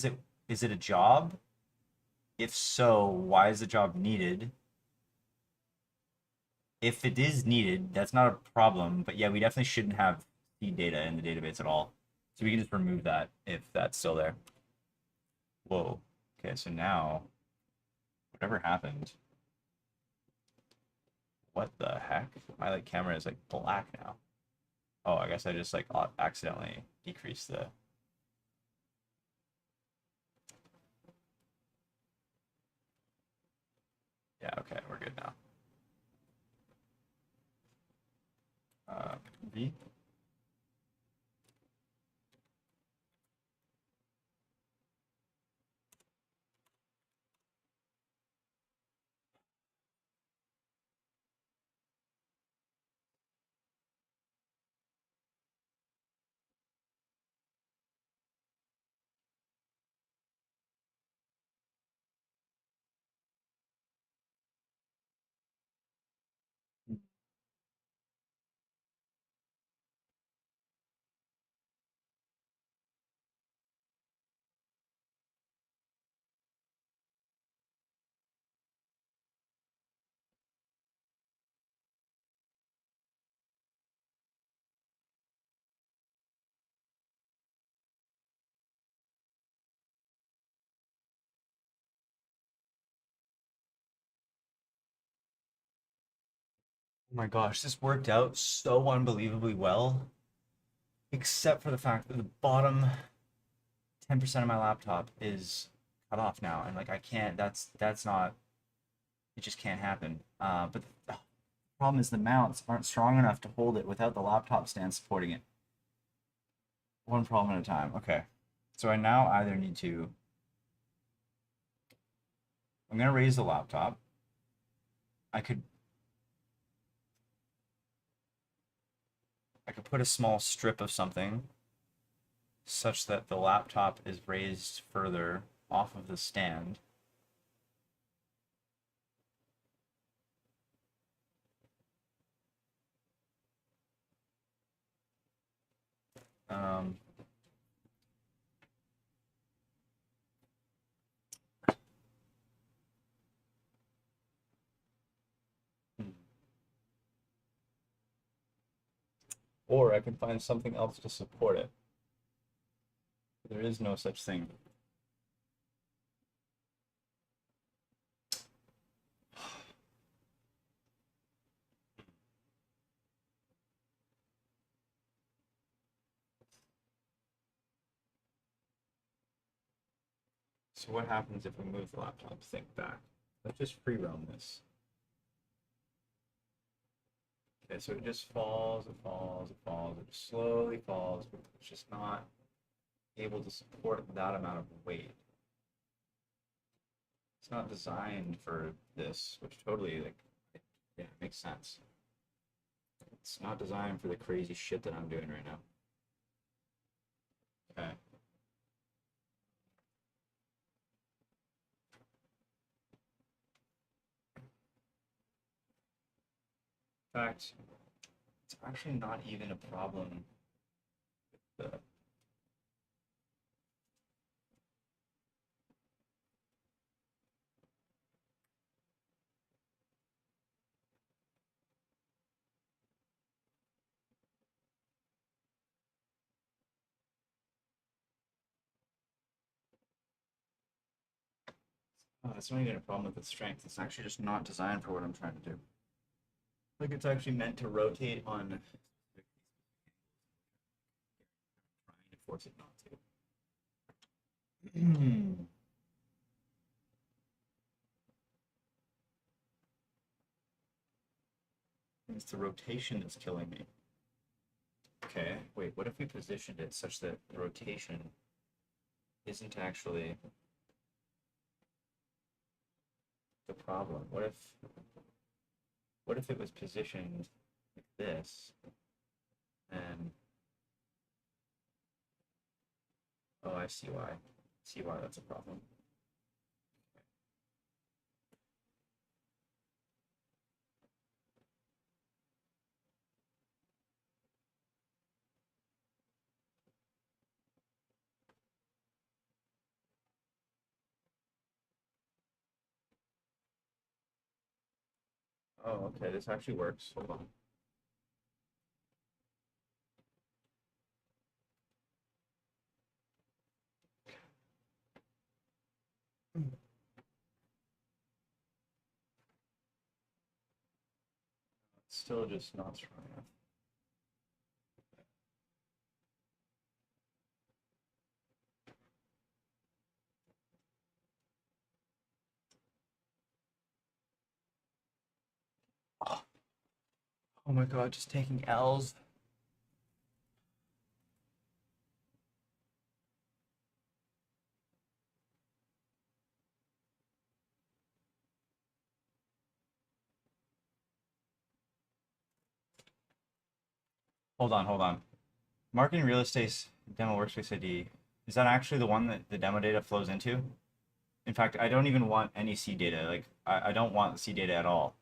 it is it a job? If so, why is the job needed? If it is needed, that's not a problem. But yeah, we definitely shouldn't have seed data in the database at all. So we can just remove that if that's still there. Whoa. Okay, so now whatever happened. What the heck? My like camera is like black now. Oh, I guess I just like accidentally decreased the. Yeah, okay, we're good now. V. Oh my gosh, this worked out so unbelievably well, except for the fact that the bottom 10% of my laptop is cut off now, and like I can't. That's not. It just can't happen. But the problem is the mounts aren't strong enough to hold it without the laptop stand supporting it. one problem at a time. Okay. So I now either need to, I'm going to raise the laptop. I could put a small strip of something such that the laptop is raised further off of the stand. Um, or I can find something else to support it. There is no such thing. So what happens if we move the laptop thing back? Let's just free roam this. Okay, so it just falls, it falls, it falls, it just slowly falls, but it's just not able to support that amount of weight. It's not designed for this, which totally like, yeah, it makes sense. It's not designed for the crazy shit that I'm doing right now. Okay. In fact, it's actually not even a problem with the oh, that's not even a problem with its strength. It's actually just not designed for what I'm trying to do. Like it's actually meant to rotate on trying to force it not to. It's the rotation that's killing me. Okay, wait, what if we positioned it such that the rotation isn't actually the problem? What if it was positioned like this and oh, I see why. See why that's a problem. Oh, okay, this actually works. Hold on. It's still just not strong enough. Oh my god, just taking L's. Hold on, hold on. Marketing real estate demo workspace ID. Is that actually the one that the demo data flows into? In fact, I don't even want any C data. Like, I don't want the C data at all.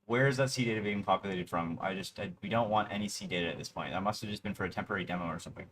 Where is that C data being populated from? We don't want any C data at this point. That must have just been for a temporary demo or something.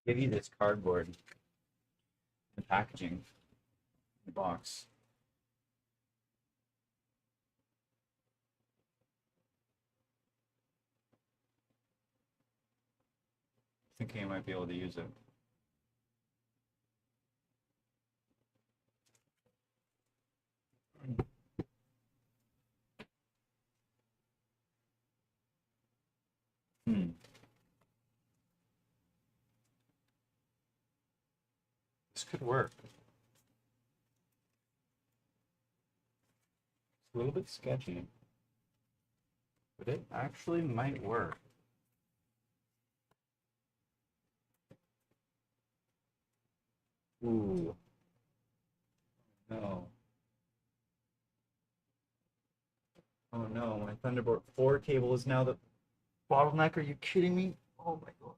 give you this cardboard, the packaging, the box. Thinking I might be able to use it. This could work. It's a little bit sketchy, but it actually might work. Ooh. No. Oh no, my Thunderbolt 4 cable is now the bottleneck. Are you kidding me? Oh my god.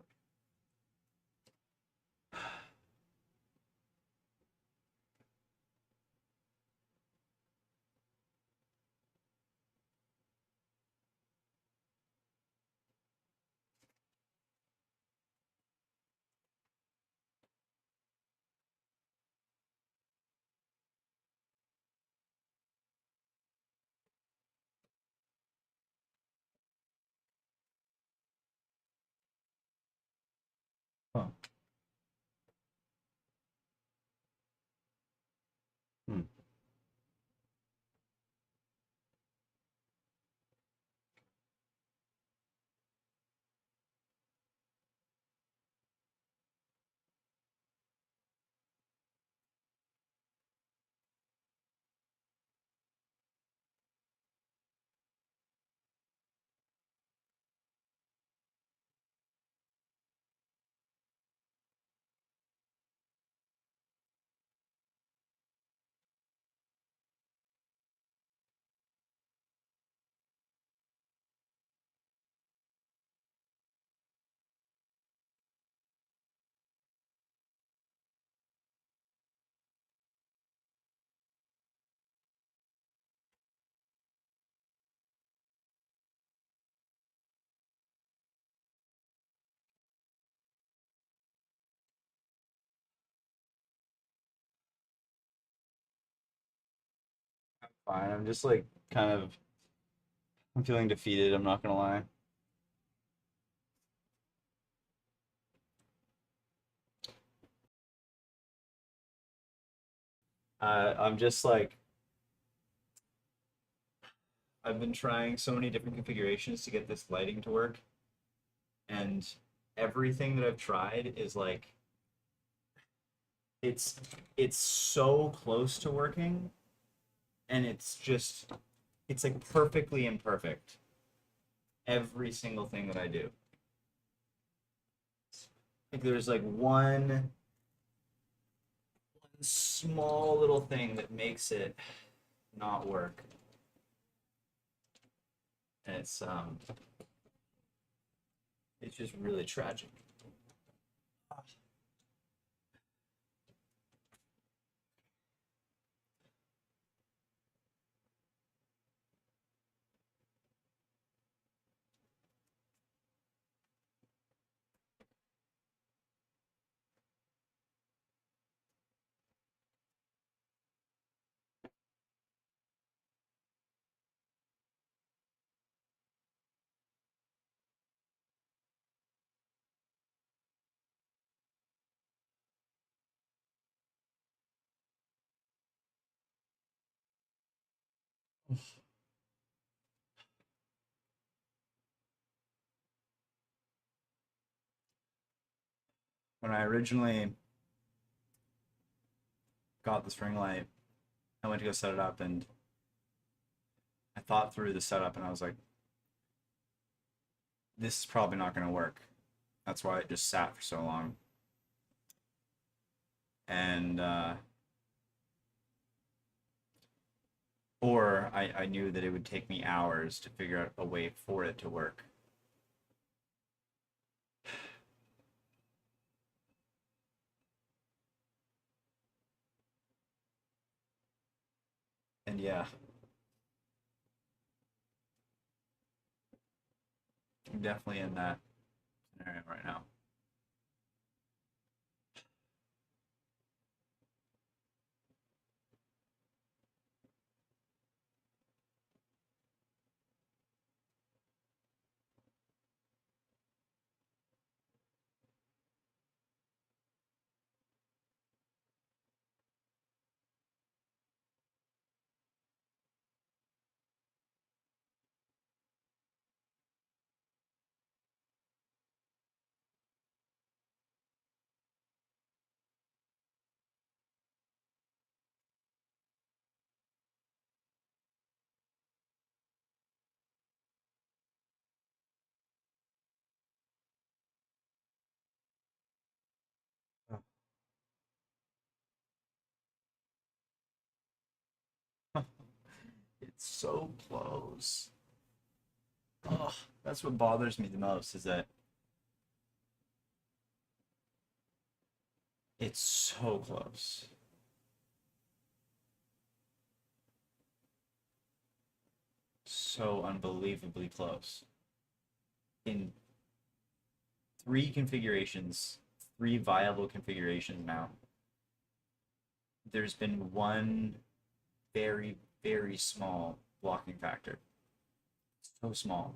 Huh. Hmm. Fine. I'm just like kind of I'm feeling defeated, I'm not gonna lie. I'm just like I've been trying so many different configurations to get this lighting to work, and everything that I've tried is like it's it's so close to working, and it's like perfectly imperfect. Every single thing that I do. Like there's like one small little thing that makes it not work. And it's just really tragic. When I originally got this ring light, I went to go set it up, and I thought through the setup, and I was like, this is probably not going to work. That's why it just sat for so long. And or I knew that it would take me hours to figure out a way for it to work. And yeah, I'm definitely in that scenario right now. So close. Oh, that's what bothers me the most is that it's so close. So unbelievably close. In three configurations, three viable configurations now, there's been one very, very small blocking factor. So small.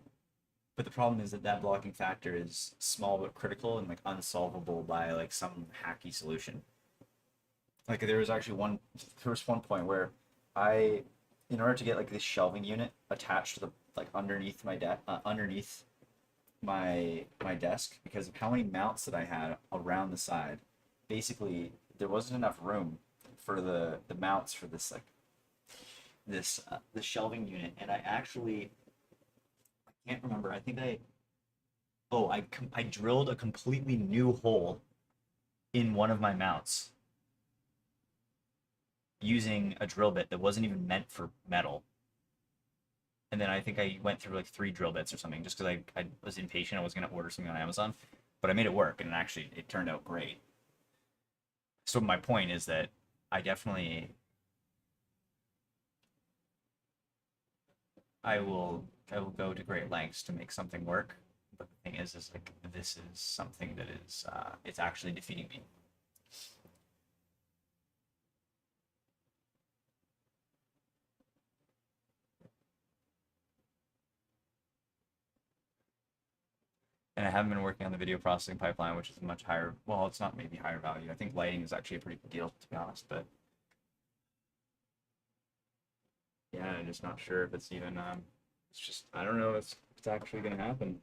But the problem is that that blocking factor is small but critical and like unsolvable by like some hacky solution. Like there was one point where I, in order to get like this shelving unit attached to the like underneath my desk because of how many mounts that I had around the side, basically there wasn't enough room for the mounts for this like the shelving unit, and I can't remember. I think I drilled a completely new hole in one of my mounts using a drill bit that wasn't even meant for metal. And then I think I went through like three drill bits or something just because I was impatient. I was going to order something on Amazon, but I made it work and actually it turned out great. So my point is that I definitely I will go to great lengths to make something work. But the thing is like this is something that is it's actually defeating me. And I haven't been working on the video processing pipeline, which is much higher. Well, it's not maybe higher value. I think lighting is actually a pretty big deal, to be honest. But yeah, I'm just not sure if it's even. It's just I don't know if it's actually going to happen.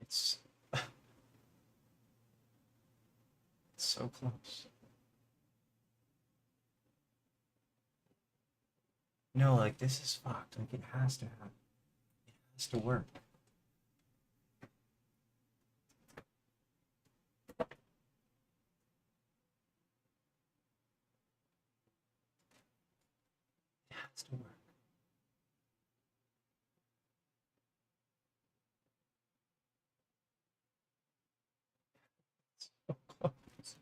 It's it's so close. No, like this is fucked. Like it has to happen. It has to work. It has to work. So close.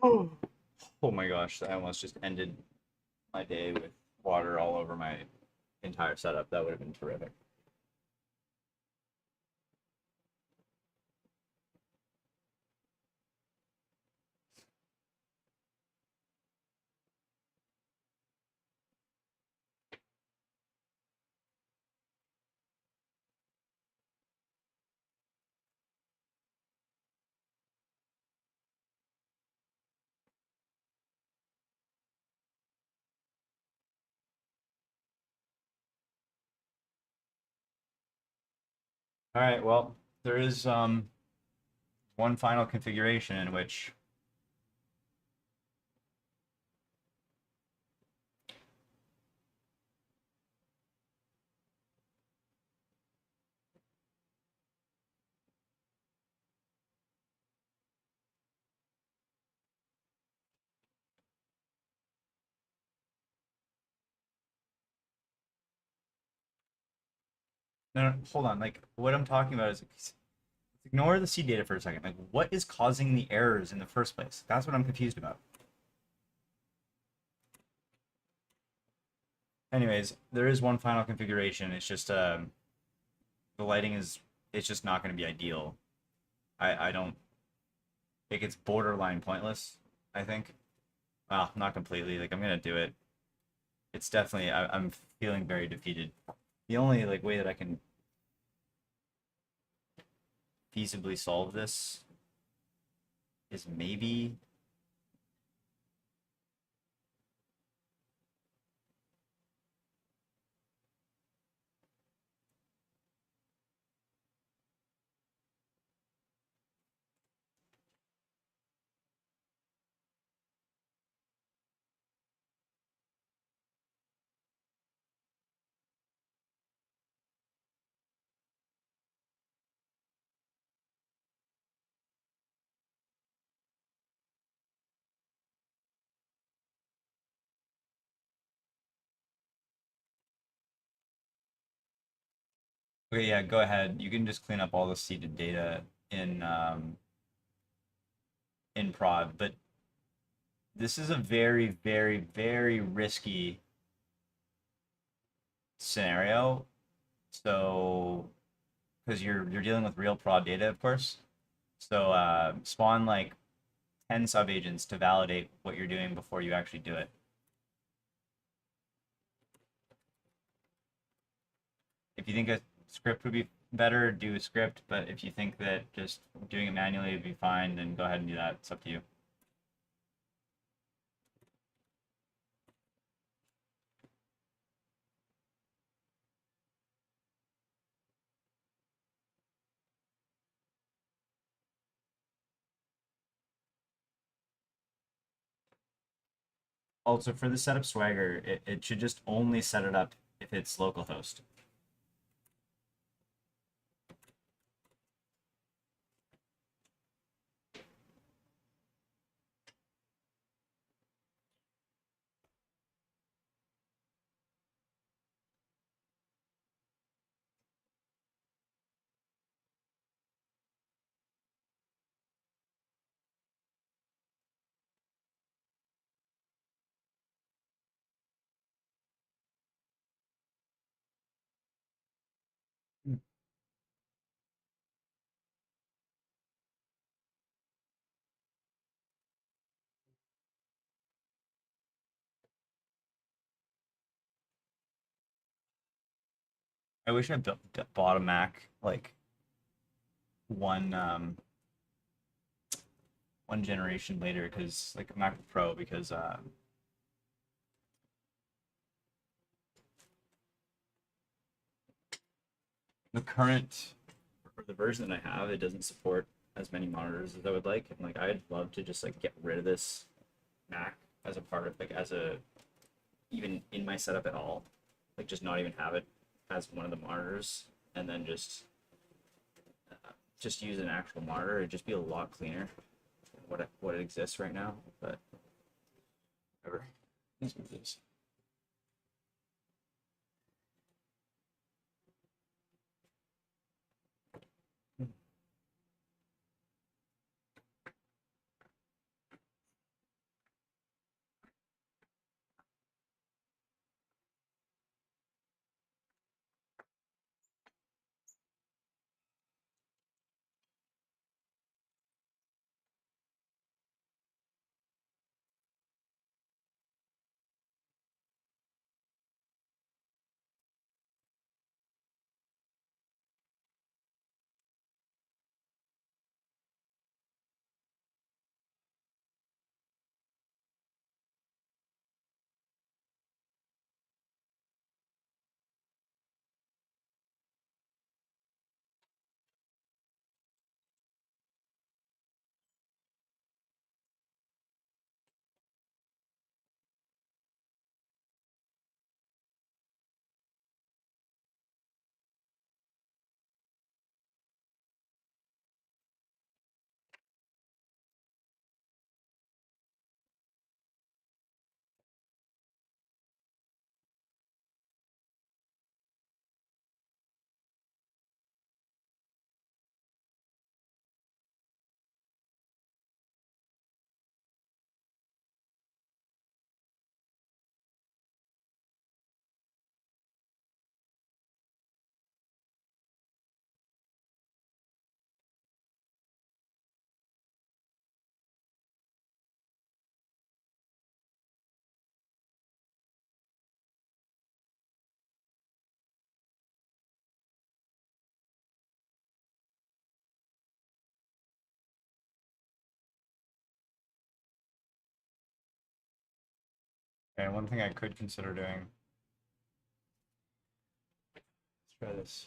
Oh. Oh my gosh! I almost just ended my day with water all over my entire setup. That would have been terrific. All right. Well, there is one final configuration in which no, no, hold on. Like what I'm talking about is ignore the C data for a second. Like what is causing the errors in the first place? That's what I'm confused about. Anyways, there is one final configuration. It's just the lighting is it's just not going to be ideal. I don't think it's borderline pointless. I think. Well, not completely. Like I'm gonna do it. It's definitely I'm feeling very defeated. The only like way that I can feasibly solve this is maybe okay. Yeah, go ahead. You can just clean up all the seeded data in prod, but this is a very, very, very risky scenario. So, because you're dealing with real prod data, of course. So spawn like 10 subagents to validate what you're doing before you actually do it. If you think a script would be better, do a script. But if you think that just doing it manually would be fine, then go ahead and do that. It's up to you. Also, for the setup swagger, it should just only set it up if it's localhost. I wish I bought a Mac like one one generation later, because like a MacBook Pro, because the current or the version that I have, it doesn't support as many monitors as I would like. And like I'd love to just like get rid of this Mac as a part of like as a even in my setup at all. Like just not even have it as one of the monitors, and then just use an actual monitor. It'd just be a lot cleaner than what it exists right now. But whatever. That's what it is. Okay, one thing I could consider doing. Let's try this.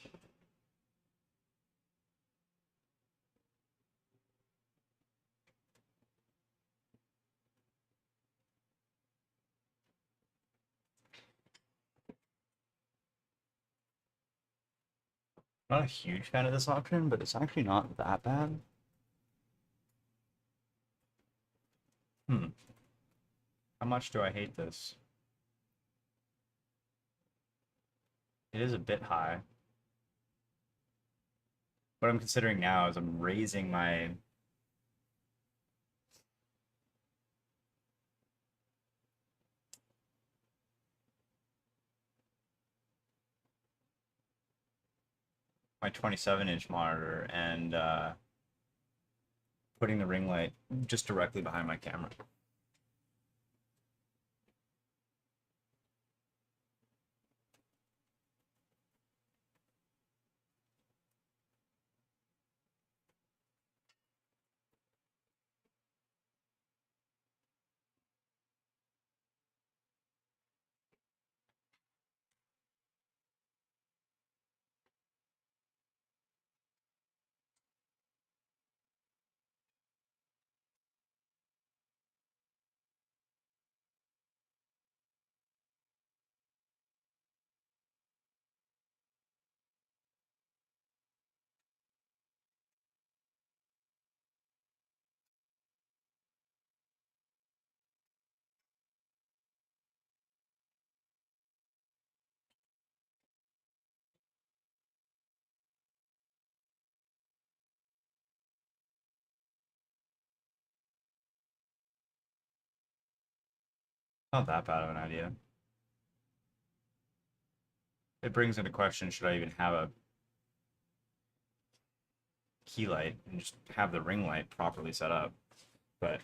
Not a huge fan of this option, but it's actually not that bad. Hmm. How much do I hate this? It is a bit high. What I'm considering now is I'm raising my 27-inch monitor and putting the ring light just directly behind my camera. Not that bad of an idea. It brings into question, should I even have a key light and just have the ring light properly set up? But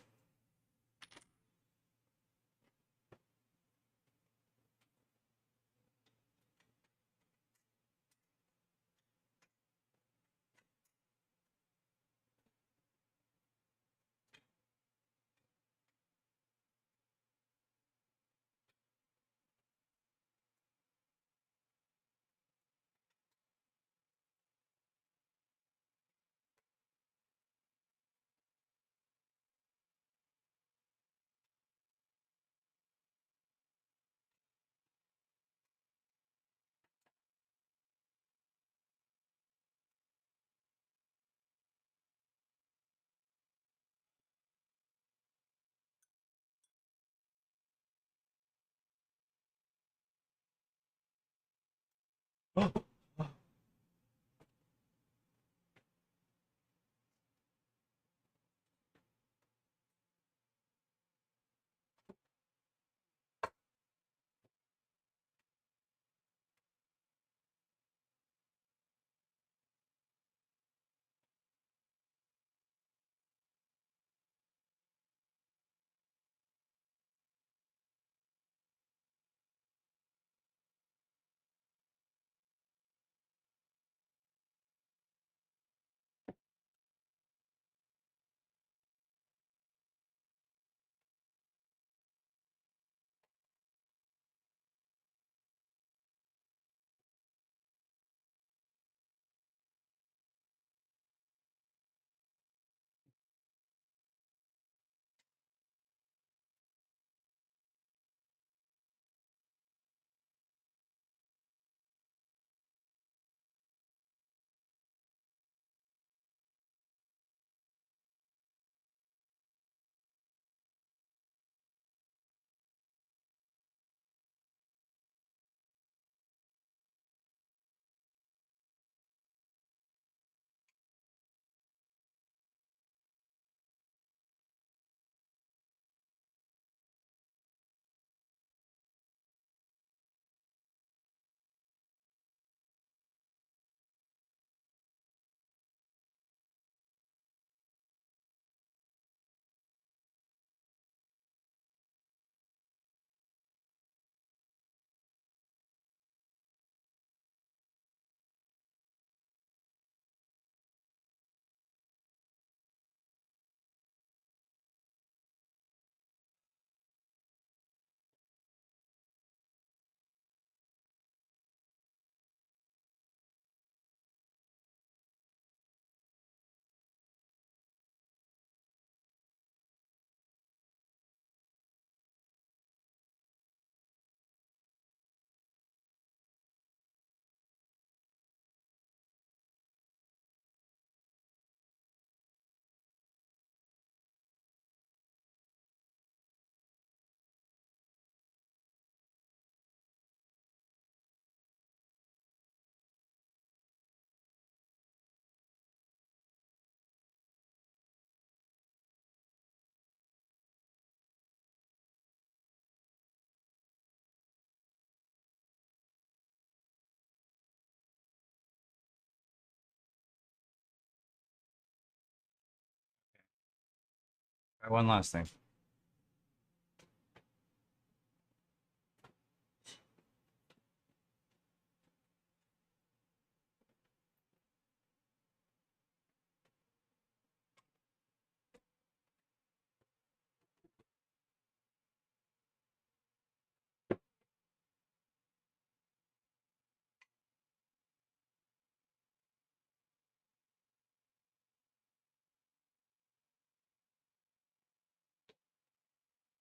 One last thing.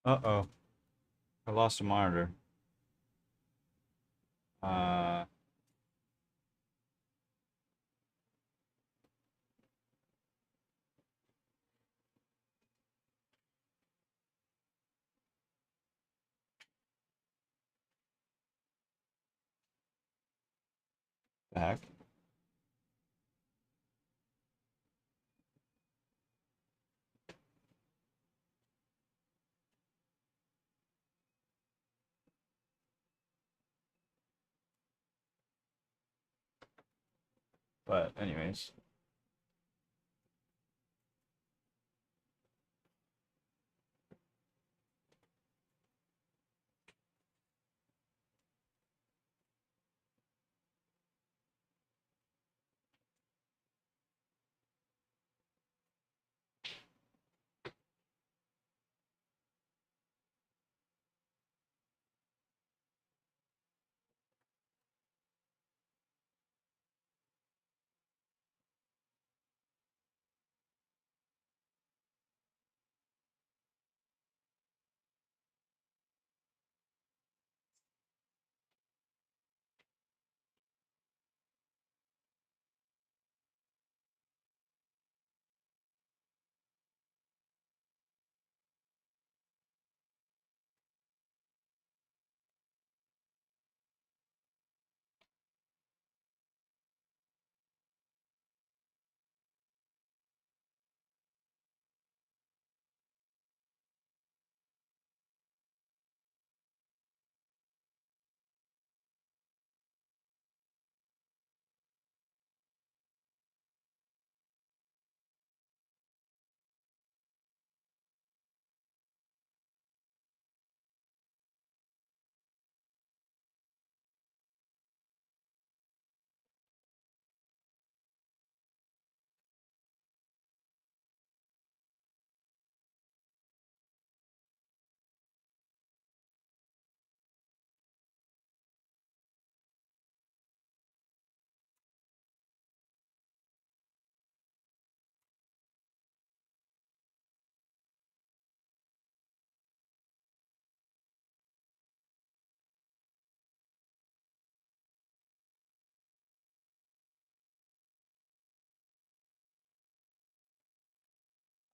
Uh-oh. I lost a monitor. Uh, the heck? But anyways.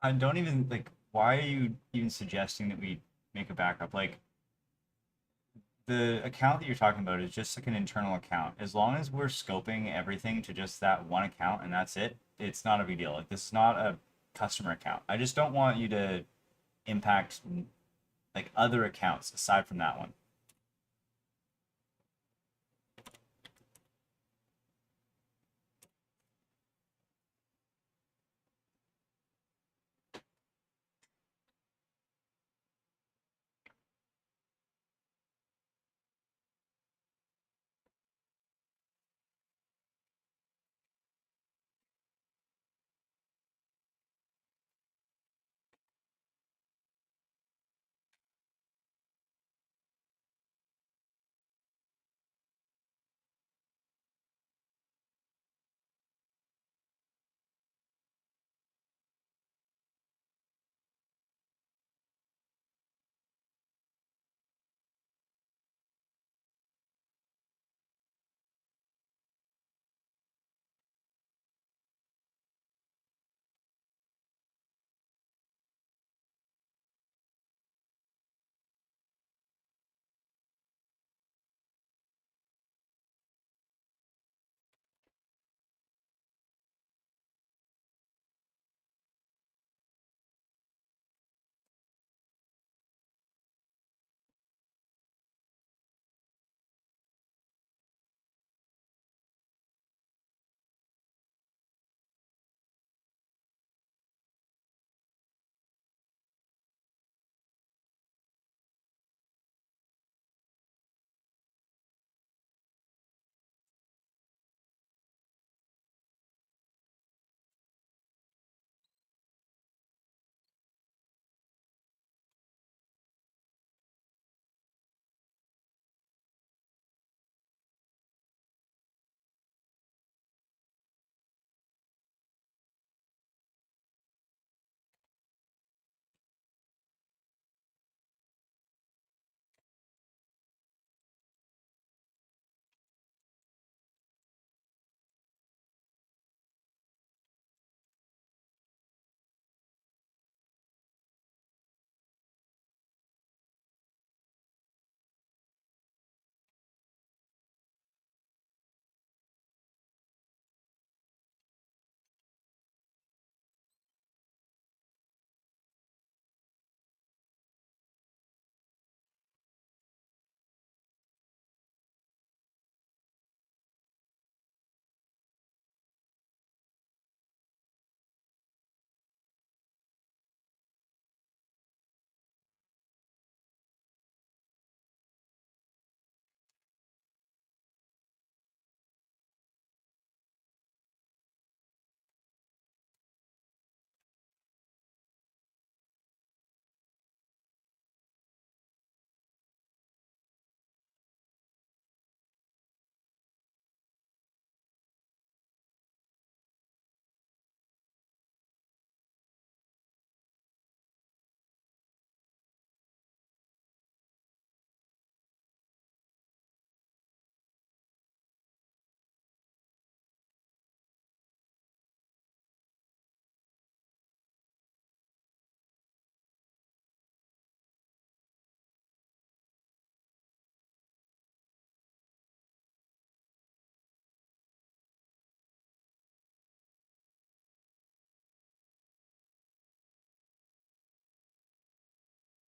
I don't even like why are you even suggesting that we make a backup? Like the account that you're talking about is just like an internal account. As long as we're scoping everything to just that one account and that's it, it's not a big deal. Like this is not a customer account. I just don't want you to impact like other accounts aside from that one.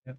Yep.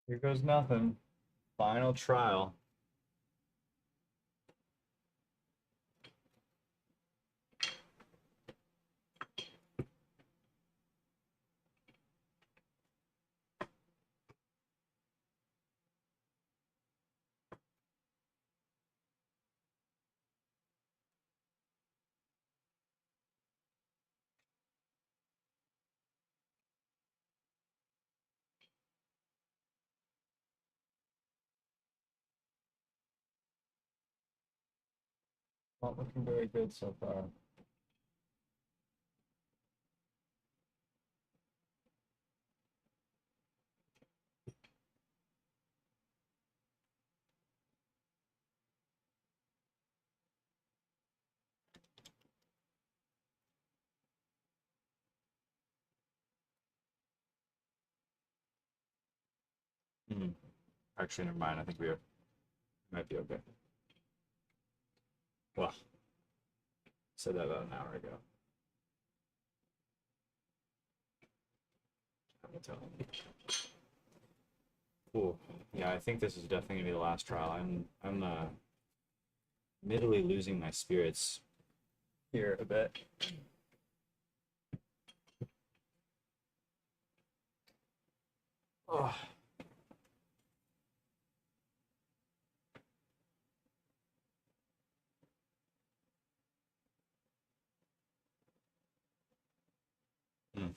Here goes nothing. Final trial. Not looking very good so far. Mm. Actually, never mind. I think we might be okay. Well, said that about an hour ago. I will tell. Ooh, yeah, I think this is definitely gonna be the last trial. I'm admittedly losing my spirits here a bit. Oh. Mm.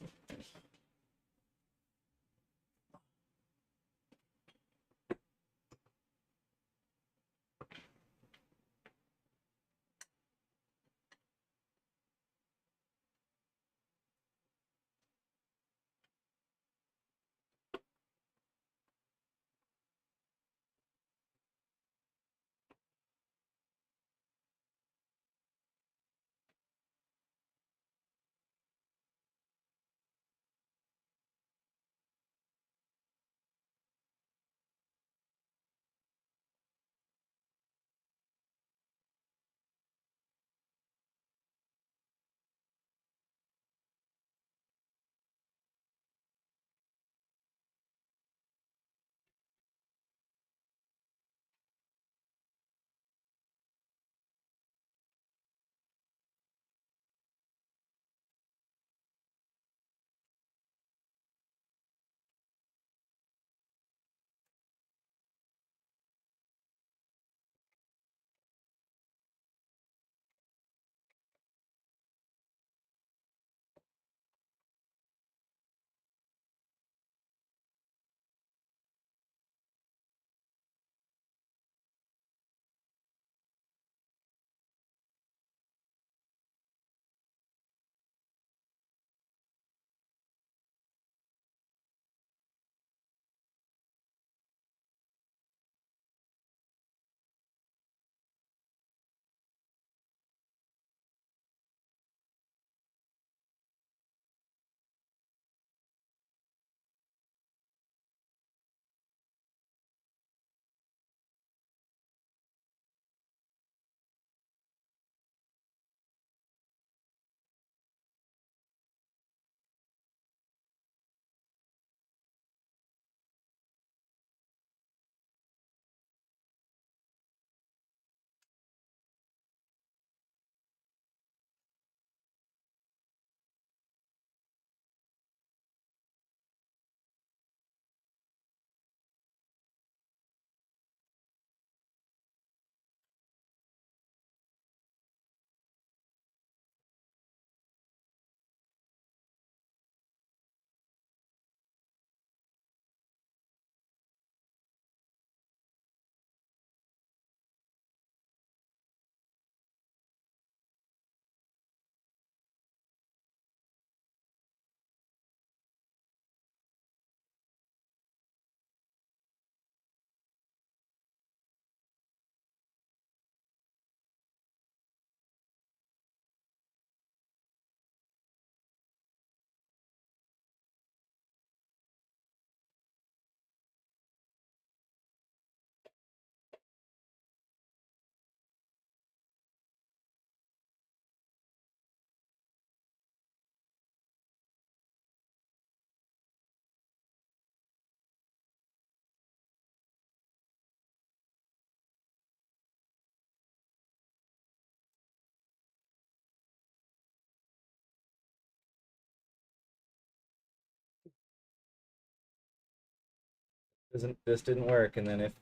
This didn't work, and then if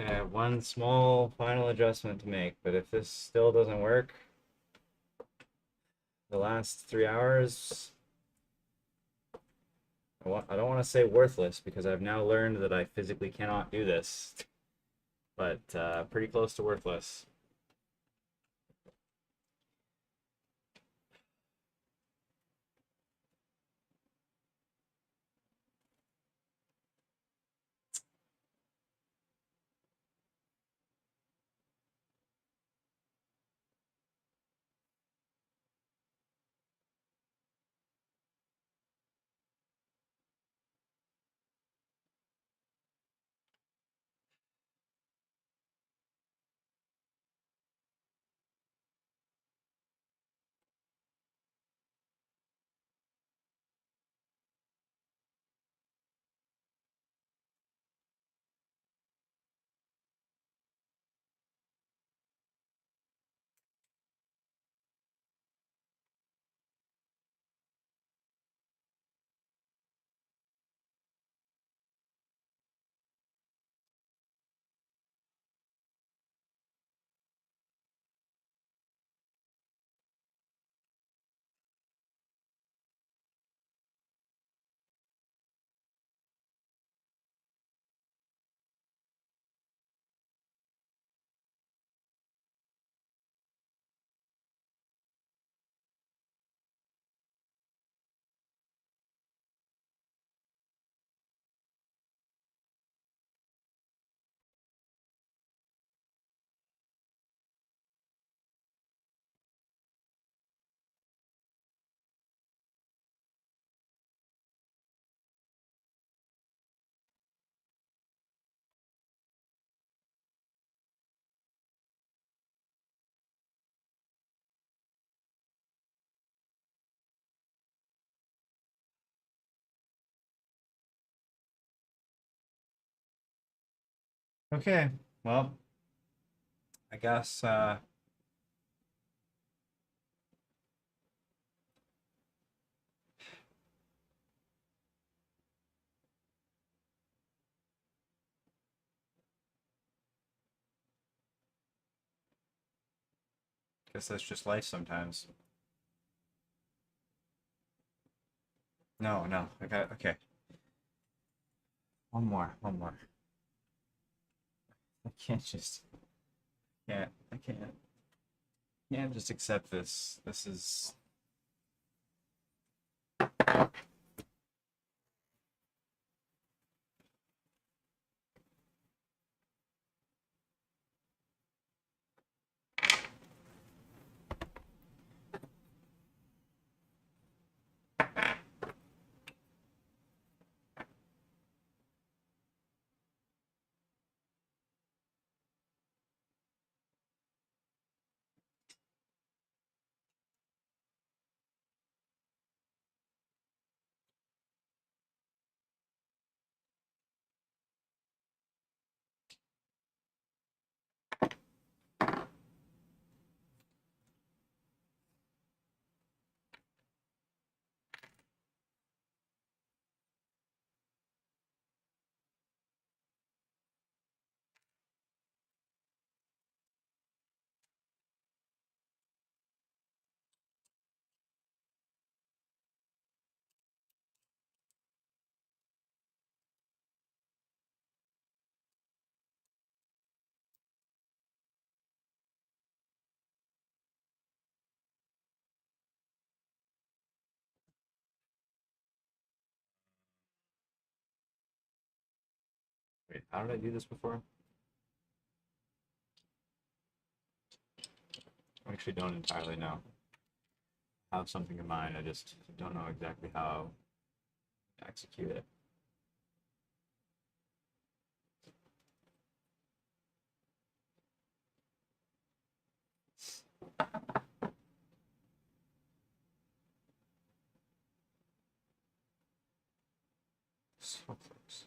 I have one small final adjustment to make, but if this still doesn't work, the last 3 hours, I don't want to say worthless because I've now learned that I physically cannot do this, but pretty close to worthless. Okay, well, I guess that's just life sometimes. No, no, I got okay. One more. I can't just I can't just accept this. This is wait, how did I do this before? I actually don't entirely know. I have something in mind, I just don't know exactly how to execute it. Snowflakes.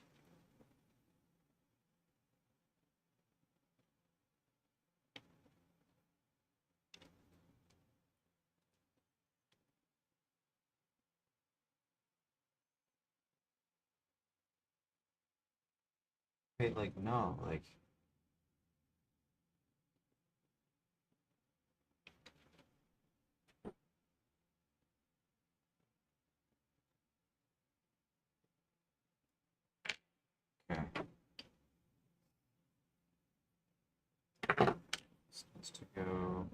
Wait, like no, like okay. This needs to go.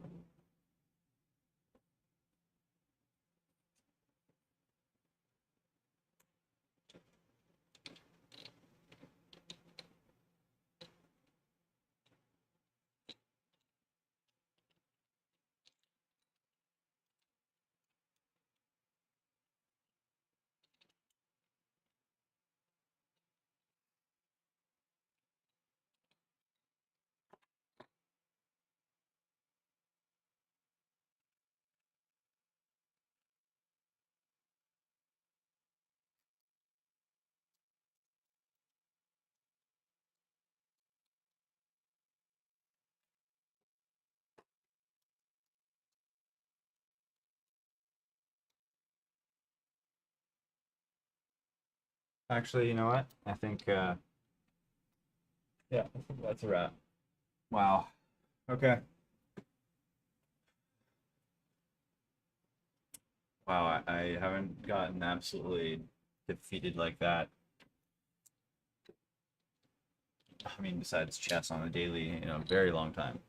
Actually, you know what? I think yeah, I think that's a wrap. Wow. Okay. Wow, I haven't gotten absolutely defeated like that. I mean, besides chess on a daily, very long time.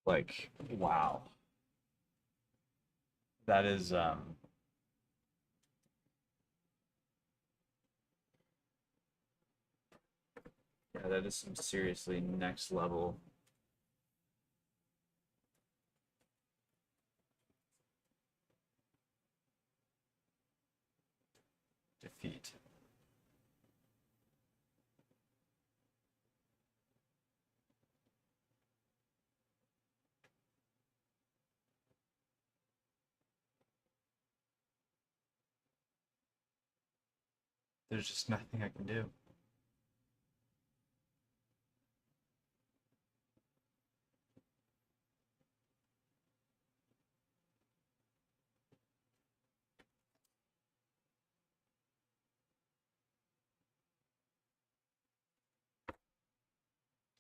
Like, wow. That is yeah, that is some seriously next level. feet. There's just nothing I can do.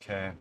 Okay.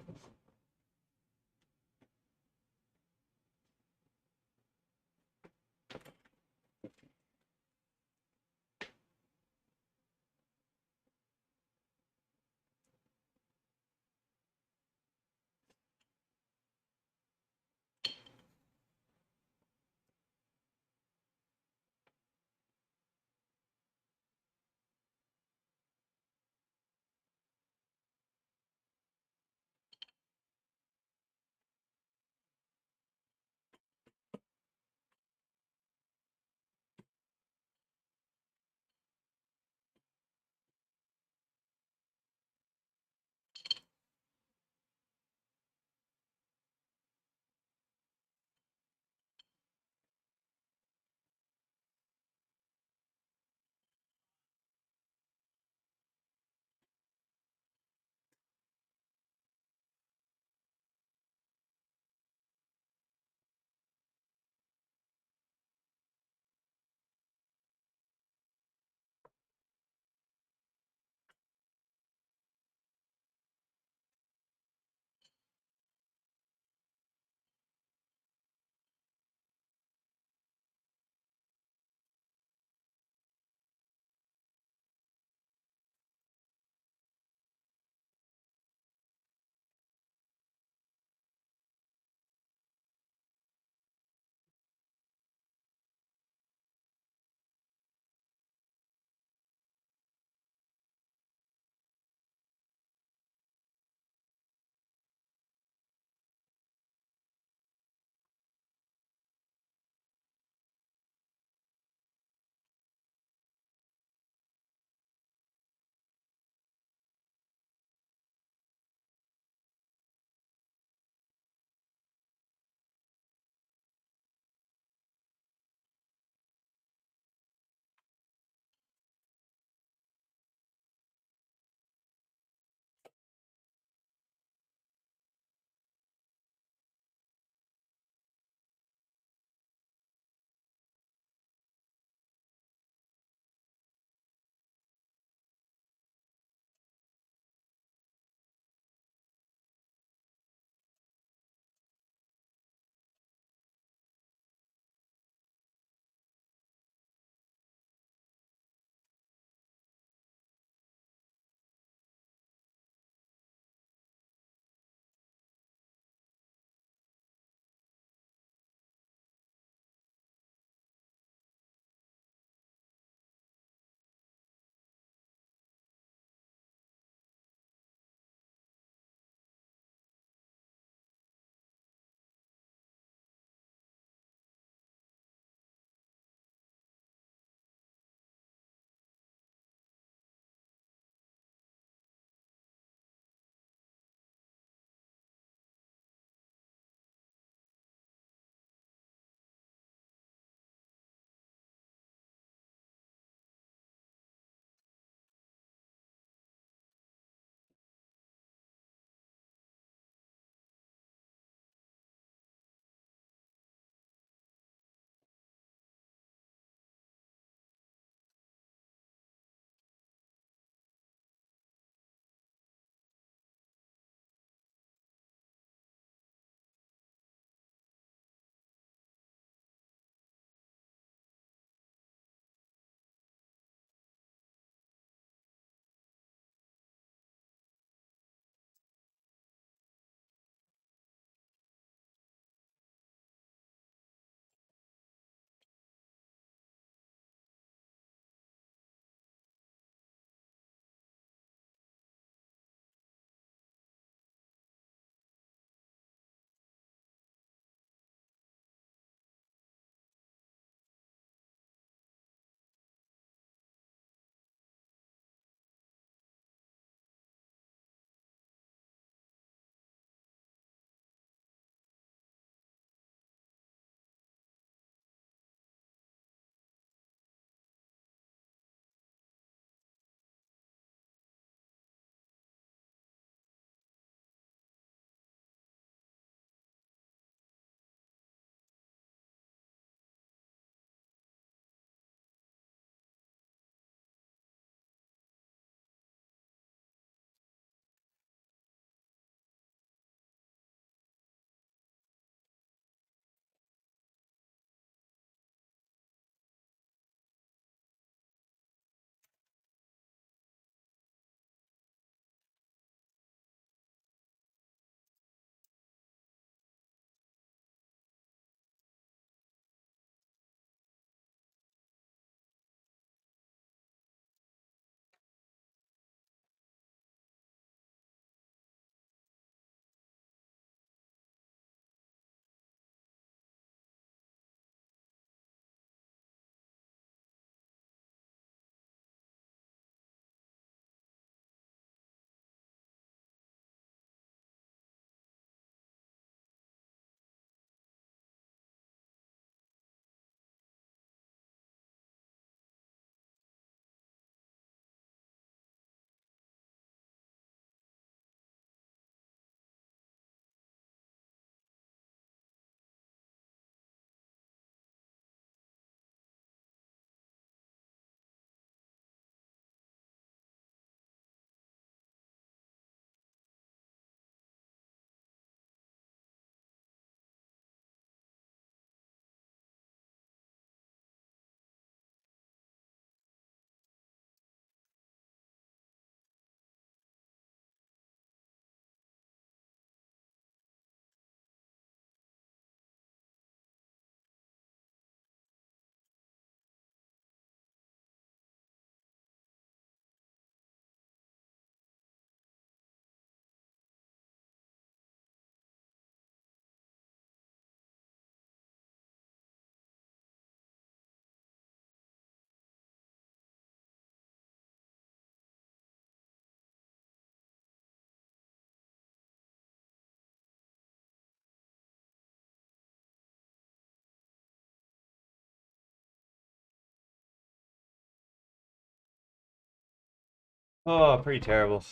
Oh, pretty terrible.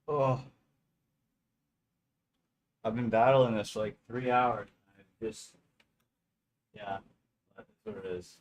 Oh, I've been battling this for like 3 hours. I just, yeah, that's what it is.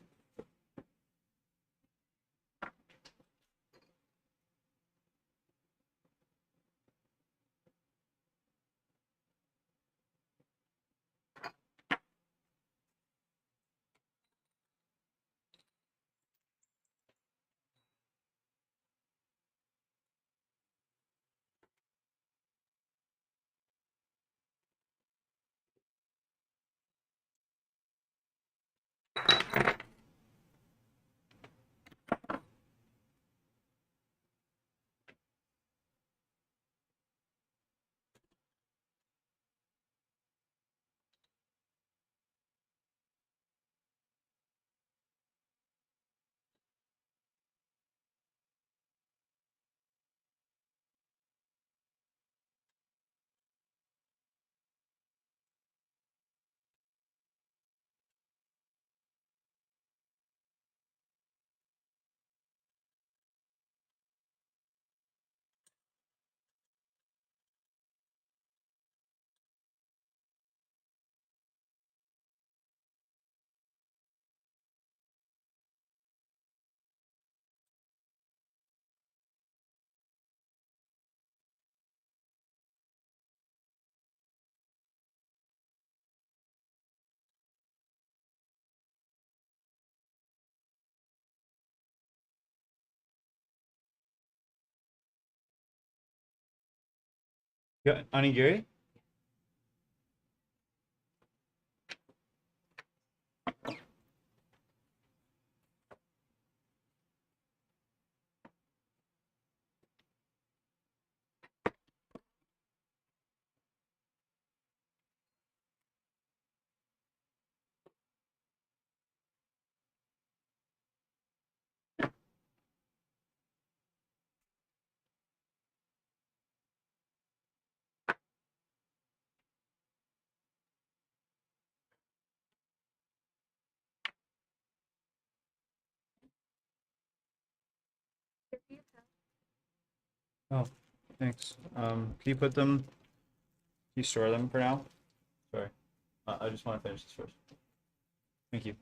Yeah, onigiri? Oh, thanks. Can you put them, can you store them for now? Sorry. I just want to finish this first. Thank you.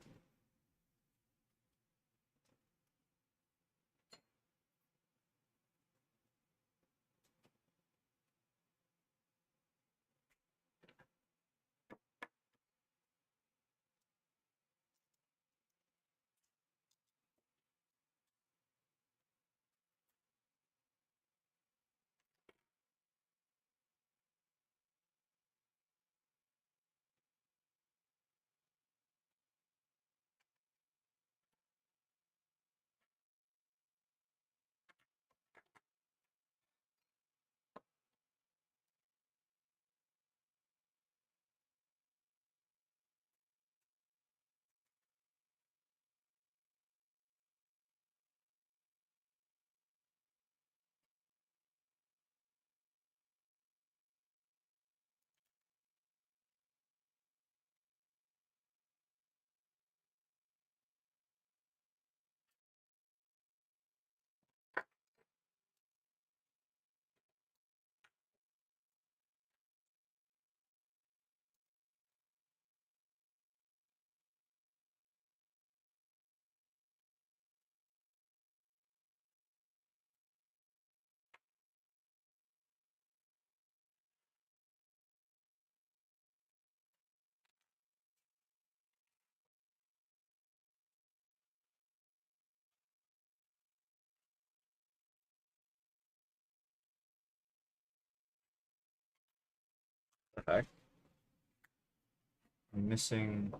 Perfect. I'm missing.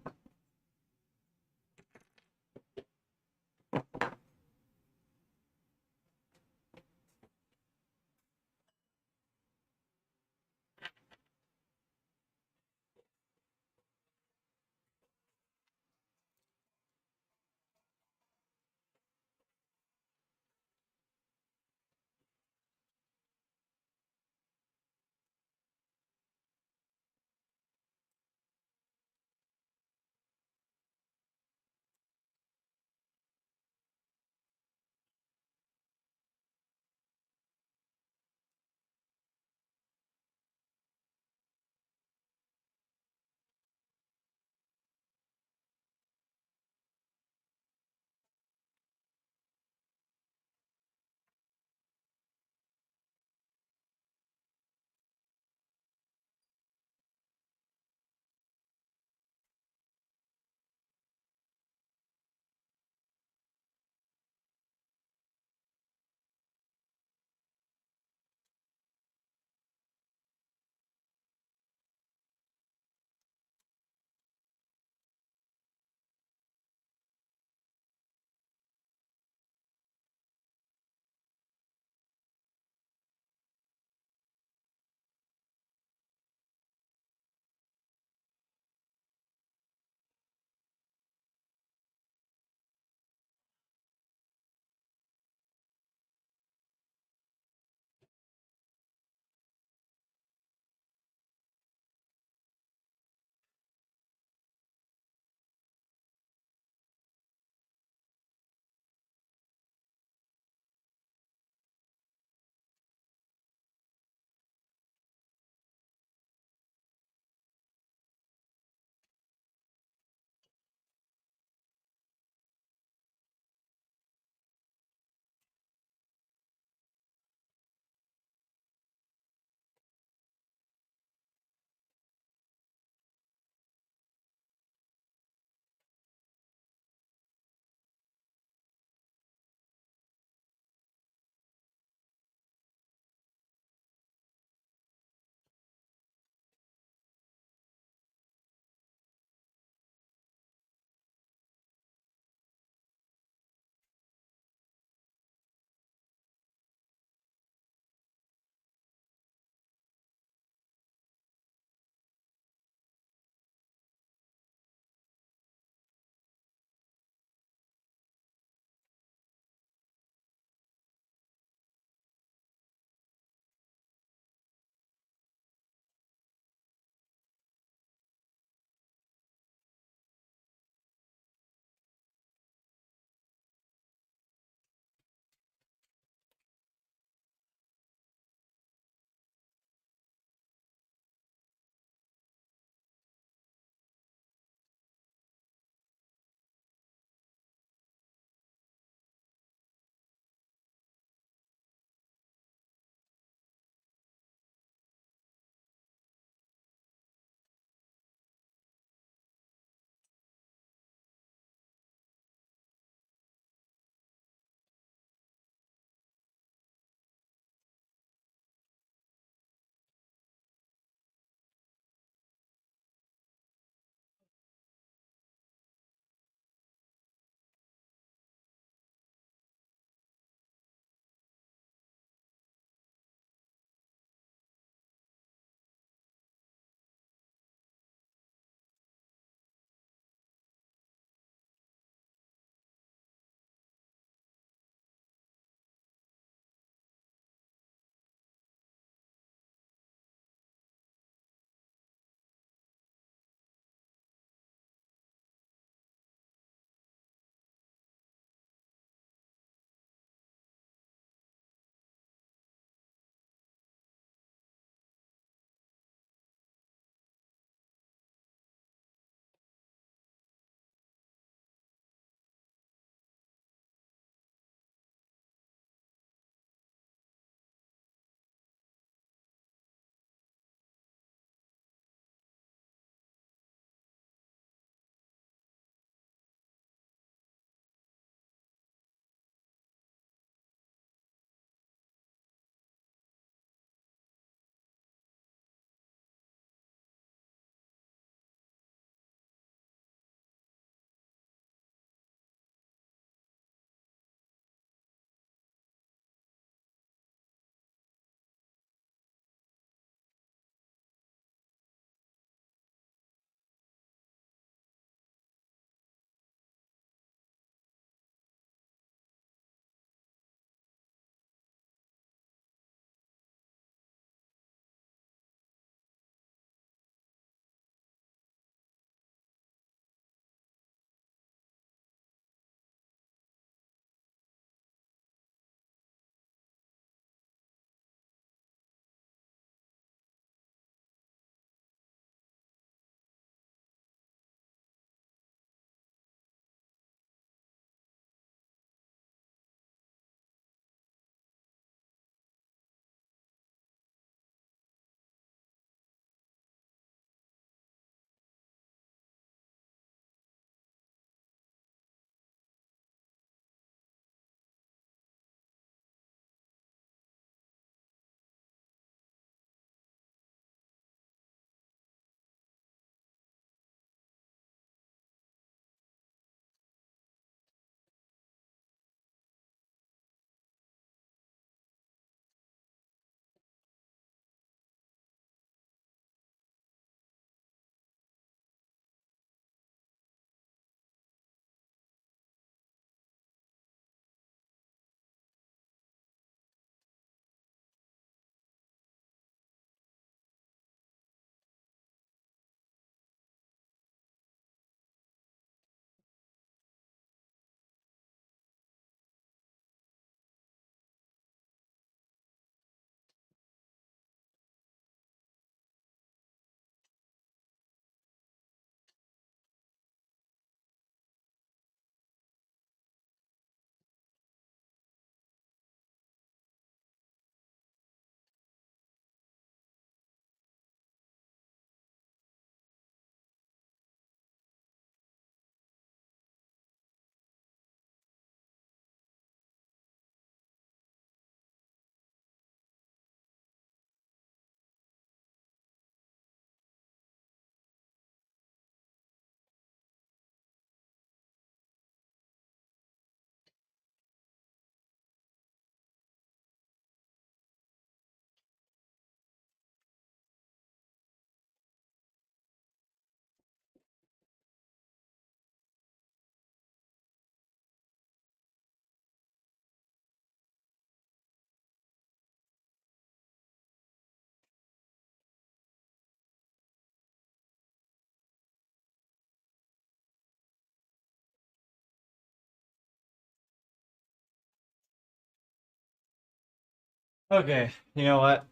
Okay, you know what?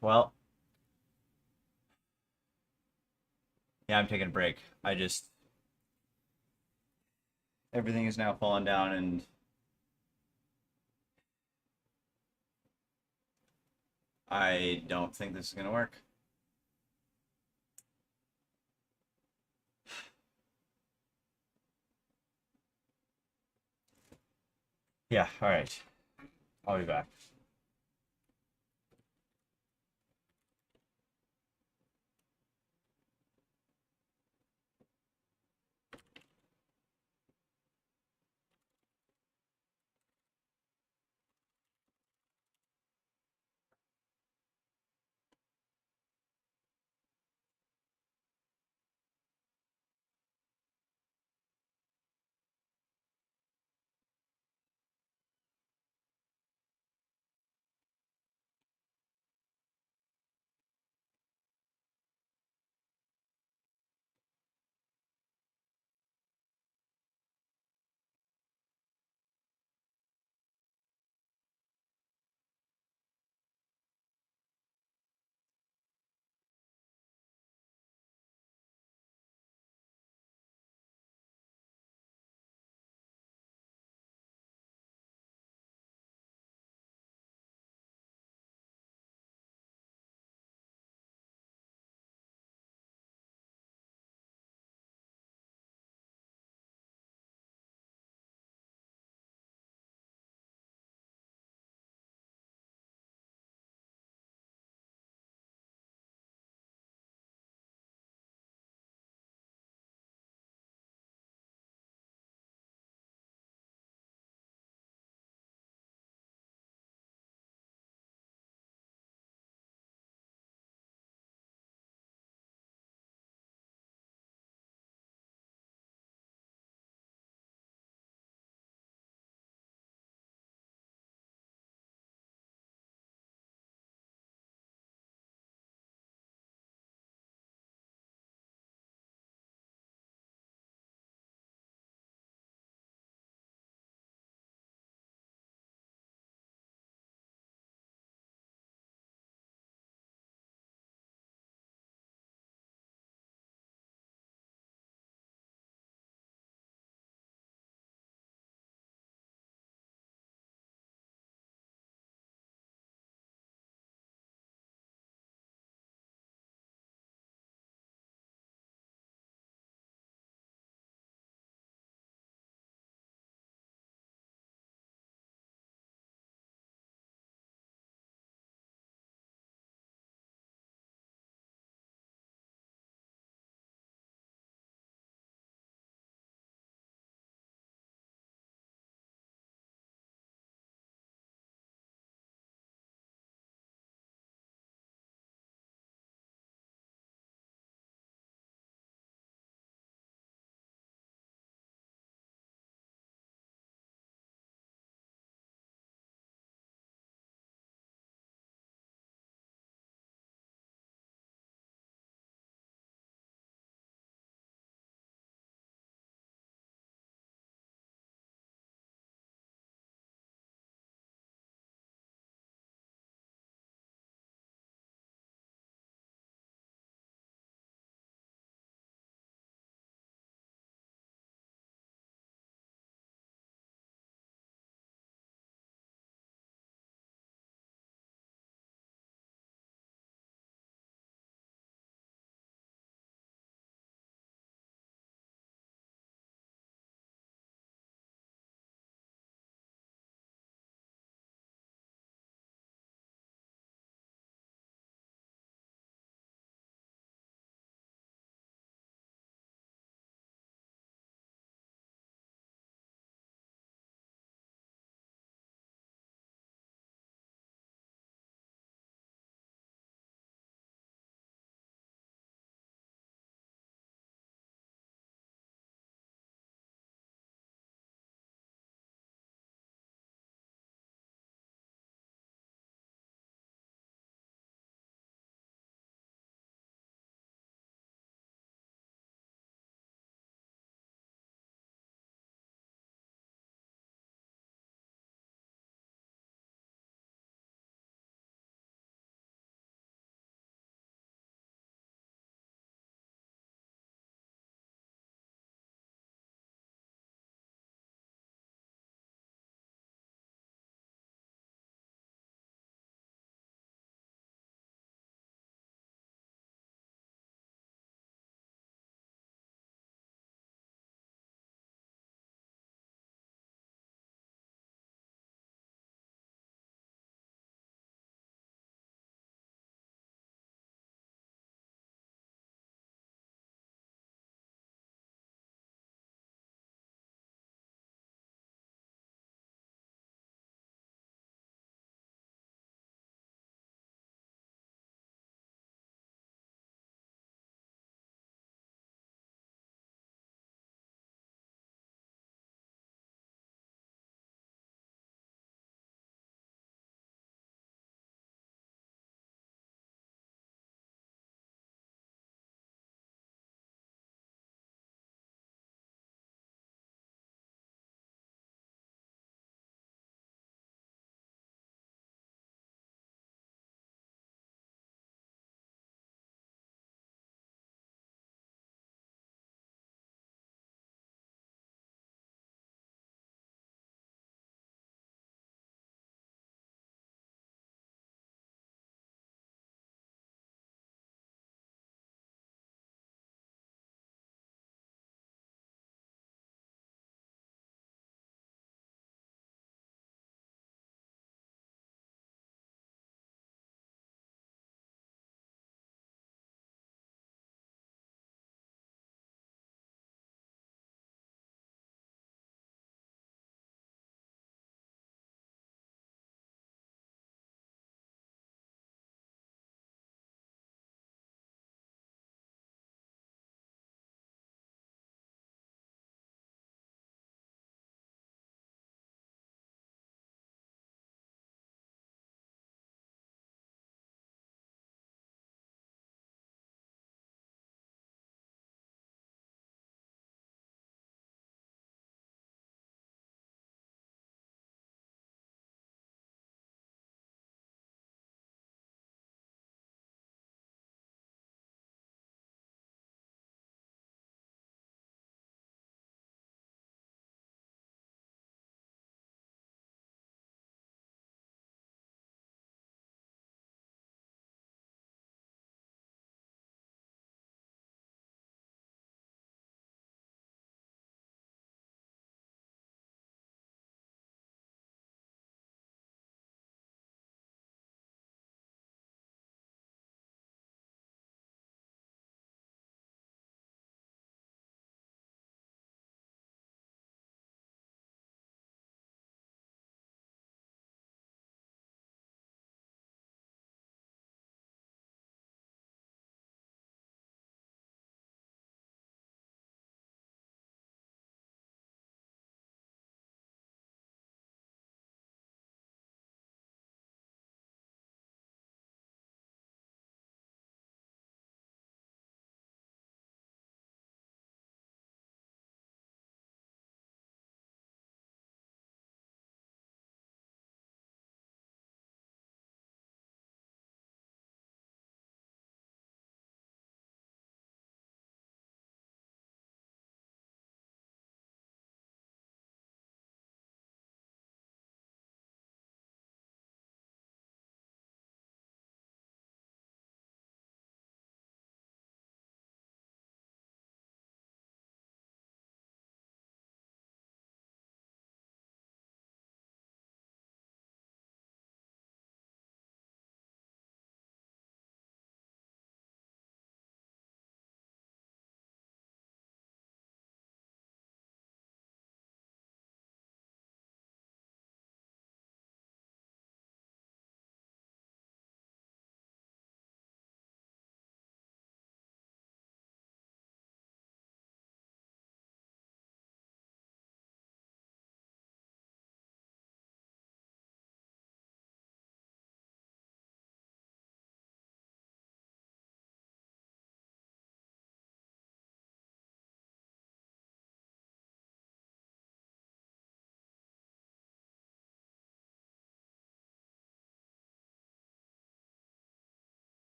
Well, yeah, I'm taking a break. I just everything is now falling down, and I don't think this is gonna work. Yeah, all right. I'll be back.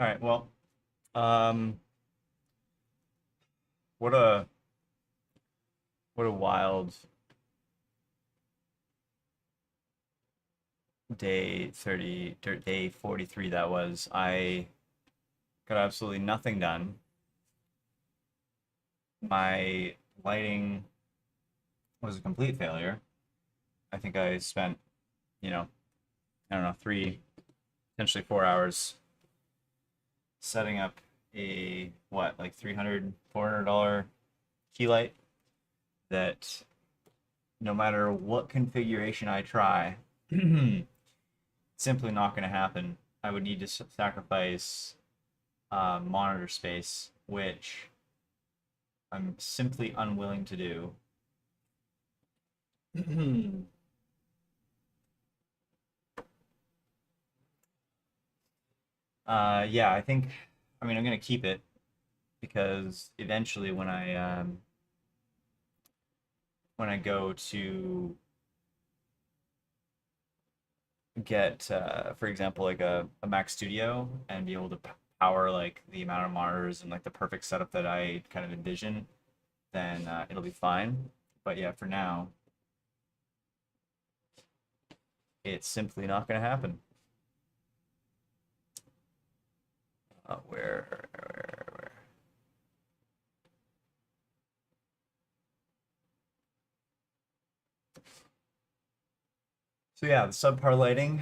All right. Well, um, what a what a wild day 43 that was. I got absolutely nothing done. My lighting was a complete failure. I think I spent, you know, I don't know, potentially 4 hours setting up a what, like $300, $400 key light that no matter what configuration I try, simply not going to happen. I would need to sacrifice monitor space, which I'm simply unwilling to do. Yeah, I think, I mean, I'm gonna keep it because eventually when I go to get, for example, like a Mac Studio and be able to power like the amount of monitors and like the perfect setup that I kind of envision, then it'll be fine. But yeah, for now, it's simply not gonna happen. Where? So yeah, the subpar lighting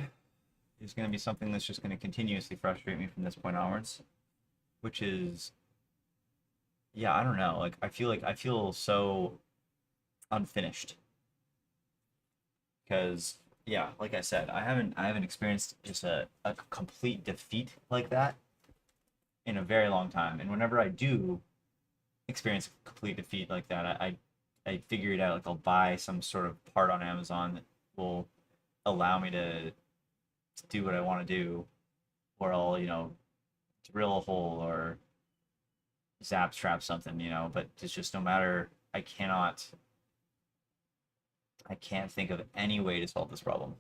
is going to be something that's just going to continuously frustrate me from this point onwards, which is, yeah, I don't know. Like I feel so unfinished because, yeah, like I said, I haven't experienced just a complete defeat like that in a very long time. And whenever I do experience a complete defeat like that, I figure it out. Like I'll buy some sort of part on Amazon that will allow me to do what I want to do, or I'll, drill a hole or zap trap something, but it's just no matter, I can't think of any way to solve this problem.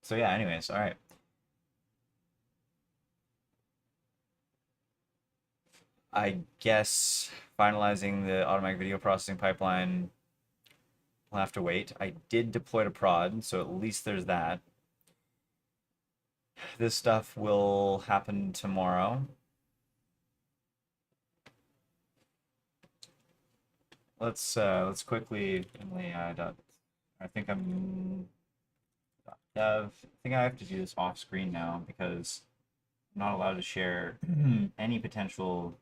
So yeah, anyways, all right. I guess finalizing the automatic video processing pipeline will have to wait. I did deploy to prod, so at least there's that. This stuff will happen tomorrow. Let's quickly EMLY dot. I think I'm dev. I think I have to do this off screen now because I'm not allowed to share any potential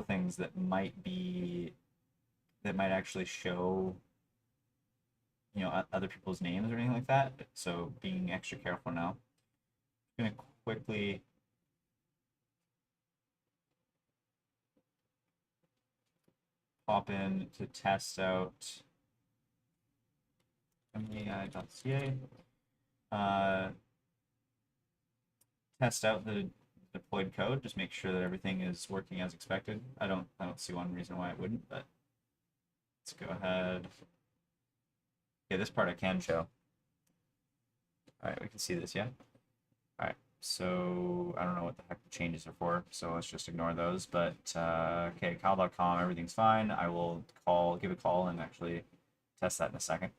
things that might actually show other people's names or anything like that. So being extra careful now. I'm gonna quickly pop in to test out EMLY.ca. Test out the deployed code, just make sure that everything is working as expected. I don't see one reason why it wouldn't, but let's go ahead. Yeah, this part I can show. All right, we can see this, yeah? All right, so I don't know what the heck the changes are for, so let's just ignore those. But okay, Kyle.com, everything's fine. I will give a call and actually test that in a second.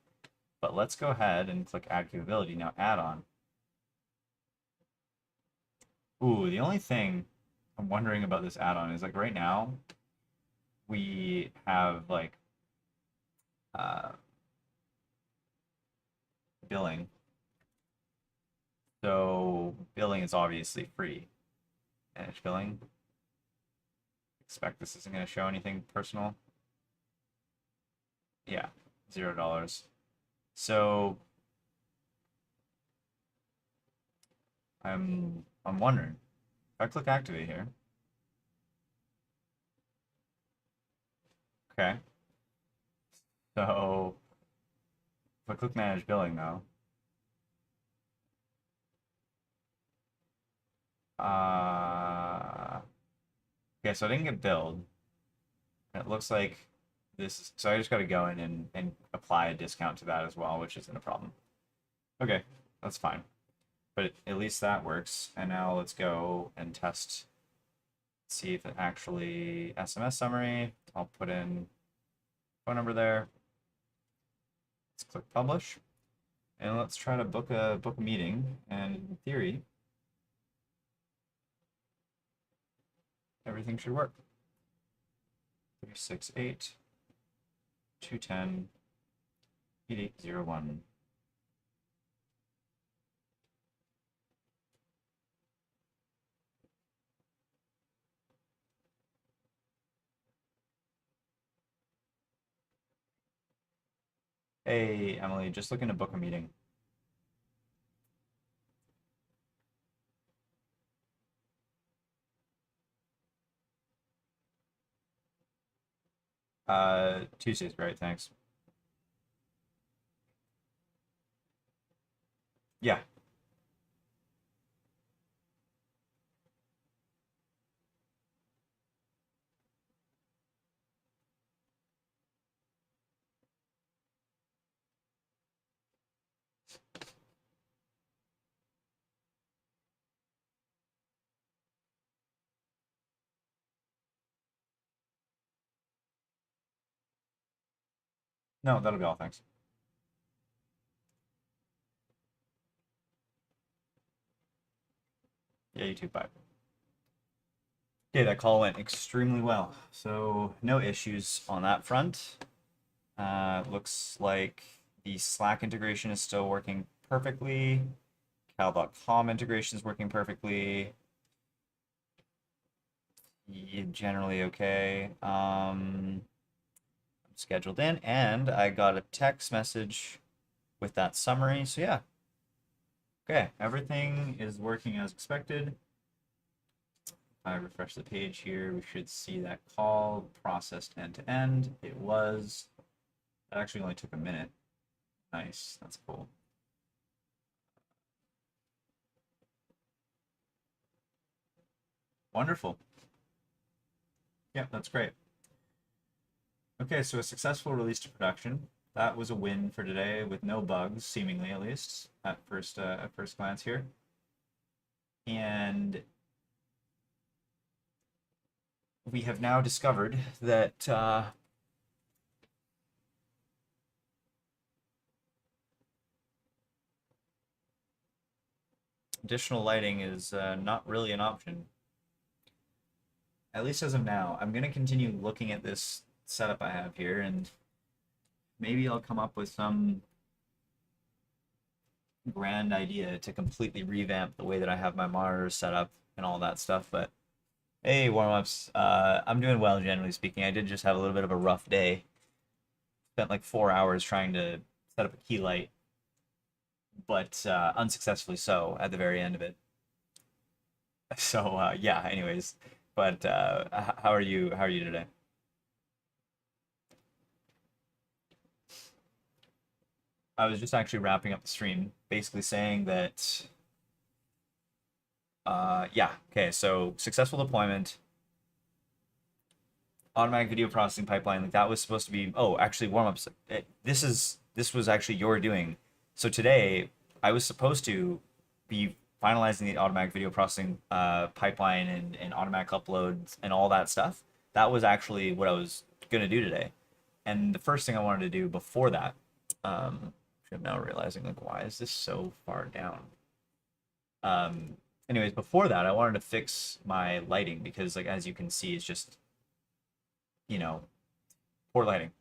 But let's go ahead and click add capability. Now add-on. Ooh, the only thing I'm wondering about this add-on is like right now we have like uh, billing. So billing is obviously free. Manage billing. Expect this isn't going to show anything personal. Yeah, $0. So I'm wondering if I click activate here. Okay. So if I click manage billing now, okay, so I didn't get billed. And it looks like so I just got to go in and apply a discount to that as well, which isn't a problem. Okay, that's fine. But at least that works. And now let's go and test, see if it actually SMS summary. I'll put in phone number there. Let's click publish. And let's try to book a meeting. And in theory, everything should work. 368 210 8801. Hey, Emily, just looking to book a meeting. Tuesday's great, thanks. Yeah. No, that'll be all, thanks. Yeah, you too, bye. Okay, that call went extremely well. So no issues on that front. Looks like the Slack integration is still working perfectly. Cal.com integration is working perfectly. Yeah, generally okay. I'm scheduled in, and I got a text message with that summary. So yeah, okay, everything is working as expected. If I refresh the page here, we should see that call processed end to end. It was. That actually only took a minute. Nice, that's cool. Wonderful. Yeah, that's great. Okay, so a successful release to production. That was a win for today with no bugs, seemingly at least, at first glance here. And we have now discovered that additional lighting is not really an option. At least as of now. I'm going to continue looking at this setup I have here, and maybe I'll come up with some grand idea to completely revamp the way that I have my monitors set up and all that stuff. But hey, warm-ups. I'm doing well, generally speaking. I did just have a little bit of a rough day. Spent like 4 hours trying to set up a key light, but unsuccessfully so at the very end of it. So yeah, anyways. But how are you? How are you today? I was just actually wrapping up the stream, basically saying that yeah, okay, so successful deployment, automatic video processing pipeline, like that was supposed to be, oh, actually warm-ups. This was actually your doing. So today I was supposed to be finalizing the automatic video processing pipeline and automatic uploads and all that stuff. That was actually what I was gonna do today. And the first thing I wanted to do before that, I'm now realizing like why is this so far down? Um, anyways, before that, I wanted to fix my lighting because like as you can see, it's just you know poor lighting.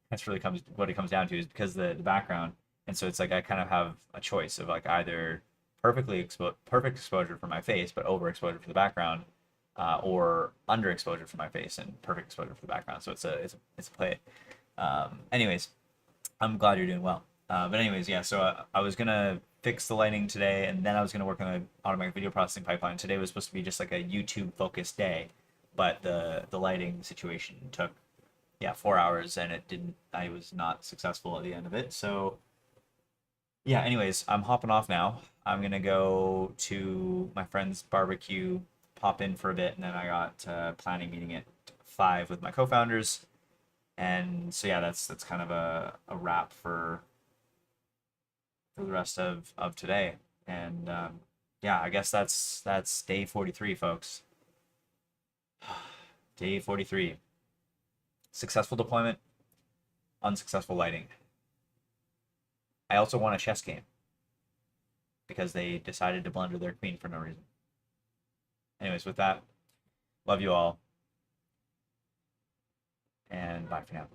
That's really comes what it comes down to is because the background, and so it's like I kind of have a choice of like either perfect exposure for my face, but overexposure for the background, or underexposure for my face and perfect exposure for the background. So it's a play. Anyways, I'm glad you're doing well. But anyways, yeah. So I was gonna fix the lighting today, and then I was gonna work on the automatic video processing pipeline. Today was supposed to be just like a YouTube focused day, but the lighting situation took yeah 4 hours, and it didn't. I was not successful at the end of it. So yeah. Anyways, I'm hopping off now. I'm gonna go to my friend's barbecue, pop in for a bit, and then I got planning meeting at 5 with my co-founders, And so yeah, that's kind of a wrap for the rest of today. And yeah, I guess that's day 43, folks. Day 43. Successful deployment, unsuccessful lighting. I also won a chess game because they decided to blunder their queen for no reason. Anyways, with that, love you all, and bye for now.